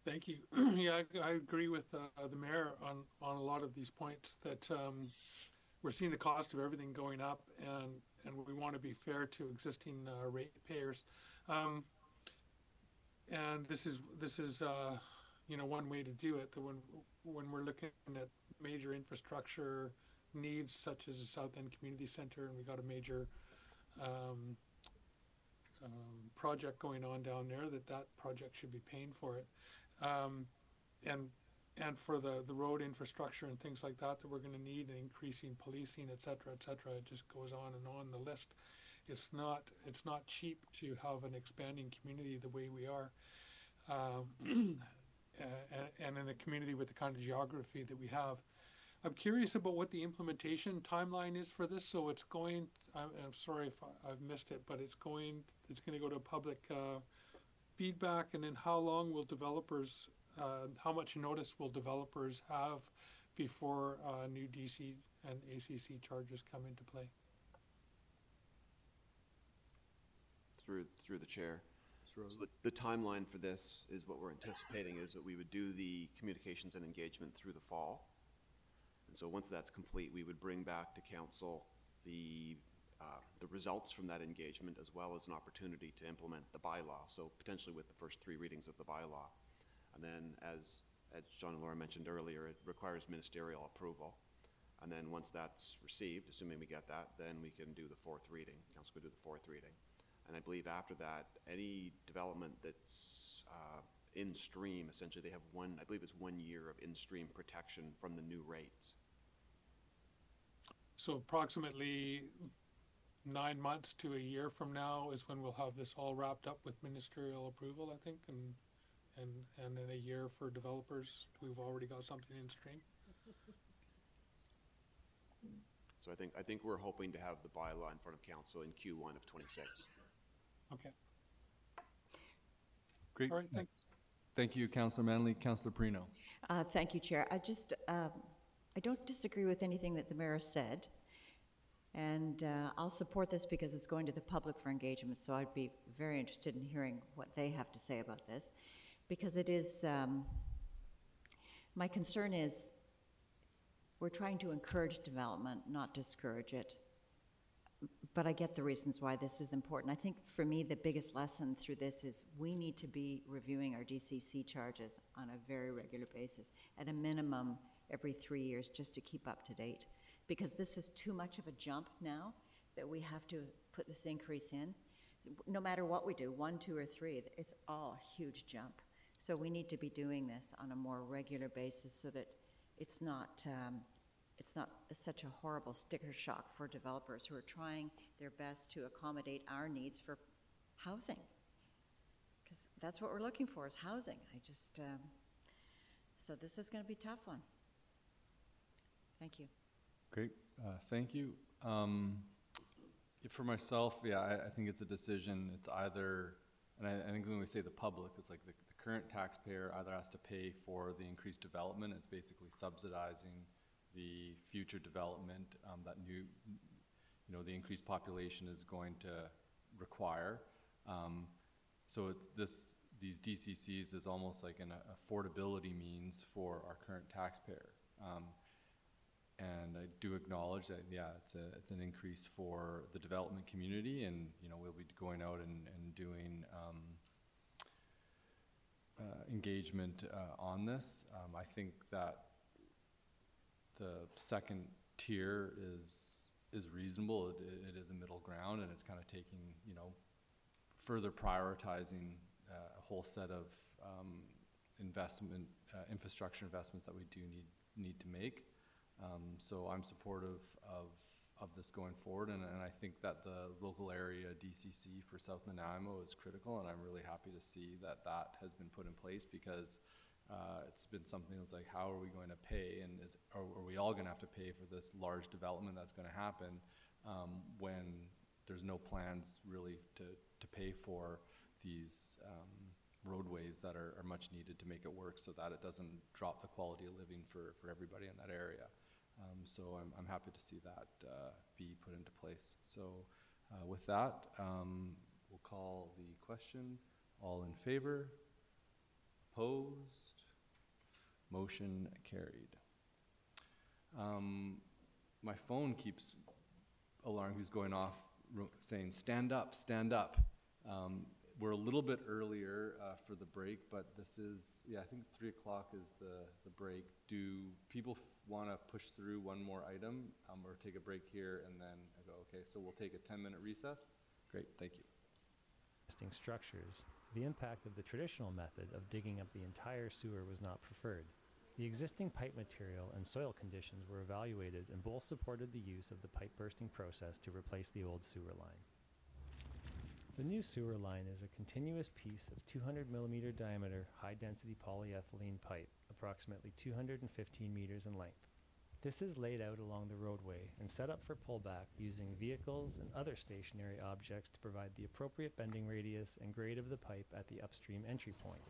Thank you. Yeah, I agree with the mayor on a lot of these points that we're seeing the cost of everything going up, and we want to be fair to existing ratepayers. And this is you know, one way to do it. That when we're looking at major infrastructure needs such as the South End Community Center, and we got a major project going on down there, that project should be paying for it. And for the road infrastructure and things like that we're going to need, and increasing policing, et cetera, it just goes on and on the list. It's not cheap to have an expanding community the way we are, and in a community with the kind of geography that we have. I'm curious about what the implementation timeline is for this. So it's going, I'm sorry if I've missed it, but it's going to go to public feedback, and then how long will developers, how much notice will developers have before new DC and ACC charges come into play? Through the chair. So the timeline for this is what we're anticipating is that we would do the communications and engagement through the fall. And so once that's complete, we would bring back to council the results from that engagement, as well as an opportunity to implement the bylaw. So potentially with the first 3 readings of the bylaw. And then as John and Laura mentioned earlier, it requires ministerial approval. And then once that's received, assuming we get that, then we can do the 4th reading. Council could do the 4th reading. And I believe after that, any development that's in stream, essentially they have I believe it's 1 year of in-stream protection from the new rates. So approximately 9 months to a year from now is when we'll have this all wrapped up with ministerial approval, I think, and in a year for developers who've already got something in stream. So I think we're hoping to have the bylaw in front of council in Q1 of 26. Okay. Great. All right, Thank you, Councillor Manley. Councillor Perino. Thank you, Chair. I don't disagree with anything that the mayor said, and I'll support this because it's going to the public for engagement, so I'd be very interested in hearing what they have to say about this, because it is, my concern is we're trying to encourage development, not discourage it. But I get the reasons why this is important. I think for me, the biggest lesson through this is we need to be reviewing our DCC charges on a very regular basis, at a minimum every 3 years, just to keep up to date. Because this is too much of a jump now that we have to put this increase in. No matter what we do, 1, 2, or 3, it's all a huge jump. So we need to be doing this on a more regular basis so that it's not such a horrible sticker shock for developers who are trying their best to accommodate our needs for housing. Because that's what we're looking for, is housing. So this is going to be a tough one. Thank you. Great, thank you. For myself, yeah, I think it's a decision. It's either, and I think when we say the public, it's like the current taxpayer either has to pay for the increased development. It's basically subsidizing the future development that the increased population is going to require. So these DCCs is almost like an affordability means for our current taxpayer. And I do acknowledge that, yeah, it's an increase for the development community, and we'll be going out and doing engagement on this. I think that the second tier is reasonable. It is a middle ground, and it's kind of taking, further prioritizing a whole set of infrastructure investments that we do need to make. So I'm supportive of of this going forward, and I think that the local area DCC for South Nanaimo is critical, and I'm really happy to see that that has been put in place, because it's been something that's like, how are we going to pay, and are we all going to have to pay for this large development that's going to happen when there's no plans really to pay for these roadways that are much needed to make it work, so that it doesn't drop the quality of living for everybody in that area. So I'm happy to see that be put into place. So with that, we'll call the question. All in favor? Opposed? Motion carried. My phone keeps alarm keeps going off saying, stand up, stand up. We're a little bit earlier for the break, but this is, yeah, I think 3 o'clock is the break. Do people want to push through one more item or take a break here and then go, okay, so we'll take a 10-minute recess? Great, thank you. Existing structures, the impact of the traditional method of digging up the entire sewer was not preferred. The existing pipe material and soil conditions were evaluated, and both supported the use of the pipe bursting process to replace the old sewer line. The new sewer line is a continuous piece of 200 millimeter diameter high-density polyethylene pipe, approximately 215 meters in length. This is laid out along the roadway and set up for pullback using vehicles and other stationary objects to provide the appropriate bending radius and grade of the pipe at the upstream entry point.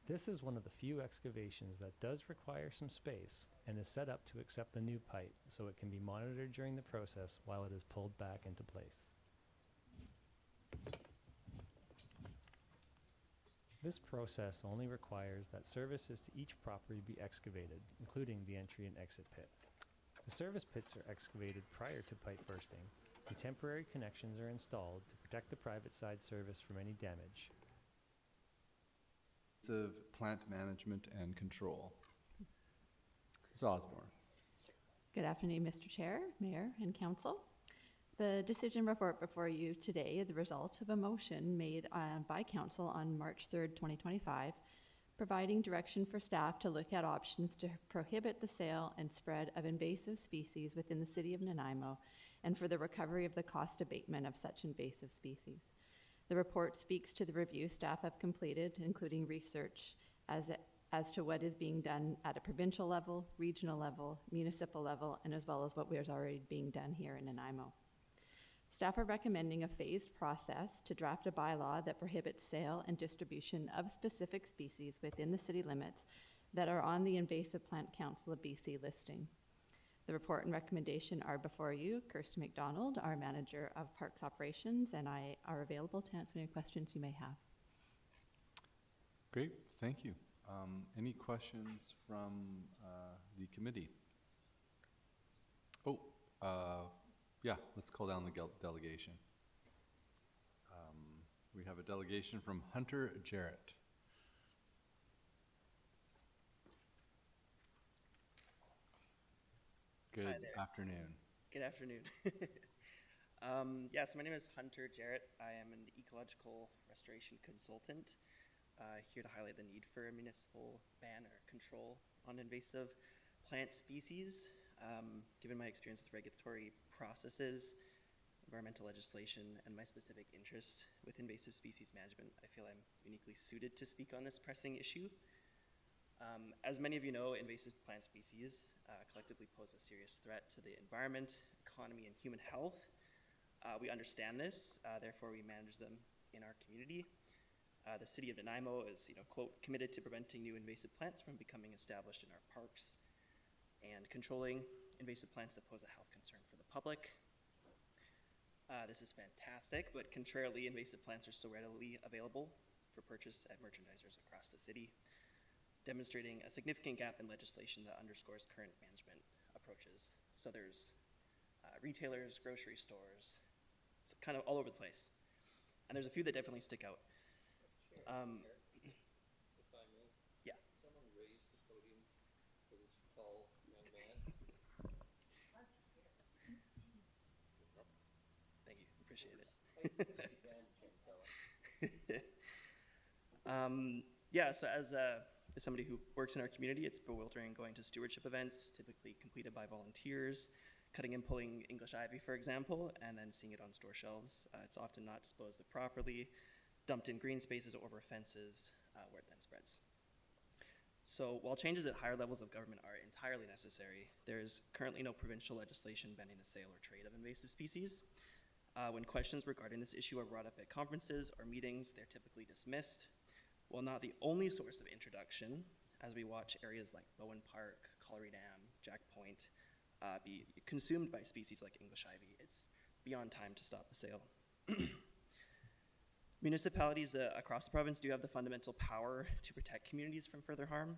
This is one of the few excavations that does require some space and is set up to accept the new pipe so it can be monitored during the process while it is pulled back into place. This process only requires that services to each property be excavated, including the entry and exit pit. The service pits are excavated prior to pipe bursting, and temporary connections are installed to protect the private side service from any damage. Of plant management and control. Ms. Osborne. Good afternoon, Mr. Chair, Mayor, and Council. The decision report before you today is the result of a motion made by Council on March 3rd, 2025, providing direction for staff to look at options to prohibit the sale and spread of invasive species within the City of Nanaimo, and for the recovery of the cost abatement of such invasive species. The report speaks to the review staff have completed, including research as to what is being done at a provincial level, regional level, municipal level, and as well as what is already being done here in Nanaimo. Staff are recommending a phased process to draft a bylaw that prohibits sale and distribution of specific species within the city limits that are on the Invasive Plant Council of BC listing. The report and recommendation are before you. Kirsty McDonald, our Manager of Parks Operations, and I are available to answer any questions you may have. Great, thank you. Any questions from the committee? Oh, yeah, let's call down the delegation. We have a delegation from Hunter Jarrett. Good afternoon. Good afternoon. So my name is Hunter Jarrett. I am an ecological restoration consultant, here to highlight the need for a municipal ban or control on invasive plant species. Given my experience with regulatory processes, environmental legislation, and my specific interest with invasive species management, I feel I'm uniquely suited to speak on this pressing issue. As many of you know, invasive plant species collectively pose a serious threat to the environment, economy, and human health. We understand this, therefore we manage them in our community. The City of Nanaimo is, quote, committed to preventing new invasive plants from becoming established in our parks and controlling invasive plants that pose a health concern for the public. This is fantastic, but contrarily, invasive plants are still readily available for purchase at merchandisers across the city, demonstrating a significant gap in legislation that underscores current management approaches. So there's retailers, grocery stores, it's kind of all over the place. And there's a few that definitely stick out. If I may. Yeah. Someone raise the podium for this tall young man. Thank you, appreciate it. So as somebody who works in our community, it's bewildering going to stewardship events, typically completed by volunteers, cutting and pulling English ivy, for example, and then seeing it on store shelves. It's often not disposed of properly, dumped in green spaces or over fences, where it then spreads. So while changes at higher levels of government are entirely necessary, there is currently no provincial legislation banning the sale or trade of invasive species. When questions regarding this issue are brought up at conferences or meetings, they're typically dismissed. While not the only source of introduction, as we watch areas like Bowen Park, Collery Dam, Jack Point be consumed by species like English ivy, it's beyond time to stop the sale. Municipalities across the province do have the fundamental power to protect communities from further harm.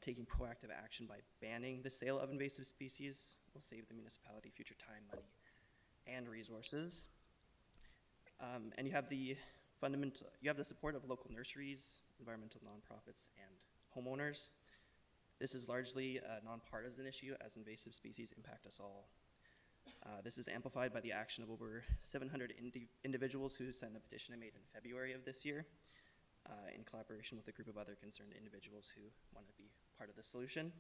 Taking proactive action by banning the sale of invasive species will save the municipality future time, money, and resources. And you have the support of local nurseries, environmental nonprofits, and homeowners. This is largely a nonpartisan issue as invasive species impact us all. This is amplified by the action of over 700 individuals who signed the petition I made in February of this year, in collaboration with a group of other concerned individuals who want to be part of the solution.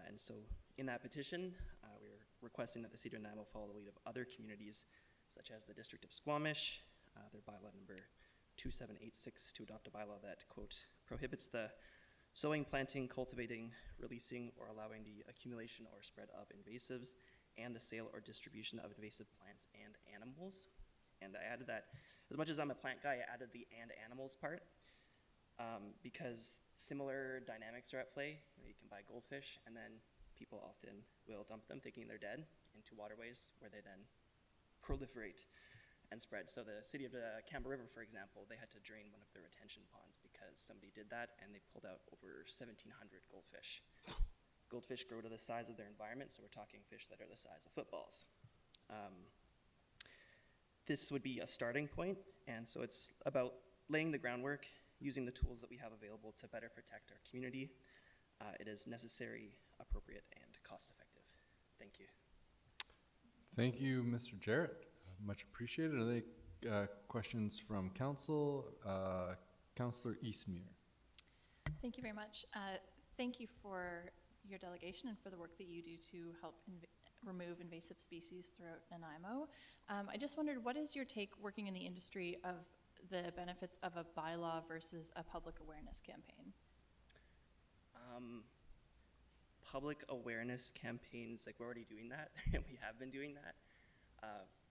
And so in that petition, we're requesting that the City of Nanaimo follow the lead of other communities, such as the District of Squamish, their bylaw number 2786, to adopt a bylaw that, quote, prohibits the sowing, planting, cultivating, releasing, or allowing the accumulation or spread of invasives and the sale or distribution of invasive plants and animals. And I added that, as much as I'm a plant guy, I added the and animals part because similar dynamics are at play. You can buy goldfish and then people often will dump them thinking they're dead into waterways where they then proliferate and spread. So the city of Canberra River, for example, they had to drain one of their retention ponds because somebody did that and they pulled out over 1,700 goldfish. Goldfish grow to the size of their environment, so we're talking fish that are the size of footballs. This would be a starting point, and so it's about laying the groundwork, using the tools that we have available to better protect our community. It is necessary, appropriate, and cost-effective. Thank you. Thank you, Mr. Jarrett. Much appreciated. Are there questions from council? Councillor Eastmere. Thank you very much. Thank you for your delegation and for the work that you do to help remove invasive species throughout Nanaimo. I just wondered, what is your take working in the industry of the benefits of a bylaw versus a public awareness campaign? Public awareness campaigns, like we're already doing that, and we have been doing that.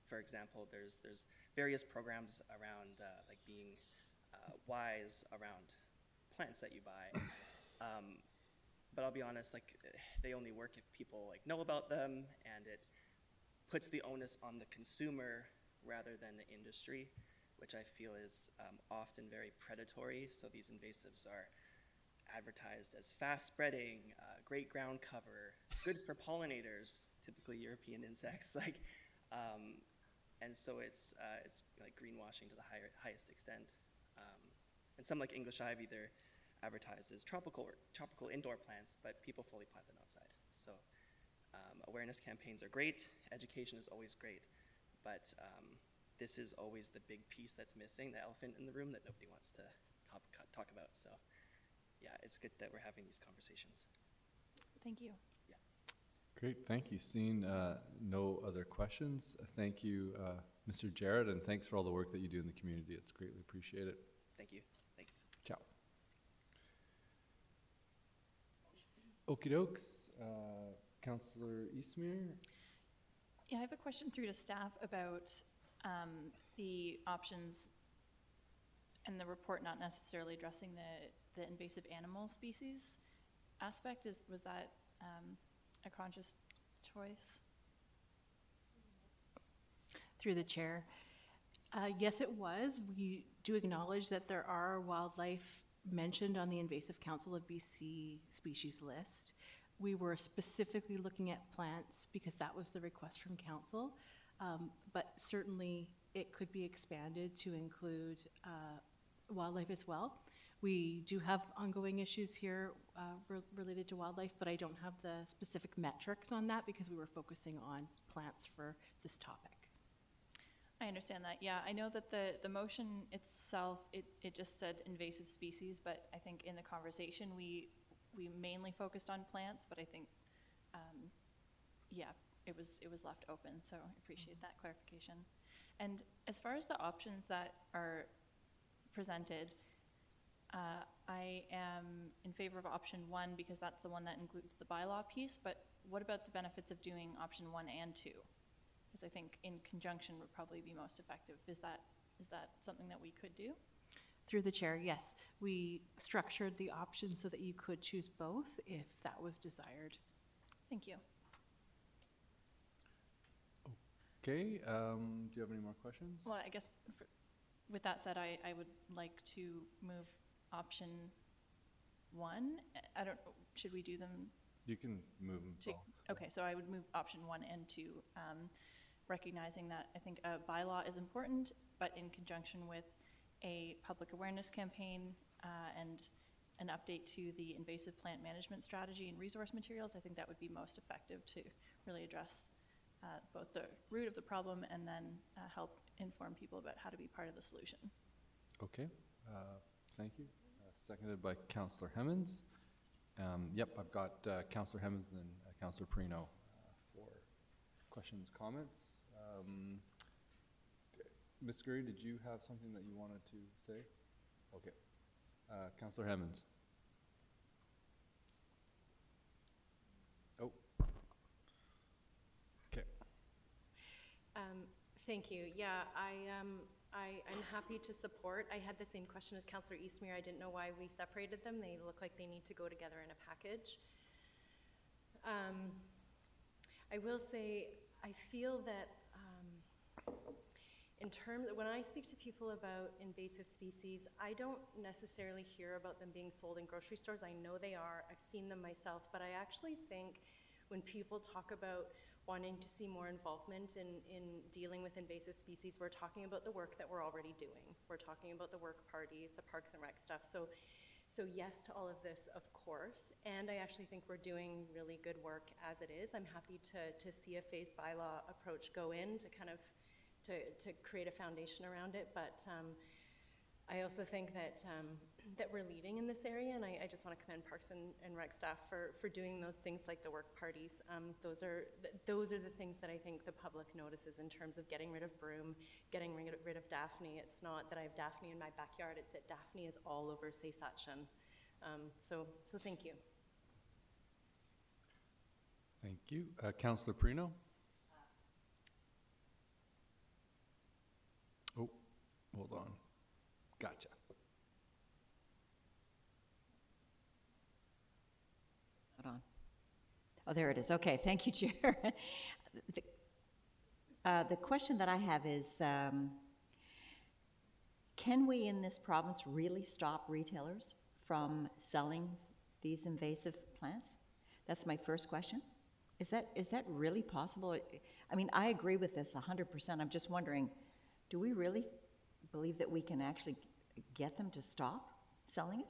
For example, there's various programs around like being wise around plants that you buy. But I'll be honest, like they only work if people like know about them, and it puts the onus on the consumer rather than the industry, which I feel is often very predatory. So these invasives are advertised as fast spreading, great ground cover, good for pollinators, typically European insects, like, and so it's like greenwashing to the highest extent. And some like English ivy, they're advertised as tropical indoor plants, but people fully plant them outside. So awareness campaigns are great, education is always great, but this is always the big piece that's missing, the elephant in the room that nobody wants to talk about. So yeah, it's good that we're having these conversations. Thank you. Yeah. Great, thank you. Seeing no other questions, thank you, Mr. Jarrett, and thanks for all the work that you do in the community. It's greatly appreciated. Thank you. Thanks. Ciao. Okie dokes. Councillor Eastmere? Yeah, I have a question through to staff about the options and the report not necessarily addressing the invasive animal species aspect. Was that a conscious choice? Through the chair. Yes, it was. We do acknowledge that there are wildlife mentioned on the Invasive Council of BC species list. We were specifically looking at plants because that was the request from council, but certainly it could be expanded to include wildlife as well. We do have ongoing issues here related to wildlife, but I don't have the specific metrics on that because we were focusing on plants for this topic. I understand that. Yeah, I know that the motion itself, it just said invasive species, but I think in the conversation we mainly focused on plants, but I think, yeah, it was left open, so I appreciate that clarification. And as far as the options that are presented, I am in favor of option 1 because that's the one that includes the bylaw piece, but what about the benefits of doing option 1 and 2? Because I think in conjunction would probably be most effective. Is that something that we could do? Through the chair, yes. We structured the option so that you could choose both if that was desired. Thank you. Okay, do you have any more questions? Well, I guess with that said, I would like to move option 1. I don't, should we do them? You can move them both. Okay, so I would move option 1 and 2, recognizing that I think a bylaw is important, but in conjunction with a public awareness campaign and an update to the invasive plant management strategy and resource materials, I think that would be most effective to really address both the root of the problem and then help inform people about how to be part of the solution. Okay, thank you. Seconded by Councillor Hemmons. Yep, I've got Councillor Hemmons and then Councillor Perino for questions, comments. Ms. Gurry, did you have something that you wanted to say? Okay. Councillor Hemmons. Oh. Okay. Thank you. Yeah, I'm happy to support. I had the same question as Councillor Eastmere. I didn't know why we separated them. They look like they need to go together in a package. I will say, I feel that in terms, when I speak to people about invasive species, I don't necessarily hear about them being sold in grocery stores. I know they are. I've seen them myself. But I actually think when people talk about wanting to see more involvement in dealing with invasive species, we're talking about the work that we're already doing. We're talking about the work parties, the Parks and Rec stuff. So yes to all of this, of course. And I actually think we're doing really good work as it is. I'm happy to see a phased bylaw approach go in to kind of to create a foundation around it. But I also think that that we're leading in this area, and I just want to commend Parks and Rec staff for doing those things like the work parties. Those are the things that I think the public notices in terms of getting rid of broom, getting rid of Daphne. It's not that I have Daphne in my backyard, it's that Daphne is all over Sasatchewan. So thank you. Thank you. Councillor Perino? Oh, hold on. Gotcha. Not on. Oh, there it is. Okay, thank you, Chair. The question that I have is, can we in this province really stop retailers from selling these invasive plants? That's my first question. Is that really possible? I mean, I agree with this 100%. I'm just wondering, do we really believe that we can actually get them to stop selling it?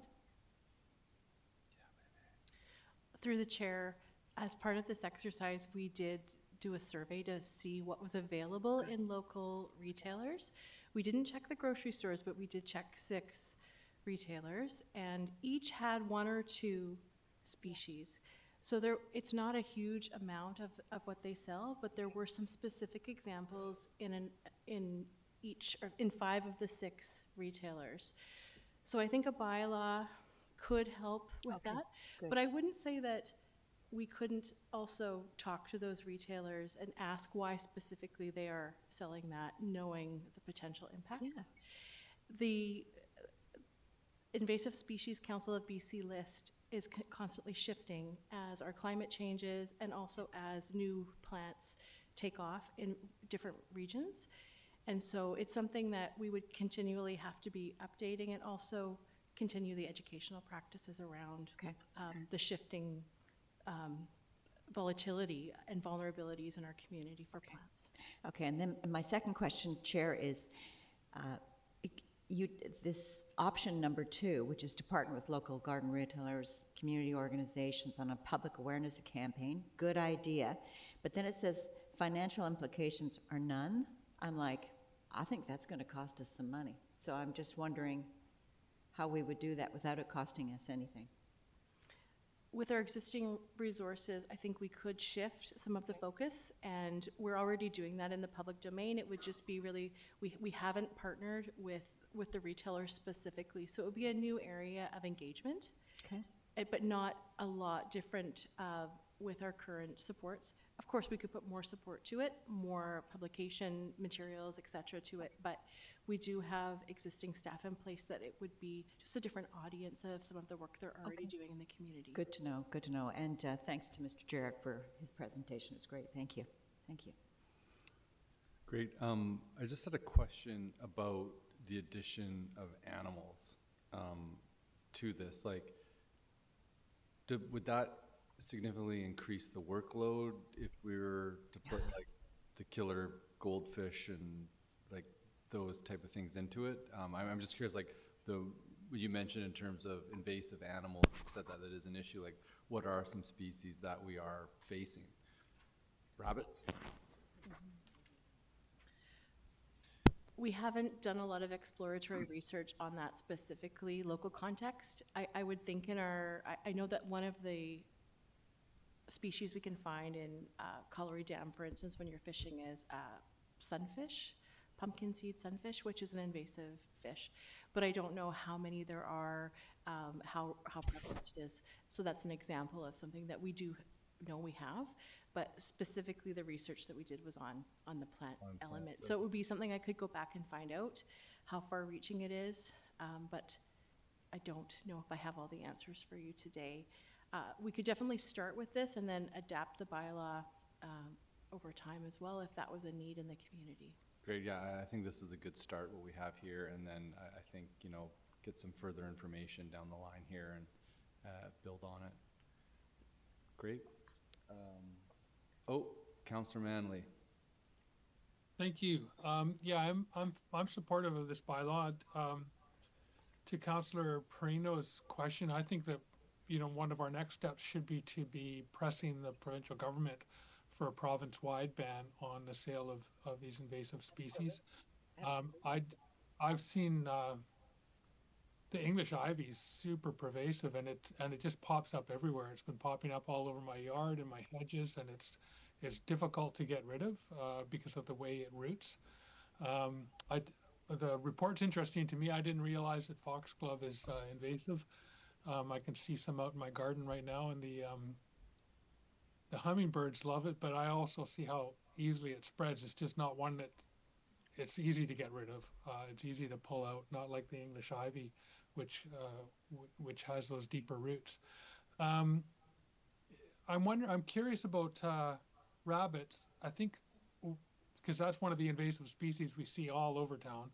Through the chair, as part of this exercise, we did do a survey to see what was available in local retailers. We didn't check the grocery stores, but we did check 6 retailers, and each had 1 or 2 species. So it's not a huge amount of what they sell, but there were some specific examples in 5 of the 6 retailers. So I think a bylaw could help with that, good. But I wouldn't say that we couldn't also talk to those retailers and ask why specifically they are selling that, knowing the potential impacts. Yeah. The Invasive Species Council of BC list is constantly shifting as our climate changes and also as new plants take off in different regions. And so it's something that we would continually have to be updating and also continue the educational practices around the shifting volatility and vulnerabilities in our community for plants. Okay, and then my second question, Chair, is this option number 2, which is to partner with local garden retailers, community organizations on a public awareness campaign, good idea. But then it says financial implications are none. I'm like, I think that's going to cost us some money. So I'm just wondering how we would do that without it costing us anything. with our existing resources, I think we could shift some of the focus, and we're already doing that in the public domain. It would just be really, we haven't partnered with the retailers specifically, so it would be a new area of engagement. Okay. But not a lot different with our current supports. Of course, we could put more support to it, more publication materials, et cetera, to it, but we do have existing staff in place that it would be just a different audience of some of the work they're already doing in the community. Good to know, good to know. And thanks to Mr. Jarrett for his presentation. It's great. Thank you. Thank you. Great. I just had a question about the addition of animals to this. Like, would that significantly increase the workload if we were to put like the killer goldfish and like those type of things into it? I'm just curious, like what you mentioned in terms of invasive animals, you said that it is an issue. Like, what are some species that we are facing? Rabbits? We haven't done a lot of exploratory research on that specifically, local context. I would think I know that one of the species we can find in Colliery Dam, for instance, when you're fishing is sunfish, pumpkin seed sunfish, which is an invasive fish. But I don't know how many there are, how prevalent it is. So that's an example of something that we do know we have, but specifically the research that we did was on the plant element. So it would be something I could go back and find out how far reaching it is, but I don't know if I have all the answers for you today. We could definitely start with this and then adapt the bylaw over time as well if that was a need in the community. Great, yeah, I think this is a good start, what we have here, and then I think, you know, get some further information down the line here and build on it. Great. Councillor Manley. Thank you. Yeah, I'm supportive of this bylaw. To Councillor Perino's question, I think that, you know, one of our next steps should be to be pressing the provincial government for a province-wide ban on the sale of these invasive species. I've seen the English ivy is super pervasive, and it just pops up everywhere. It's been popping up all over my yard and my hedges, and it's difficult to get rid of because of the way it roots. The report's interesting to me. I didn't realize that foxglove is invasive. I can see some out in my garden right now, and the hummingbirds love it, but I also see how easily it spreads. It's just not one that it's easy to get rid of. It's easy to pull out, not like the English ivy, which has those deeper roots. I'm curious about rabbits. I think because that's one of the invasive species we see all over town,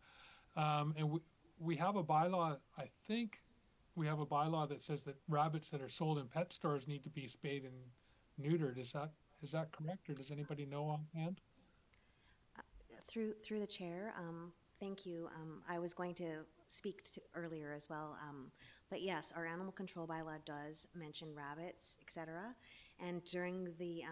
and we have a bylaw. I think we have a bylaw that says that rabbits that are sold in pet stores need to be spayed and neutered. Is that correct, or does anybody know offhand? Through the chair, thank you. I was going to speak to earlier as well, but yes, our animal control bylaw does mention rabbits, etc. And during the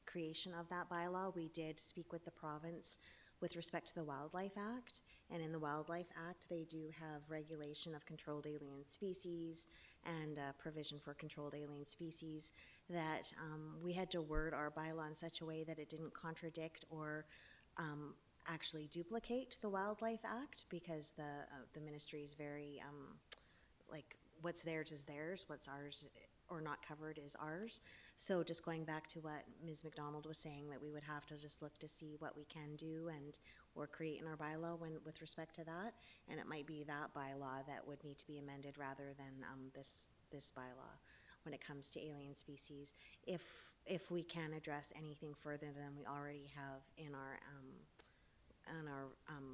creation of that bylaw, we did speak with the province with respect to the Wildlife Act. And in the Wildlife Act, they do have regulation of controlled alien species and provision for controlled alien species that we had to word our bylaw in such a way that it didn't contradict or actually duplicate the Wildlife Act, because the ministry is very like, what's theirs is theirs, what's ours or not covered is ours. So just going back to what Ms. McDonald was saying, that we would have to just look to see what we can do or create in our bylaw with respect to that, and it might be that bylaw that would need to be amended rather than this bylaw when it comes to alien species, if we can address anything further than we already have in our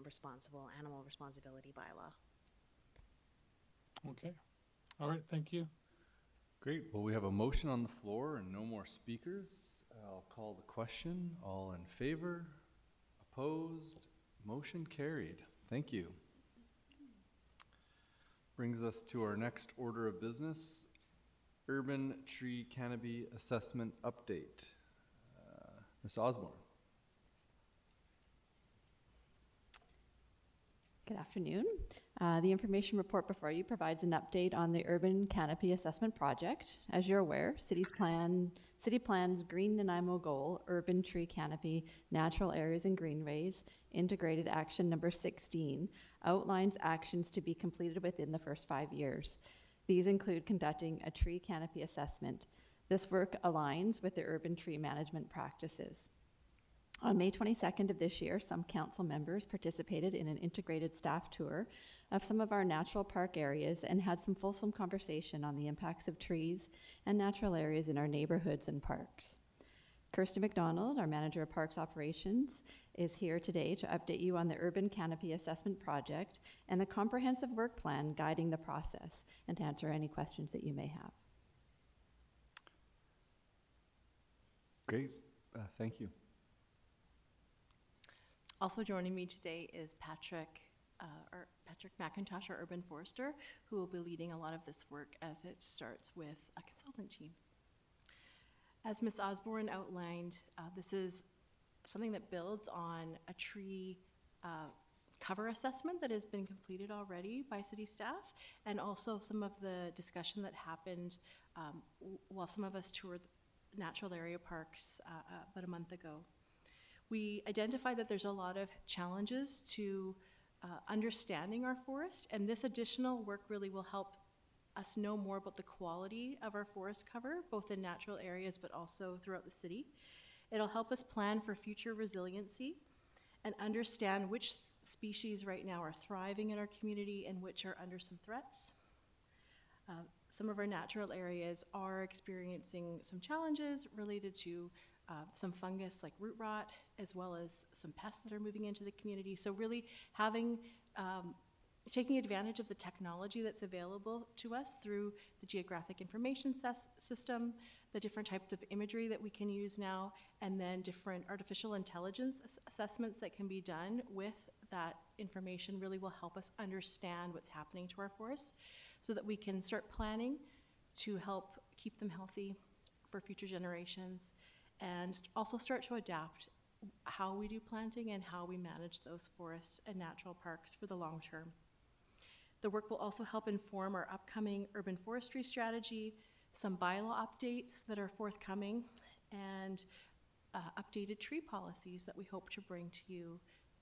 responsible animal responsibility bylaw. Okay. All right, thank you. Great. Well, we have a motion on the floor and no more speakers. I'll call the question. All in favor? Opposed? Motion carried. Thank you. Brings us to our next order of business, Urban Tree Canopy Assessment Update. Ms. Osborne. Good afternoon. The information report before you provides an update on the Urban Canopy Assessment Project. As you're aware, City Plan's Green Nanaimo Goal, Urban Tree Canopy, Natural Areas and Greenways, Integrated Action Number 16, outlines actions to be completed within the first 5 years. These include conducting a tree canopy assessment. This work aligns with the urban tree management practices. On May 22nd of this year, some council members participated in an integrated staff tour of some of our natural park areas and had some fulsome conversation on the impacts of trees and natural areas in our neighborhoods and parks. Kirsty McDonald, our Manager of Parks Operations, is here today to update you on the Urban Canopy Assessment Project and the comprehensive work plan guiding the process, and to answer any questions that you may have. Great, thank you. Also joining me today is Patrick McIntosh, our urban forester, who will be leading a lot of this work as it starts with a consultant team. As Ms. Osborne outlined, this is something that builds on a tree cover assessment that has been completed already by city staff, and also some of the discussion that happened while some of us toured natural area parks about a month ago. We identified that there's a lot of challenges to understanding our forest, and this additional work really will help us know more about the quality of our forest cover, both in natural areas but also throughout the city. It'll help us plan for future resiliency and understand which species right now are thriving in our community and which are under some threats. Some of our natural areas are experiencing some challenges related to some fungus like root rot, as well as some pests that are moving into the community. So really taking advantage of the technology that's available to us through the geographic information system, the different types of imagery that we can use now, and then different artificial intelligence assessments that can be done with that information really will help us understand what's happening to our forests so that we can start planning to help keep them healthy for future generations, and also start to adapt how we do planting and how we manage those forests and natural parks for the long term. The work will also help inform our upcoming urban forestry strategy, some bylaw updates that are forthcoming, and updated tree policies that we hope to bring to you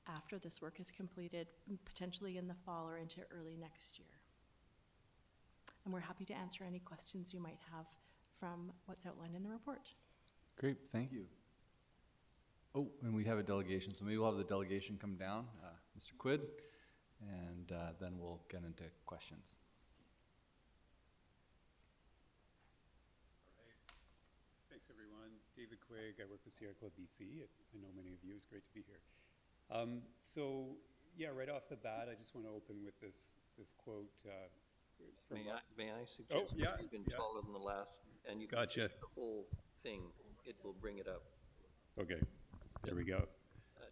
after this work is completed, potentially in the fall or into early next year. And we're happy to answer any questions you might have from what's outlined in the report. Great, thank you. Oh, and we have a delegation, so maybe we'll have the delegation come down, Mr. Quid, and then we'll get into questions. All right. Thanks, everyone. David Quigg, I work with Sierra Club BC. I know many of you. It's great to be here. So, yeah, right off the bat, I just want to open with this quote. May I suggest you've been taller than the last, and you can Gotcha. the whole thing, it will bring it up. Okay, there we go.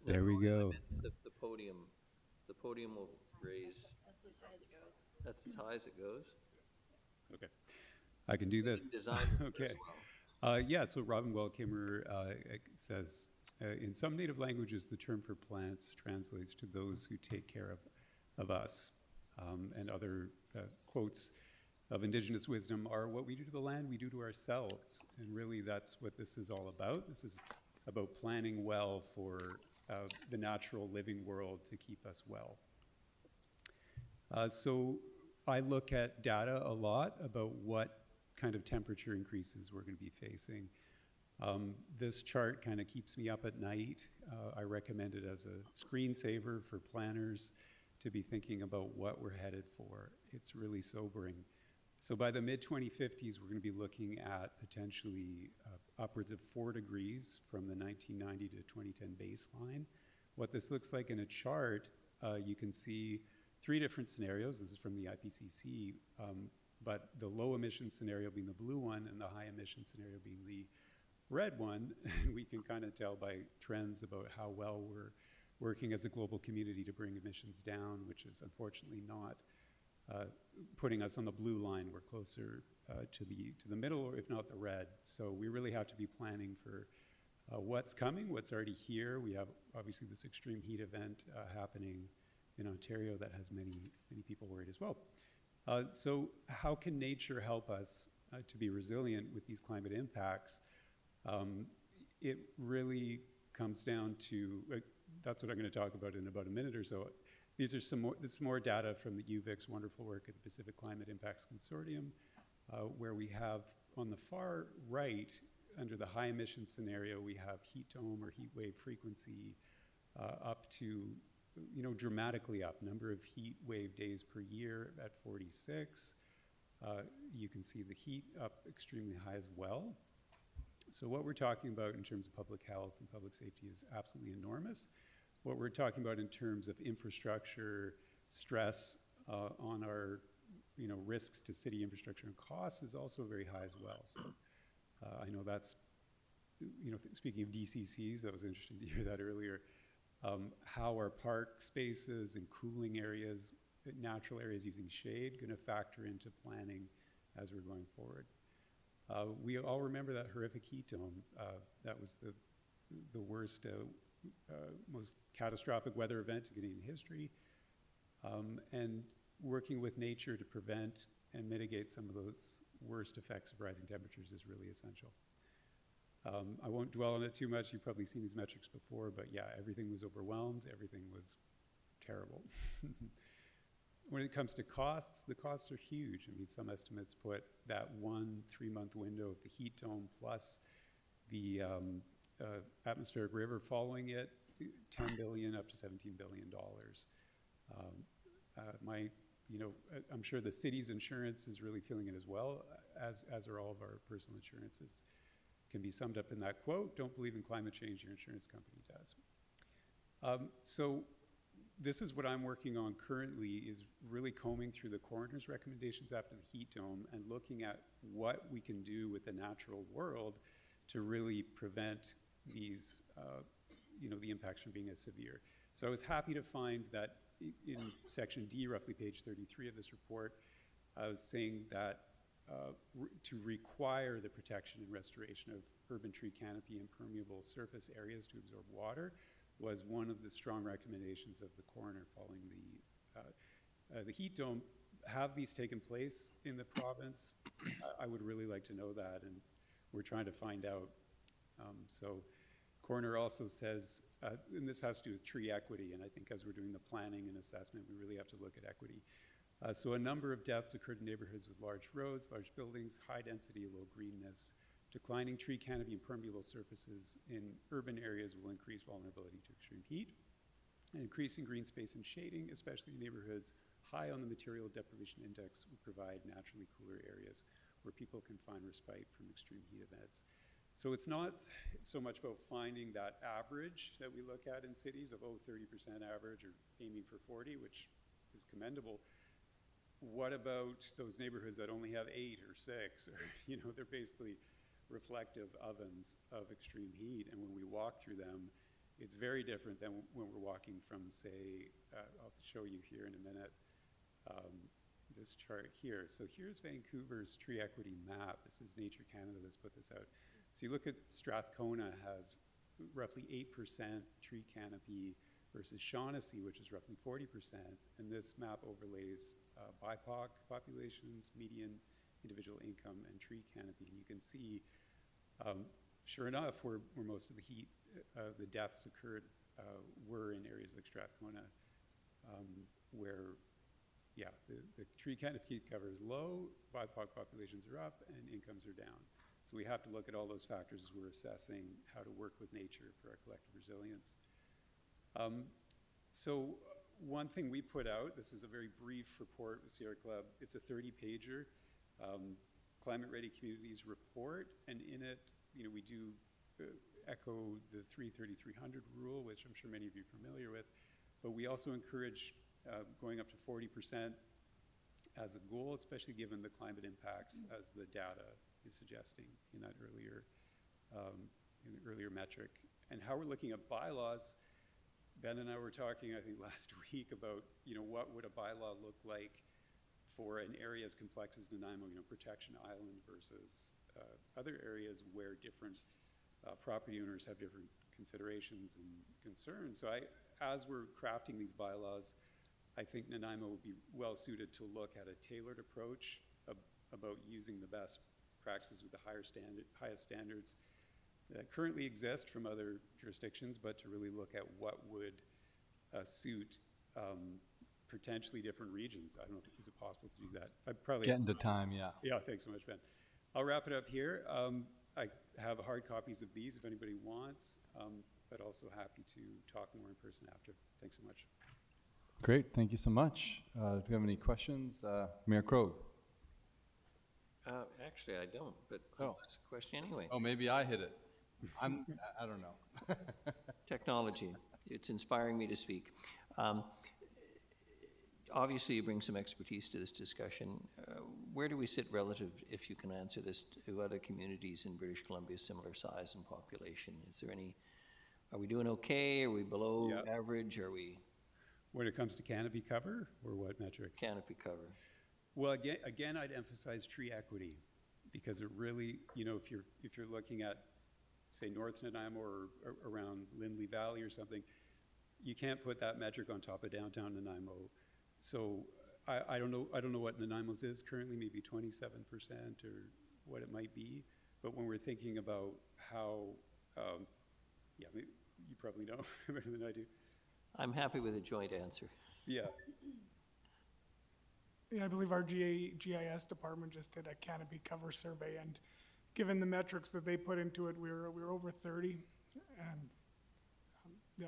There we go. The podium will raise. That's as high as it goes. That's as high as it goes? Okay, I can do this. Designed this Okay. very well. Yeah, so Robin Wellkimmer says, in some native languages, the term for plants translates to those who take care of us. And other quotes of Indigenous wisdom are, what we do to the land, we do to ourselves. And really, that's what this is all about. This is about planning well for the natural living world to keep us well. So I look at data a lot about what kind of temperature increases we're going to be facing. This chart kind of keeps me up at night. I recommend it as a screensaver for planners to be thinking about what we're headed for. It's really sobering. So by the mid-2050s, we're going to be looking at potentially upwards of 4 degrees from the 1990 to 2010 baseline. What this looks like in a chart, you can see 3 different scenarios. This is from the IPCC, but the low emission scenario being the blue one and the high emission scenario being the red one. And we can kind of tell by trends about how well we're working as a global community to bring emissions down, which is unfortunately not putting us on the blue line. We're closer to the middle, or if not the red. So we really have to be planning for what's coming, what's already here. We have obviously this extreme heat event happening in Ontario that has many people worried as well. So how can nature help us to be resilient with these climate impacts? It really comes down to, that's what I'm going to talk about in about a minute or so. This is more data from the UVic's wonderful work at the Pacific Climate Impacts Consortium, where we have on the far right, under the high emission scenario, we have heat dome or heat wave frequency up to, dramatically up, number of heat wave days per year at 46. You can see the heat up extremely high as well. So what we're talking about in terms of public health and public safety is absolutely enormous. What we're talking about in terms of infrastructure stress on our, risks to city infrastructure and costs is also very high as well. So I know that's, speaking of DCCs, that was interesting to hear that earlier. How are park spaces and cooling areas, natural areas using shade, going to factor into planning as we're going forward? We all remember that horrific heat dome. That was the worst, most catastrophic weather event in Canadian history. And working with nature to prevent and mitigate some of those worst effects of rising temperatures is really essential. I won't dwell on it too much. You've probably seen these metrics before, but yeah, everything was overwhelmed. Everything was terrible. When it comes to costs, the costs are huge. I mean, some estimates put that 1 3-month window of the heat dome plus the atmospheric river following it, $10 billion up to $17 billion. I'm sure the city's insurance is really feeling it as well, as are all of our personal insurances. Can be summed up in that quote, don't believe in climate change, your insurance company does. So this is what I'm working on currently, is really combing through the coroner's recommendations after the heat dome and looking at what we can do with the natural world to really prevent these, the impacts from being as severe. So I was happy to find that in section D, roughly page 33 of this report, I was saying that to require the protection and restoration of urban tree canopy impermeable surface areas to absorb water was one of the strong recommendations of the coroner following the heat dome. Have these taken place in the province? I would really like to know that, and we're trying to find out. So coroner also says, and this has to do with tree equity, and I think as we're doing the planning and assessment, we really have to look at equity. So a number of deaths occurred in neighborhoods with large roads, large buildings, high density, low greenness. Declining tree canopy impermeable surfaces in urban areas will increase vulnerability to extreme heat. And increasing green space and shading, especially in neighborhoods high on the material deprivation index, will provide naturally cooler areas where people can find respite from extreme heat events. So it's not so much about finding that average that we look at in cities of, 30% average or aiming for 40, which is commendable. What about those neighborhoods that only have 8 or 6, or, they're basically reflective ovens of extreme heat, and when we walk through them, it's very different than when we're walking from, say, I'll show you here in a minute, this chart here. So here's Vancouver's tree equity map. This is Nature Canada that's put this out. So you look at Strathcona has roughly 8% tree canopy versus Shaughnessy, which is roughly 40%, and this map overlays BIPOC populations, median individual income, and tree canopy. And you can see, sure enough, where most of the heat, the deaths occurred were in areas like Strathcona, where, the tree canopy cover is low, BIPOC populations are up, and incomes are down. So we have to look at all those factors as we're assessing how to work with nature for our collective resilience. So one thing we put out, this is a very brief report with Sierra Club, it's a 30-pager, Climate Ready Communities report, and in it, we do echo the 330-300 rule, which I'm sure many of you are familiar with, but we also encourage going up to 40% as a goal, especially given the climate impacts as the data is suggesting in that earlier metric. And how we're looking at bylaws, Ben and I were talking, I think, last week about, what would a bylaw look like for an area as complex as Nanaimo, Protection Island versus other areas where different property owners have different considerations and concerns. So as we're crafting these bylaws, I think Nanaimo would be well suited to look at a tailored approach about using the best practices with the highest standards that currently exist from other jurisdictions, but to really look at what would suit potentially different regions. I don't know, is it possible to do that? I probably Getting to time, yeah. Yeah, thanks so much, Ben. I'll wrap it up here. I have hard copies of these if anybody wants, but also happy to talk more in person after. Thanks so much. Great, thank you so much. Do we have any questions? Mayor Krogh? Actually, I don't, but I'll ask a question anyway. Oh, maybe I hit it. I don't know. Technology, it's inspiring me to speak. Obviously, you bring some expertise to this discussion. Where do we sit relative, if you can answer this, to other communities in British Columbia similar size and population? Is there any, are we doing okay? Are we below average? Are we? When it comes to canopy cover, or what metric? Canopy cover. Well, again, I'd emphasize tree equity, because it really, you know, if you're looking at, say, North Nanaimo or around Lindley Valley or something, you can't put that metric on top of downtown Nanaimo. So I don't know what Nanaimo's is currently, maybe 27% or what it might be. But when we're thinking about how, yeah, you probably know better than I do. I'm happy with a joint answer. Yeah. Yeah, I believe our GIS department just did a canopy cover survey, and given the metrics that they put into it, we were over 30, and yeah,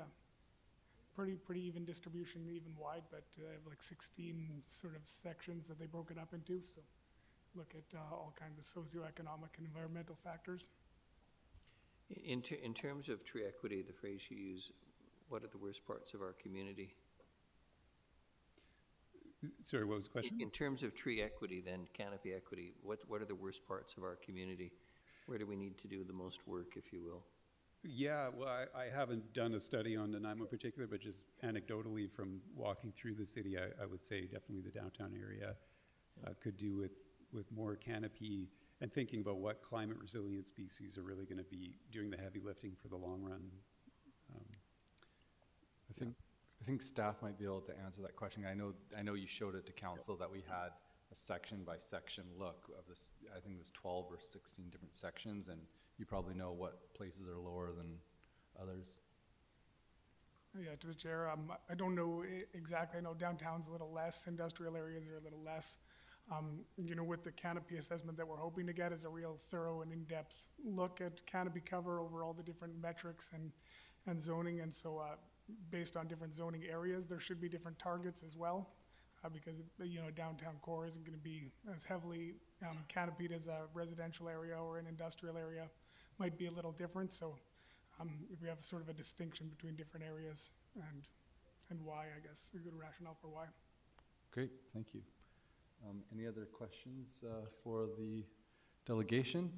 pretty even distribution, even wide, but I have like 16 sort of sections that they broke it up into. So look at all kinds of socioeconomic and environmental factors. In terms of tree equity, the phrase you use, what are the worst parts of our community? Sorry, what was the question? In terms of tree equity, then, canopy equity, what are the worst parts of our community? Where do we need to do the most work, if you will? Yeah, well, I haven't done a study on Nanaimo in particular, but just anecdotally from walking through the city, I would say definitely the downtown area could do with more canopy and thinking about what climate resilient species are really going to be doing the heavy lifting for the long run. I think staff might be able to answer that question. I know you showed it to council that we had a section by section look of this. I think it was 12 or 16 different sections, and you probably know what places are lower than others. Yeah, to the chair, I don't know exactly. I know downtown's a little less, industrial areas are a little less. You know, with the canopy assessment that we're hoping to get is a real thorough and in-depth look at canopy cover over all the different metrics and zoning, and so based on different zoning areas, there should be different targets as well, because, you know, downtown core isn't going to be as heavily canopied as a residential area or an industrial area. Might be a little different, so if we have sort of a distinction between different areas and why, I guess, a good rationale for why. Great, thank you. Any other questions for the delegation?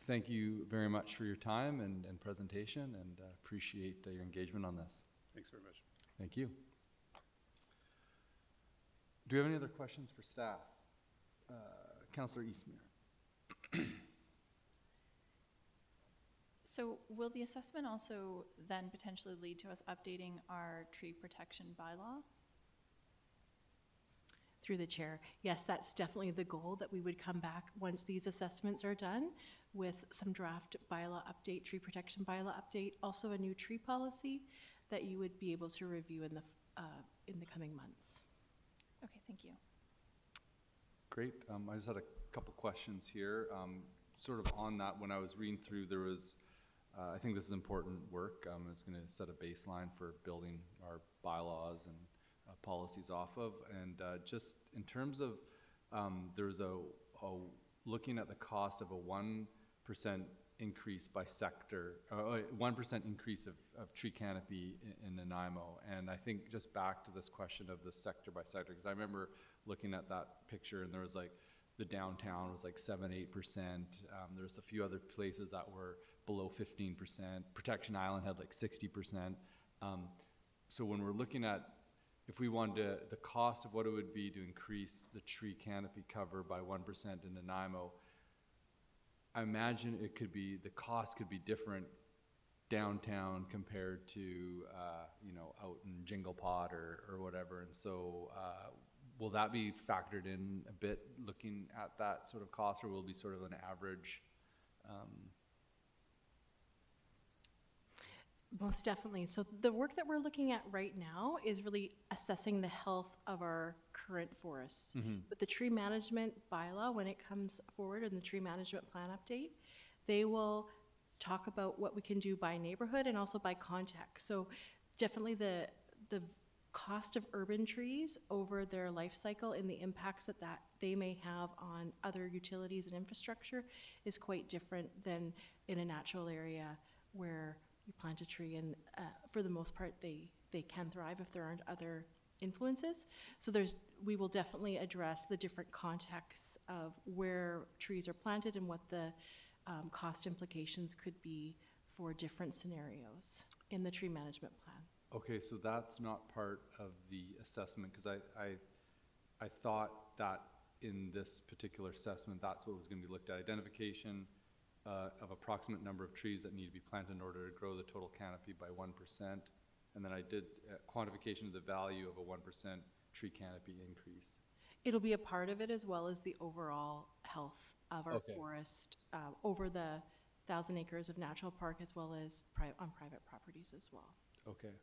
Thank you very much for your time and presentation, and appreciate your engagement on this. Thanks very much. Thank you. Do we have any other questions for staff? Councillor Eastmere. So will the assessment also then potentially lead to us updating our tree protection bylaw? Through the chair, yes, that's definitely the goal, that we would come back once these assessments are done with some draft bylaw update, tree protection bylaw update, also a new tree policy that you would be able to review in the coming months. Okay, thank you. Great. I just had a couple questions here. Sort of on that, when I was reading through, there was, I think this is important work. It's going to set a baseline for building our bylaws and policies off of. And just in terms of, there's a looking at the cost of a 1% increase by sector, 1% increase of tree canopy in Nanaimo. And I think just back to this question of the sector by sector, because I remember looking at that picture and there was like, the downtown was like 7-8%. There's a few other places that were below 15%. Protection Island had like 60%. So when we're looking at, if we wanted to, the cost of what it would be to increase the tree canopy cover by 1% in Nanaimo, I imagine it could be, the cost could be different downtown compared to, you know, out in Jingle Pot or whatever. And so, will that be factored in a bit, looking at that sort of cost, or will it be sort of an average? Most definitely. So the work that we're looking at right now is really assessing the health of our current forests. With the tree management bylaw, when it comes forward in the tree management plan update, they will talk about what we can do by neighborhood and also by context. So definitely the cost of urban trees over their life cycle and the impacts that they may have on other utilities and infrastructure is quite different than in a natural area where you plant a tree and for the most part they can thrive if there aren't other influences. So we will definitely address the different contexts of where trees are planted and what the cost implications could be for different scenarios in the tree management plan. Okay, so that's not part of the assessment, because I thought that in this particular assessment, that's what was going to be looked at: identification of approximate number of trees that need to be planted in order to grow the total canopy by 1%. And then I did quantification of the value of a 1% tree canopy increase. It'll be a part of it, as well as the overall health of our forest over the 1,000 acres of natural park, as well as on private properties as well. Okay.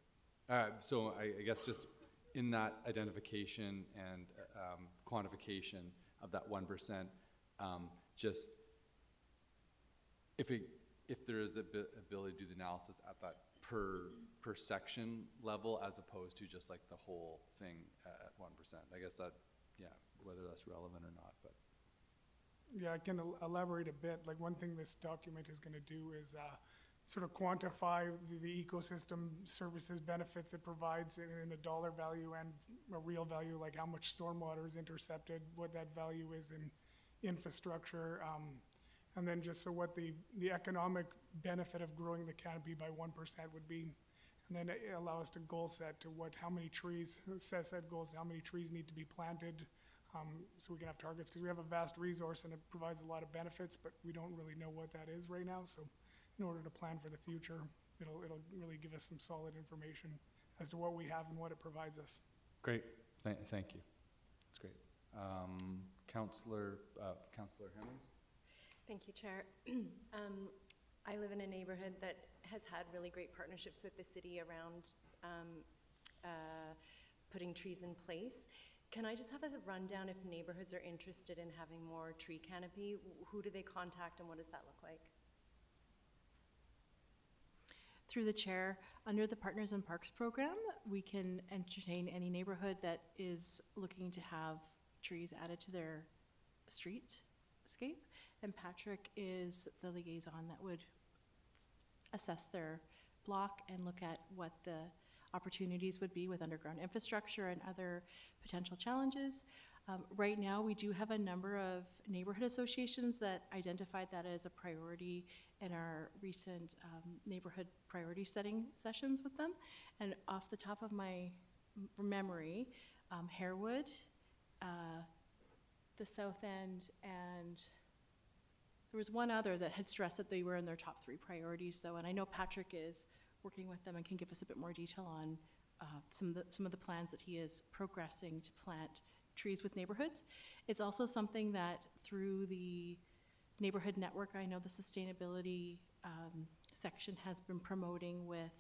So I guess just in that identification and quantification of that 1%, just if there is a ability to do the analysis at that per section level, as opposed to just like the whole thing at 1%. I guess that, yeah, whether that's relevant or not, but. Yeah, I can elaborate a bit. Like, one thing this document is going to do is sort of quantify the ecosystem services benefits it provides in a dollar value and a real value, like how much stormwater is intercepted, what that value is in infrastructure, and then just so what the economic benefit of growing the canopy by 1% would be. And then allow us to goal set to how many trees, set goals, how many trees need to be planted, so we can have targets, because we have a vast resource and it provides a lot of benefits, but we don't really know what that is right now. So in order to plan for the future, it'll really give us some solid information as to what we have and what it provides us. Great, thank you. That's great. Councillor Hammonds? Thank you, Chair. I live in a neighborhood that has had really great partnerships with the city around putting trees in place. Can I just have a rundown if neighborhoods are interested in having more tree canopy? Who do they contact and what does that look like? Through the chair, under the Partners in Parks program, we can entertain any neighborhood that is looking to have trees added to their streetscape. And Patrick is the liaison that would assess their block and look at what the opportunities would be with underground infrastructure and other potential challenges. Right now, we do have a number of neighborhood associations that identified that as a priority in our recent neighborhood priority setting sessions with them. And off the top of my memory, Harewood, the South End, and there was one other that had stressed that they were in their top 3 priorities, though. And I know Patrick is working with them and can give us a bit more detail on some of the plans that he is progressing to plant trees with neighborhoods. It's also something that through the neighborhood network, I know the sustainability section has been promoting with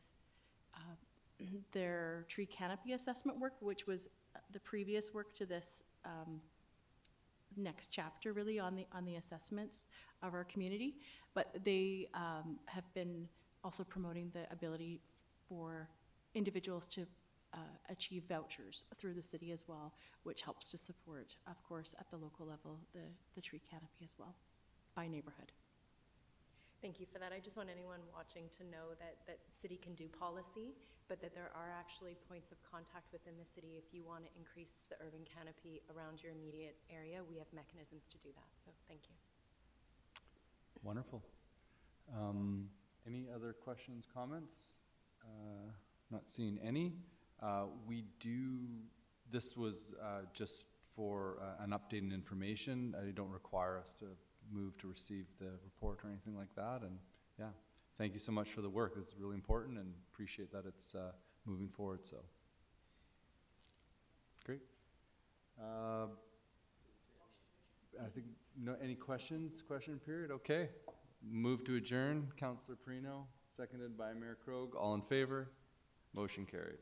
their tree canopy assessment work, which was the previous work to this next chapter, really, on the assessments of our community. But they have been also promoting the ability for individuals to achieve vouchers through the city as well, which helps to support, of course, at the local level, the tree canopy as well, by neighborhood. Thank you for that. I just want anyone watching to know that city can do policy, but that there are actually points of contact within the city. If you want to increase the urban canopy around your immediate area, we have mechanisms to do that. So thank you. Wonderful. Any other questions, comments? Not seeing any. This was just for an update and information. They don't require us to move to receive the report or anything like that. And yeah, thank you so much for the work. This is really important and appreciate that it's moving forward, so. Great. I think, no, any questions? Question period? Okay. Move to adjourn. Councillor Perino, seconded by Mayor Krog. All in favor? Motion carried.